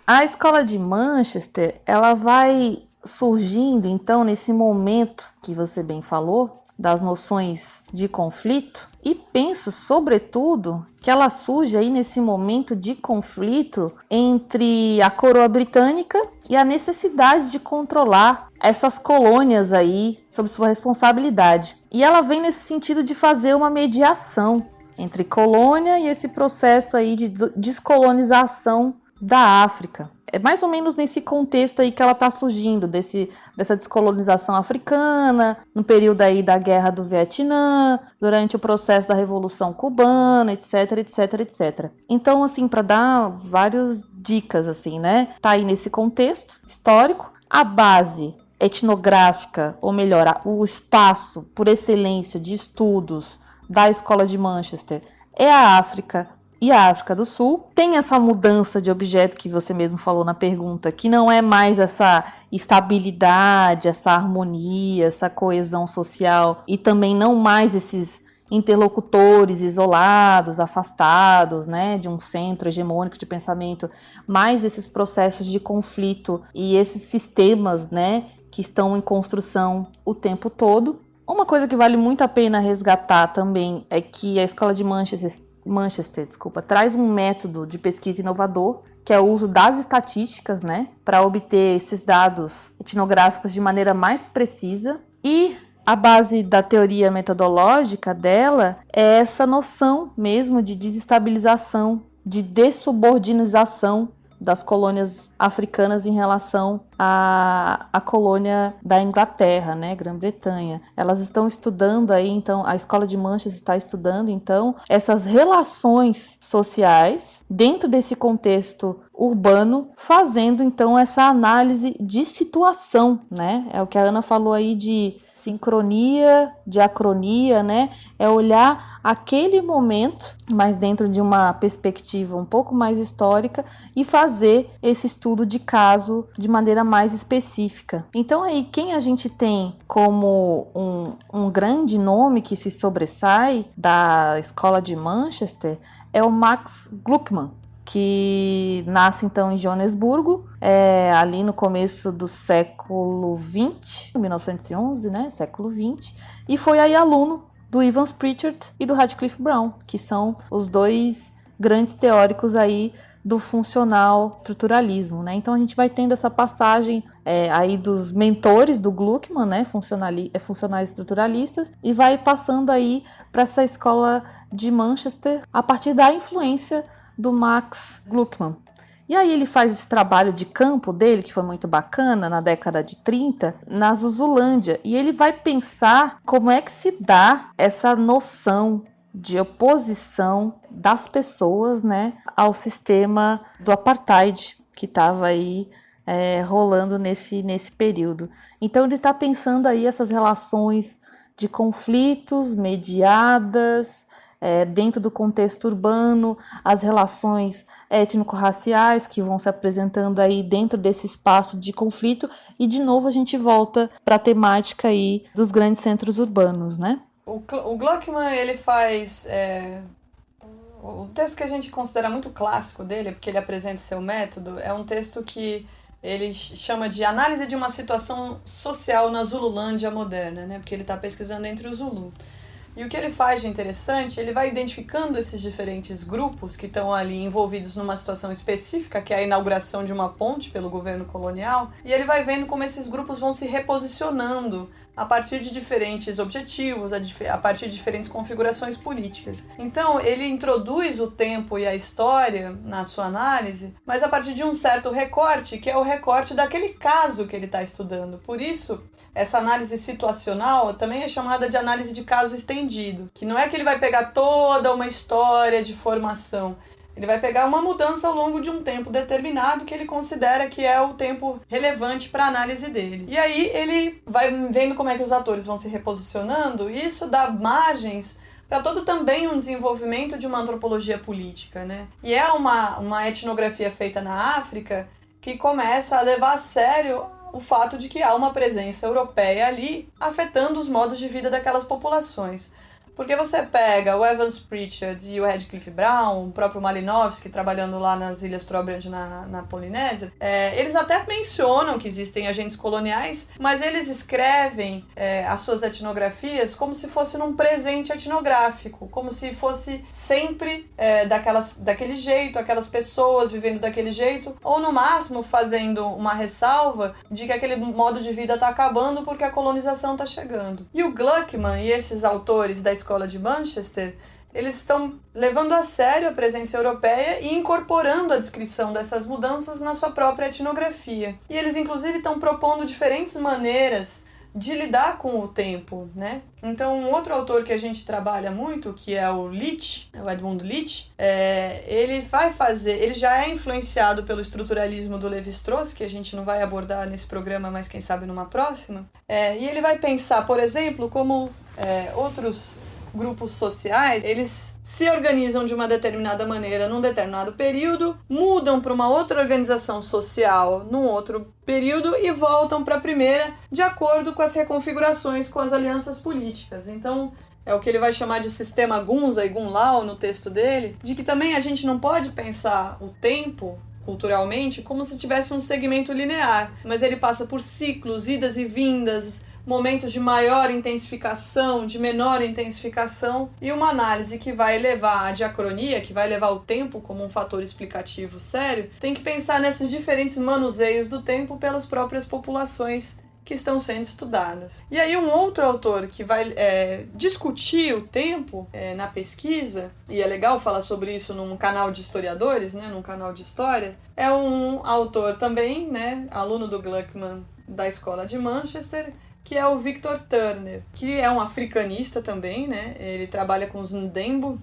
A escola de Manchester, ela vai surgindo, então, nesse momento que você bem falou, das noções de conflito, e penso, sobretudo, que ela surge aí nesse momento de conflito entre a coroa britânica e a necessidade de controlar essas colônias aí sob sua responsabilidade. E ela vem nesse sentido de fazer uma mediação entre colônia e esse processo aí de descolonização da África. É mais ou menos nesse contexto aí que ela está surgindo, dessa descolonização africana, no período aí da Guerra do Vietnã, durante o processo da Revolução Cubana, etc, etc, etc. Então, assim, para dar várias dicas, assim, né? Tá aí nesse contexto histórico, a base etnográfica, ou melhor, o espaço por excelência de estudos da Escola de Manchester é a África e a África do Sul. Tem essa mudança de objeto que você mesmo falou na pergunta, que não é mais essa estabilidade, essa harmonia, essa coesão social, e também não mais esses interlocutores isolados, afastados, né, de um centro hegemônico de pensamento, mais esses processos de conflito e esses sistemas, né, que estão em construção o tempo todo. Uma coisa que vale muito a pena resgatar também é que a Escola de Manchester, traz um método de pesquisa inovador, que é o uso das estatísticas, né, para obter esses dados etnográficos de maneira mais precisa. E a base da teoria metodológica dela é essa noção mesmo de desestabilização, de dessubordinização das colônias africanas em relação à colônia da Inglaterra, né, Grã-Bretanha. Elas estão estudando aí, então, a Escola de Manchester está estudando, então, essas relações sociais dentro desse contexto urbano, fazendo, então, essa análise de situação, né? É o que a Ana falou aí de sincronia, diacronia, né? É olhar aquele momento, mas dentro de uma perspectiva um pouco mais histórica, e fazer esse estudo de caso de maneira mais específica. Então aí, quem a gente tem como um grande nome que se sobressai da Escola de Manchester é o Max Gluckman, que nasce então em Joanesburgo, ali no começo do século XX, 1911, né, século XX, e foi aí aluno do Evans Pritchard e do Radcliffe Brown, que são os dois grandes teóricos aí do funcional estruturalismo, né? Então a gente vai tendo essa passagem aí dos mentores do Gluckman, né, funcionais estruturalistas, e vai passando aí para essa escola de Manchester a partir da influência do Max Gluckman. E aí ele faz esse trabalho de campo dele, que foi muito bacana, na década de 30, na Zuzulândia. E ele vai pensar como é que se dá essa noção de oposição das pessoas, né, ao sistema do apartheid que estava aí rolando nesse período. Então ele está pensando aí essas relações de conflitos mediadas dentro do contexto urbano, as relações étnico-raciais que vão se apresentando aí dentro desse espaço de conflito, e de novo a gente volta para a temática aí dos grandes centros urbanos, né? O Gluckman, ele faz o texto que a gente considera muito clássico dele, porque ele apresenta seu método, é um texto que ele chama de análise de uma situação social na Zululândia moderna, né? Porque ele está pesquisando entre os Zulu. E o que ele faz de interessante, ele vai identificando esses diferentes grupos que estão ali envolvidos numa situação específica, que é a inauguração de uma ponte pelo governo colonial, e ele vai vendo como esses grupos vão se reposicionando a partir de diferentes objetivos, a partir de diferentes configurações políticas. Então, ele introduz o tempo e a história na sua análise, mas a partir de um certo recorte, que é o recorte daquele caso que ele está estudando. Por isso, essa análise situacional também é chamada de análise de caso estendido, que não é que ele vai pegar toda uma história de formação. Ele vai pegar uma mudança ao longo de um tempo determinado que ele considera que é o tempo relevante para a análise dele. E aí ele vai vendo como é que os atores vão se reposicionando, e isso dá margens para todo também um desenvolvimento de uma antropologia política, né? E é uma etnografia feita na África que começa a levar a sério o fato de que há uma presença europeia ali afetando os modos de vida daquelas populações. Porque você pega o Evans Pritchard e o Radcliffe Brown, o próprio Malinowski, trabalhando lá nas Ilhas Trobriand na Polinésia, eles até mencionam que existem agentes coloniais, mas eles escrevem as suas etnografias como se fosse num presente etnográfico, como se fosse sempre daquele jeito, aquelas pessoas vivendo daquele jeito, ou no máximo fazendo uma ressalva de que aquele modo de vida está acabando porque a colonização está chegando. E o Gluckman e esses autores da Escola de Manchester, eles estão levando a sério a presença europeia e incorporando a descrição dessas mudanças na sua própria etnografia. E eles, inclusive, estão propondo diferentes maneiras de lidar com o tempo, né? Então, um outro autor que a gente trabalha muito, que é o Leach, o Edmund Leach, ele já é influenciado pelo estruturalismo do Lévi-Strauss, que a gente não vai abordar nesse programa, mas quem sabe numa próxima. E ele vai pensar, por exemplo, como outros grupos sociais, eles se organizam de uma determinada maneira num determinado período, mudam para uma outra organização social num outro período e voltam para a primeira de acordo com as reconfigurações, com as alianças políticas. Então, é o que ele vai chamar de sistema Gunza e Gunlao no texto dele, de que também a gente não pode pensar o tempo culturalmente como se tivesse um segmento linear, mas ele passa por ciclos, idas e vindas, momentos de maior intensificação, de menor intensificação, e uma análise que vai levar a diacronia, que vai levar o tempo como um fator explicativo sério, tem que pensar nesses diferentes manuseios do tempo pelas próprias populações que estão sendo estudadas. E aí um outro autor que vai discutir o tempo na pesquisa, e é legal falar sobre isso num canal de historiadores, né, num canal de história, é um autor também, né, aluno do Gluckman da Escola de Manchester, que é o Victor Turner, que é um africanista também, né? Ele trabalha com os Ndembo,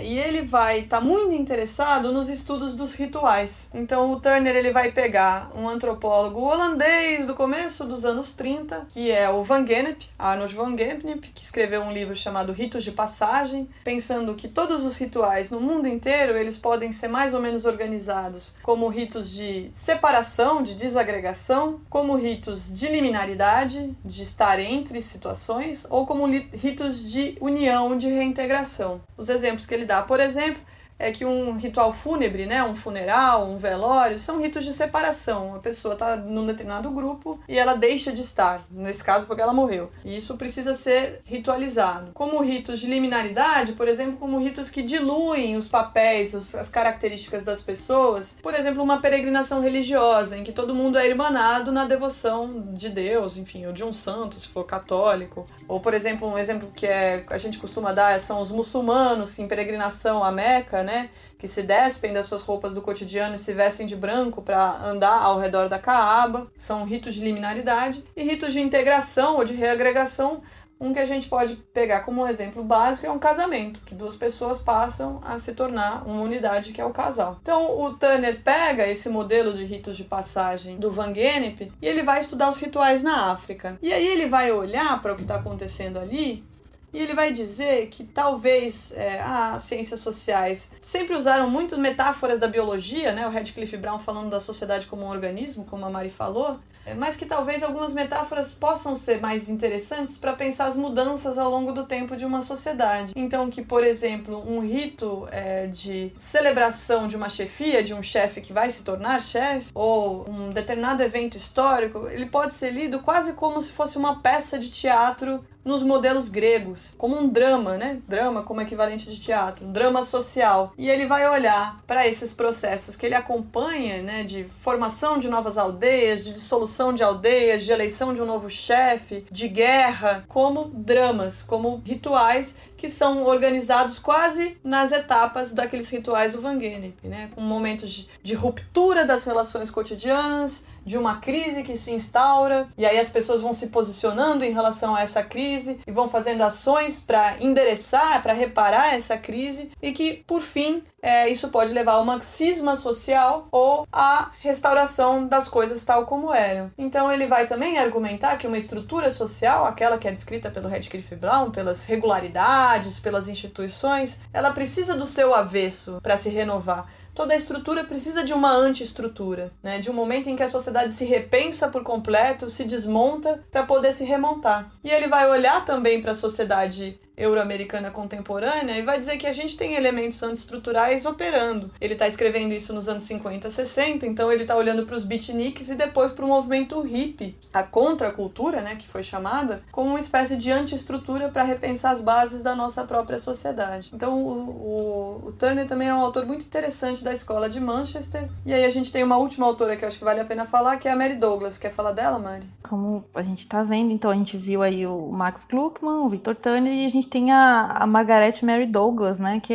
e ele vai estar muito interessado nos estudos dos rituais. Então o Turner ele vai pegar um antropólogo holandês do começo dos anos 30, que é o Van Gennep, Arnold Van Gennep, que escreveu um livro chamado Ritos de Passagem, pensando que todos os rituais no mundo inteiro eles podem ser mais ou menos organizados como ritos de separação, de desagregação, como ritos de liminaridade, de estar entre situações, ou como ritos de união, de reintegração. Os exemplos que ele dá, por exemplo, é que um ritual fúnebre, né, um funeral, um velório, são ritos de separação. A pessoa está num determinado grupo e ela deixa de estar, nesse caso porque ela morreu. E isso precisa ser ritualizado. Como ritos de liminaridade, por exemplo, como ritos que diluem os papéis, as características das pessoas. Por exemplo, uma peregrinação religiosa, em que todo mundo é irmanado na devoção de Deus, enfim, ou de um santo, se for católico. Ou, por exemplo, um exemplo que a gente costuma dar são os muçulmanos em peregrinação à Meca, né, que se despem das suas roupas do cotidiano e se vestem de branco para andar ao redor da Caaba. São ritos de liminaridade. E ritos de integração ou de reagregação, um que a gente pode pegar como um exemplo básico é um casamento, que duas pessoas passam a se tornar uma unidade, que é o casal. Então o Turner pega esse modelo de ritos de passagem do Van Gennep e ele vai estudar os rituais na África. E aí ele vai olhar para o que está acontecendo ali e ele vai dizer que talvez as ciências sociais sempre usaram muito metáforas da biologia, né? O Radcliffe Brown falando da sociedade como um organismo, como a Mari falou, mas que talvez algumas metáforas possam ser mais interessantes para pensar as mudanças ao longo do tempo de uma sociedade. Então que, por exemplo, um rito de celebração de uma chefia, de um chefe que vai se tornar chefe, ou um determinado evento histórico, ele pode ser lido quase como se fosse uma peça de teatro nos modelos gregos, como um drama, né? Drama como equivalente de teatro, um drama social. E ele vai olhar para esses processos que ele acompanha, né, de formação de novas aldeias, de dissolução de aldeias, de eleição de um novo chefe, de guerra, como dramas, como rituais que são organizados quase nas etapas daqueles rituais do Van Gennep, né? Com momentos de ruptura das relações cotidianas, de uma crise que se instaura, e aí as pessoas vão se posicionando em relação a essa crise e vão fazendo ações para endereçar, para reparar essa crise, e que, por fim, isso pode levar a uma cisma social ou à restauração das coisas tal como eram. Então ele vai também argumentar que uma estrutura social, aquela que é descrita pelo Radcliffe Brown, pelas regularidades, pelas instituições, ela precisa do seu avesso para se renovar. Toda a estrutura precisa de uma antiestrutura, né? De um momento em que a sociedade se repensa por completo, se desmonta para poder se remontar. E ele vai olhar também para a sociedade euro-americana contemporânea e vai dizer que a gente tem elementos antiestruturais operando. Ele está escrevendo isso nos anos 50, 60, então ele está olhando para os beatniks e depois para o movimento hippie, a contracultura, né, que foi chamada, como uma espécie de antiestrutura para repensar as bases da nossa própria sociedade. Então o Turner também é um autor muito interessante da Escola de Manchester. E aí a gente tem uma última autora que eu acho que vale a pena falar, que é a Mary Douglas. Quer falar dela, Mari? Como a gente tá vendo, então a gente viu aí o Max Gluckman, o Victor Turner, e a gente tem a Margaret Mary Douglas, né, que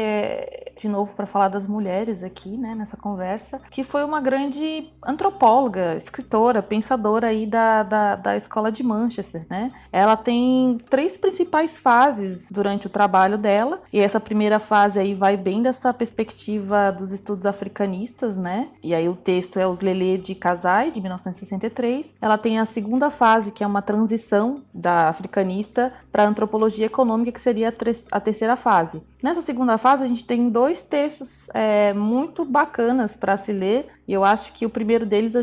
de novo para falar das mulheres aqui, né, nessa conversa, que foi uma grande antropóloga, escritora, pensadora aí da escola de Manchester, né? Ela tem 3 principais fases durante o trabalho dela, e essa primeira fase aí vai bem dessa perspectiva dos estudos africanistas, né? E aí o texto é Os Lelê de Kasai, de 1963. Ela tem a segunda fase, que é uma transição da africanista para a antropologia econômica, que seria a terceira fase. Nessa segunda fase, a gente tem 2 textos muito bacanas para se ler, e eu acho que o primeiro deles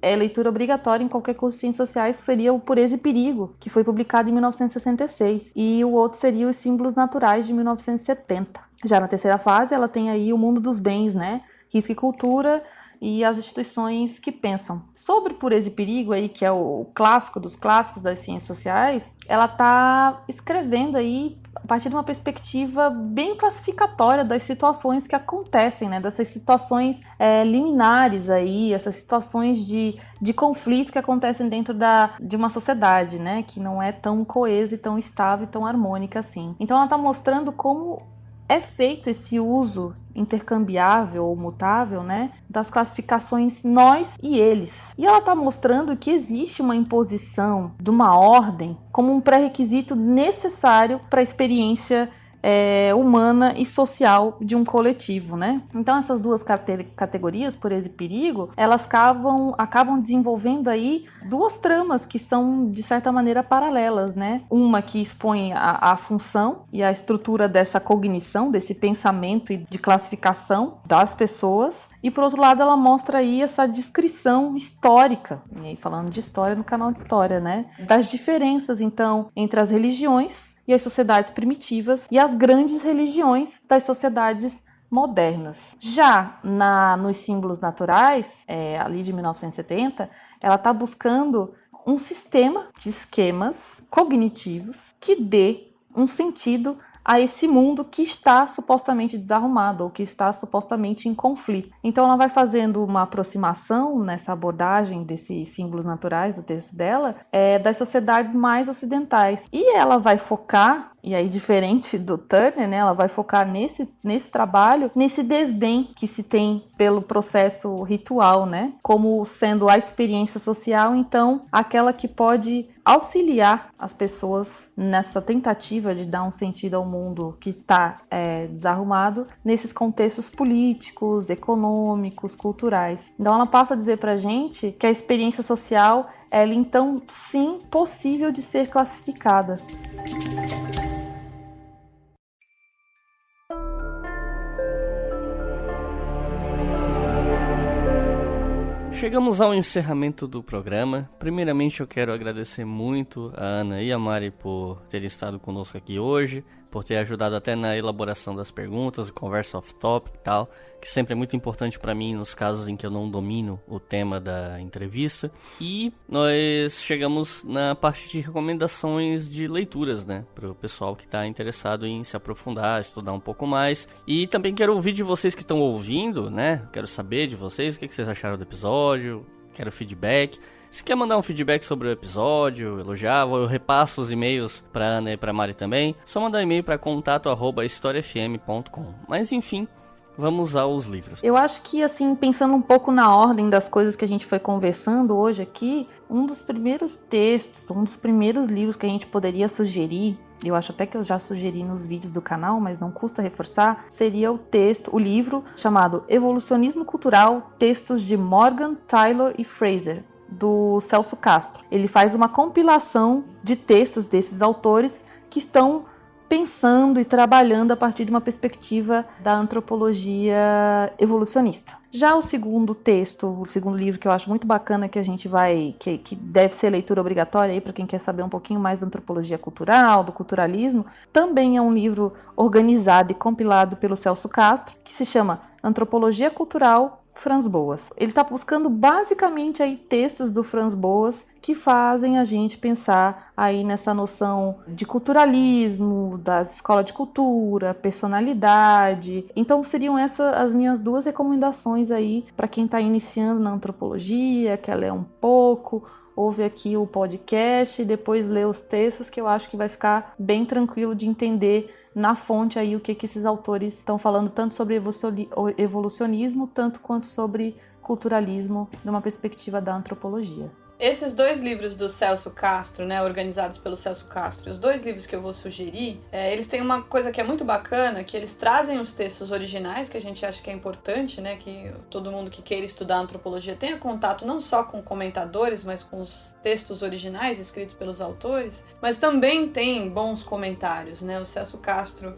é leitura obrigatória em qualquer curso de Ciências Sociais, que seria o Pureza e Perigo, que foi publicado em 1966, e o outro seria Os Símbolos Naturais, de 1970. Já na terceira fase, ela tem aí O Mundo dos Bens, né? Risco e Cultura, e as instituições que pensam. Sobre Pureza e Perigo, aí, que é o clássico dos clássicos das ciências sociais, ela está escrevendo aí a partir de uma perspectiva bem classificatória das situações que acontecem, né? Dessas situações liminares aí, essas situações de conflito que acontecem dentro de uma sociedade, né? Que não é tão coesa e tão estável e tão harmônica assim. Então ela está mostrando como é feito esse uso intercambiável ou mutável, né, das classificações nós e eles. E ela está mostrando que existe uma imposição de uma ordem como um pré-requisito necessário para a experiência humana e social de um coletivo, né? Então essas 2 categorias, Pureza e Perigo, elas acabam desenvolvendo aí 2 tramas que são de certa maneira paralelas, né? Uma que expõe a função e a estrutura dessa cognição, desse pensamento e de classificação das pessoas, e por outro lado ela mostra aí essa descrição histórica, e aí falando de história no canal de história, né? Das diferenças então entre as religiões e as sociedades primitivas e as grandes religiões das sociedades modernas. Já nos Símbolos Naturais, ali de 1970, ela está buscando um sistema de esquemas cognitivos que dê um sentido a esse mundo que está supostamente desarrumado ou que está supostamente em conflito. Então ela vai fazendo uma aproximação nessa abordagem desses símbolos naturais do texto dela, das sociedades mais ocidentais. E ela vai focar, e aí diferente do Turner, né, ela vai focar nesse trabalho, nesse desdém que se tem pelo processo ritual, né, como sendo a experiência social, então aquela que pode auxiliar as pessoas nessa tentativa de dar um sentido ao mundo que está desarrumado, nesses contextos políticos, econômicos, culturais. Então ela passa a dizer pra gente que a experiência social é, então, sim, possível de ser classificada. Chegamos ao encerramento do programa. Primeiramente eu quero agradecer muito a Ana e a Mari por terem estado conosco aqui hoje, por ter ajudado até na elaboração das perguntas, conversa off-topic e tal, que sempre é muito importante para mim nos casos em que eu não domino o tema da entrevista. E nós chegamos na parte de recomendações de leituras, né, para o pessoal que está interessado em se aprofundar, estudar um pouco mais. E também quero ouvir de vocês que estão ouvindo, né, quero saber de vocês o que vocês acharam do episódio, quero feedback. Se quer mandar um feedback sobre o episódio, elogiar, eu repasso os e-mails para Ana e para Mari também. Só mandar um e-mail para contato@historiafm.com. Mas enfim, vamos aos livros. Eu acho que, assim, pensando um pouco na ordem das coisas que a gente foi conversando hoje aqui, um dos primeiros textos, um dos primeiros livros que a gente poderia sugerir, eu acho até que eu já sugeri nos vídeos do canal, mas não custa reforçar, seria o livro chamado Evolucionismo Cultural, textos de Morgan, Taylor e Fraser, do Celso Castro. Ele faz uma compilação de textos desses autores que estão pensando e trabalhando a partir de uma perspectiva da antropologia evolucionista. Já o segundo texto, o segundo livro que eu acho muito bacana, que a gente que deve ser leitura obrigatória aí para quem quer saber um pouquinho mais da antropologia cultural, do culturalismo, também é um livro organizado e compilado pelo Celso Castro, que se chama Antropologia Cultural, Franz Boas. Ele está buscando basicamente aí textos do Franz Boas que fazem a gente pensar aí nessa noção de culturalismo, da escola de cultura, personalidade. Então seriam essas as minhas 2 recomendações aí para quem está iniciando na antropologia, quer ler um pouco, ouve aqui o podcast e depois lê os textos, que eu acho que vai ficar bem tranquilo de entender na fonte aí o que esses autores estão falando, tanto sobre evolucionismo, tanto quanto sobre culturalismo, numa perspectiva da antropologia. Esses 2 livros do Celso Castro, né, organizados pelo Celso Castro, os 2 livros que eu vou sugerir, eles têm uma coisa que é muito bacana, que eles trazem os textos originais, que a gente acha que é importante, né, que todo mundo que queira estudar antropologia tenha contato não só com comentadores, mas com os textos originais escritos pelos autores, mas também tem bons comentários, né, o Celso Castro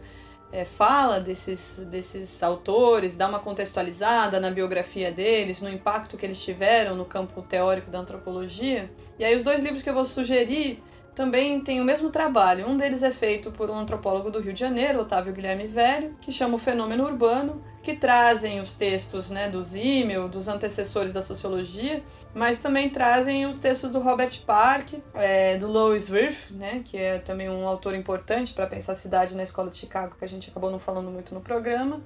fala desses autores, dá uma contextualizada na biografia deles, no impacto que eles tiveram no campo teórico da antropologia. E aí os 2 livros que eu vou sugerir também têm o mesmo trabalho. Um deles é feito por um antropólogo do Rio de Janeiro, Otávio Guilherme Velho, que chama O Fenômeno Urbano, que trazem os textos, né, do Zimmel, dos antecessores da sociologia, mas também trazem os textos do Robert Park, do Lois Wirth, né, que é também um autor importante para pensar a cidade na Escola de Chicago, que a gente acabou não falando muito no programa.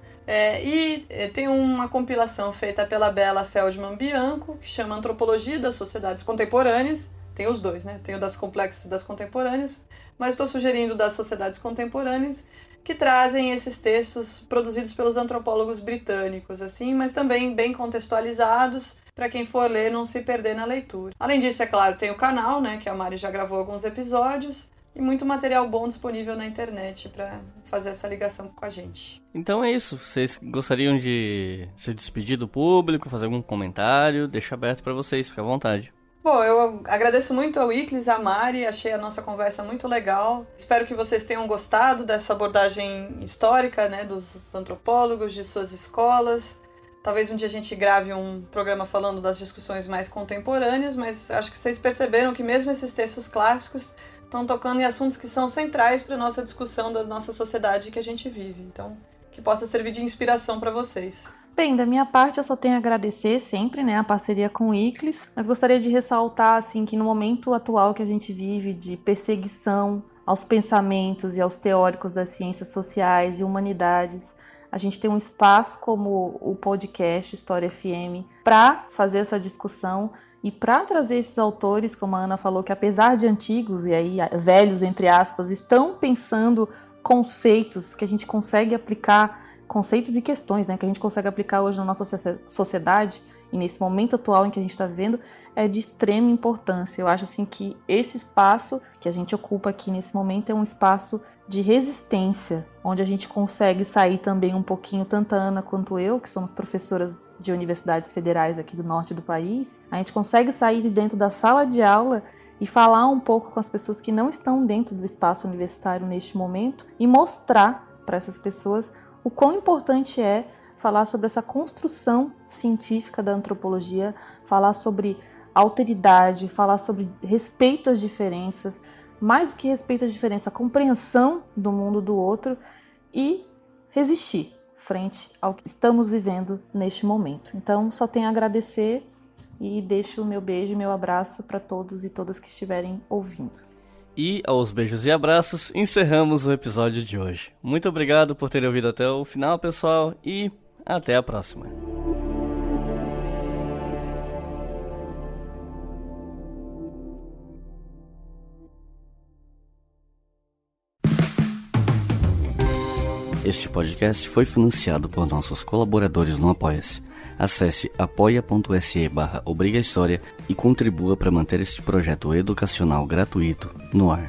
E tem uma compilação feita pela Bela Feldman Bianco, que chama Antropologia das Sociedades Contemporâneas. Tem os 2, né? Tem o das complexas e das contemporâneas, mas estou sugerindo das sociedades contemporâneas, que trazem esses textos produzidos pelos antropólogos britânicos, assim, mas também bem contextualizados, para quem for ler não se perder na leitura. Além disso, é claro, tem o canal, né, que a Mari já gravou alguns episódios, e muito material bom disponível na internet para fazer essa ligação com a gente. Então é isso. Vocês gostariam de se despedir do público, fazer algum comentário? Deixa aberto para vocês, fica à vontade. Bom, eu agradeço muito ao Iclis, a Mari, achei a nossa conversa muito legal. Espero que vocês tenham gostado dessa abordagem histórica, né, dos antropólogos, de suas escolas. Talvez um dia a gente grave um programa falando das discussões mais contemporâneas, mas acho que vocês perceberam que mesmo esses textos clássicos estão tocando em assuntos que são centrais para a nossa discussão da nossa sociedade que a gente vive. Então, que possa servir de inspiração para vocês. Bem, da minha parte eu só tenho a agradecer sempre, né, a parceria com o Iclis, mas gostaria de ressaltar, assim, que no momento atual que a gente vive de perseguição aos pensamentos e aos teóricos das ciências sociais e humanidades, a gente tem um espaço como o podcast História FM para fazer essa discussão e para trazer esses autores, como a Ana falou, que apesar de antigos e aí velhos, entre aspas, estão pensando conceitos que a gente consegue aplicar, conceitos e questões, né, que a gente consegue aplicar hoje na nossa sociedade e nesse momento atual em que a gente está vivendo, é de extrema importância. Eu acho assim que esse espaço que a gente ocupa aqui nesse momento é um espaço de resistência, onde a gente consegue sair também um pouquinho, tanto a Ana quanto eu, que somos professoras de universidades federais aqui do norte do país, a gente consegue sair de dentro da sala de aula e falar um pouco com as pessoas que não estão dentro do espaço universitário neste momento e mostrar para essas pessoas o quão importante é falar sobre essa construção científica da antropologia, falar sobre alteridade, falar sobre respeito às diferenças, mais do que respeito às diferenças, a compreensão do mundo do outro e resistir frente ao que estamos vivendo neste momento. Então, só tenho a agradecer e deixo o meu beijo e meu abraço para todos e todas que estiverem ouvindo. E aos beijos e abraços, encerramos o episódio de hoje. Muito obrigado por terem ouvido até o final, pessoal, e até a próxima. Este podcast foi financiado por nossos colaboradores no Apoia-se. Acesse apoia.se/obrigahistoria e contribua para manter este projeto educacional gratuito no ar.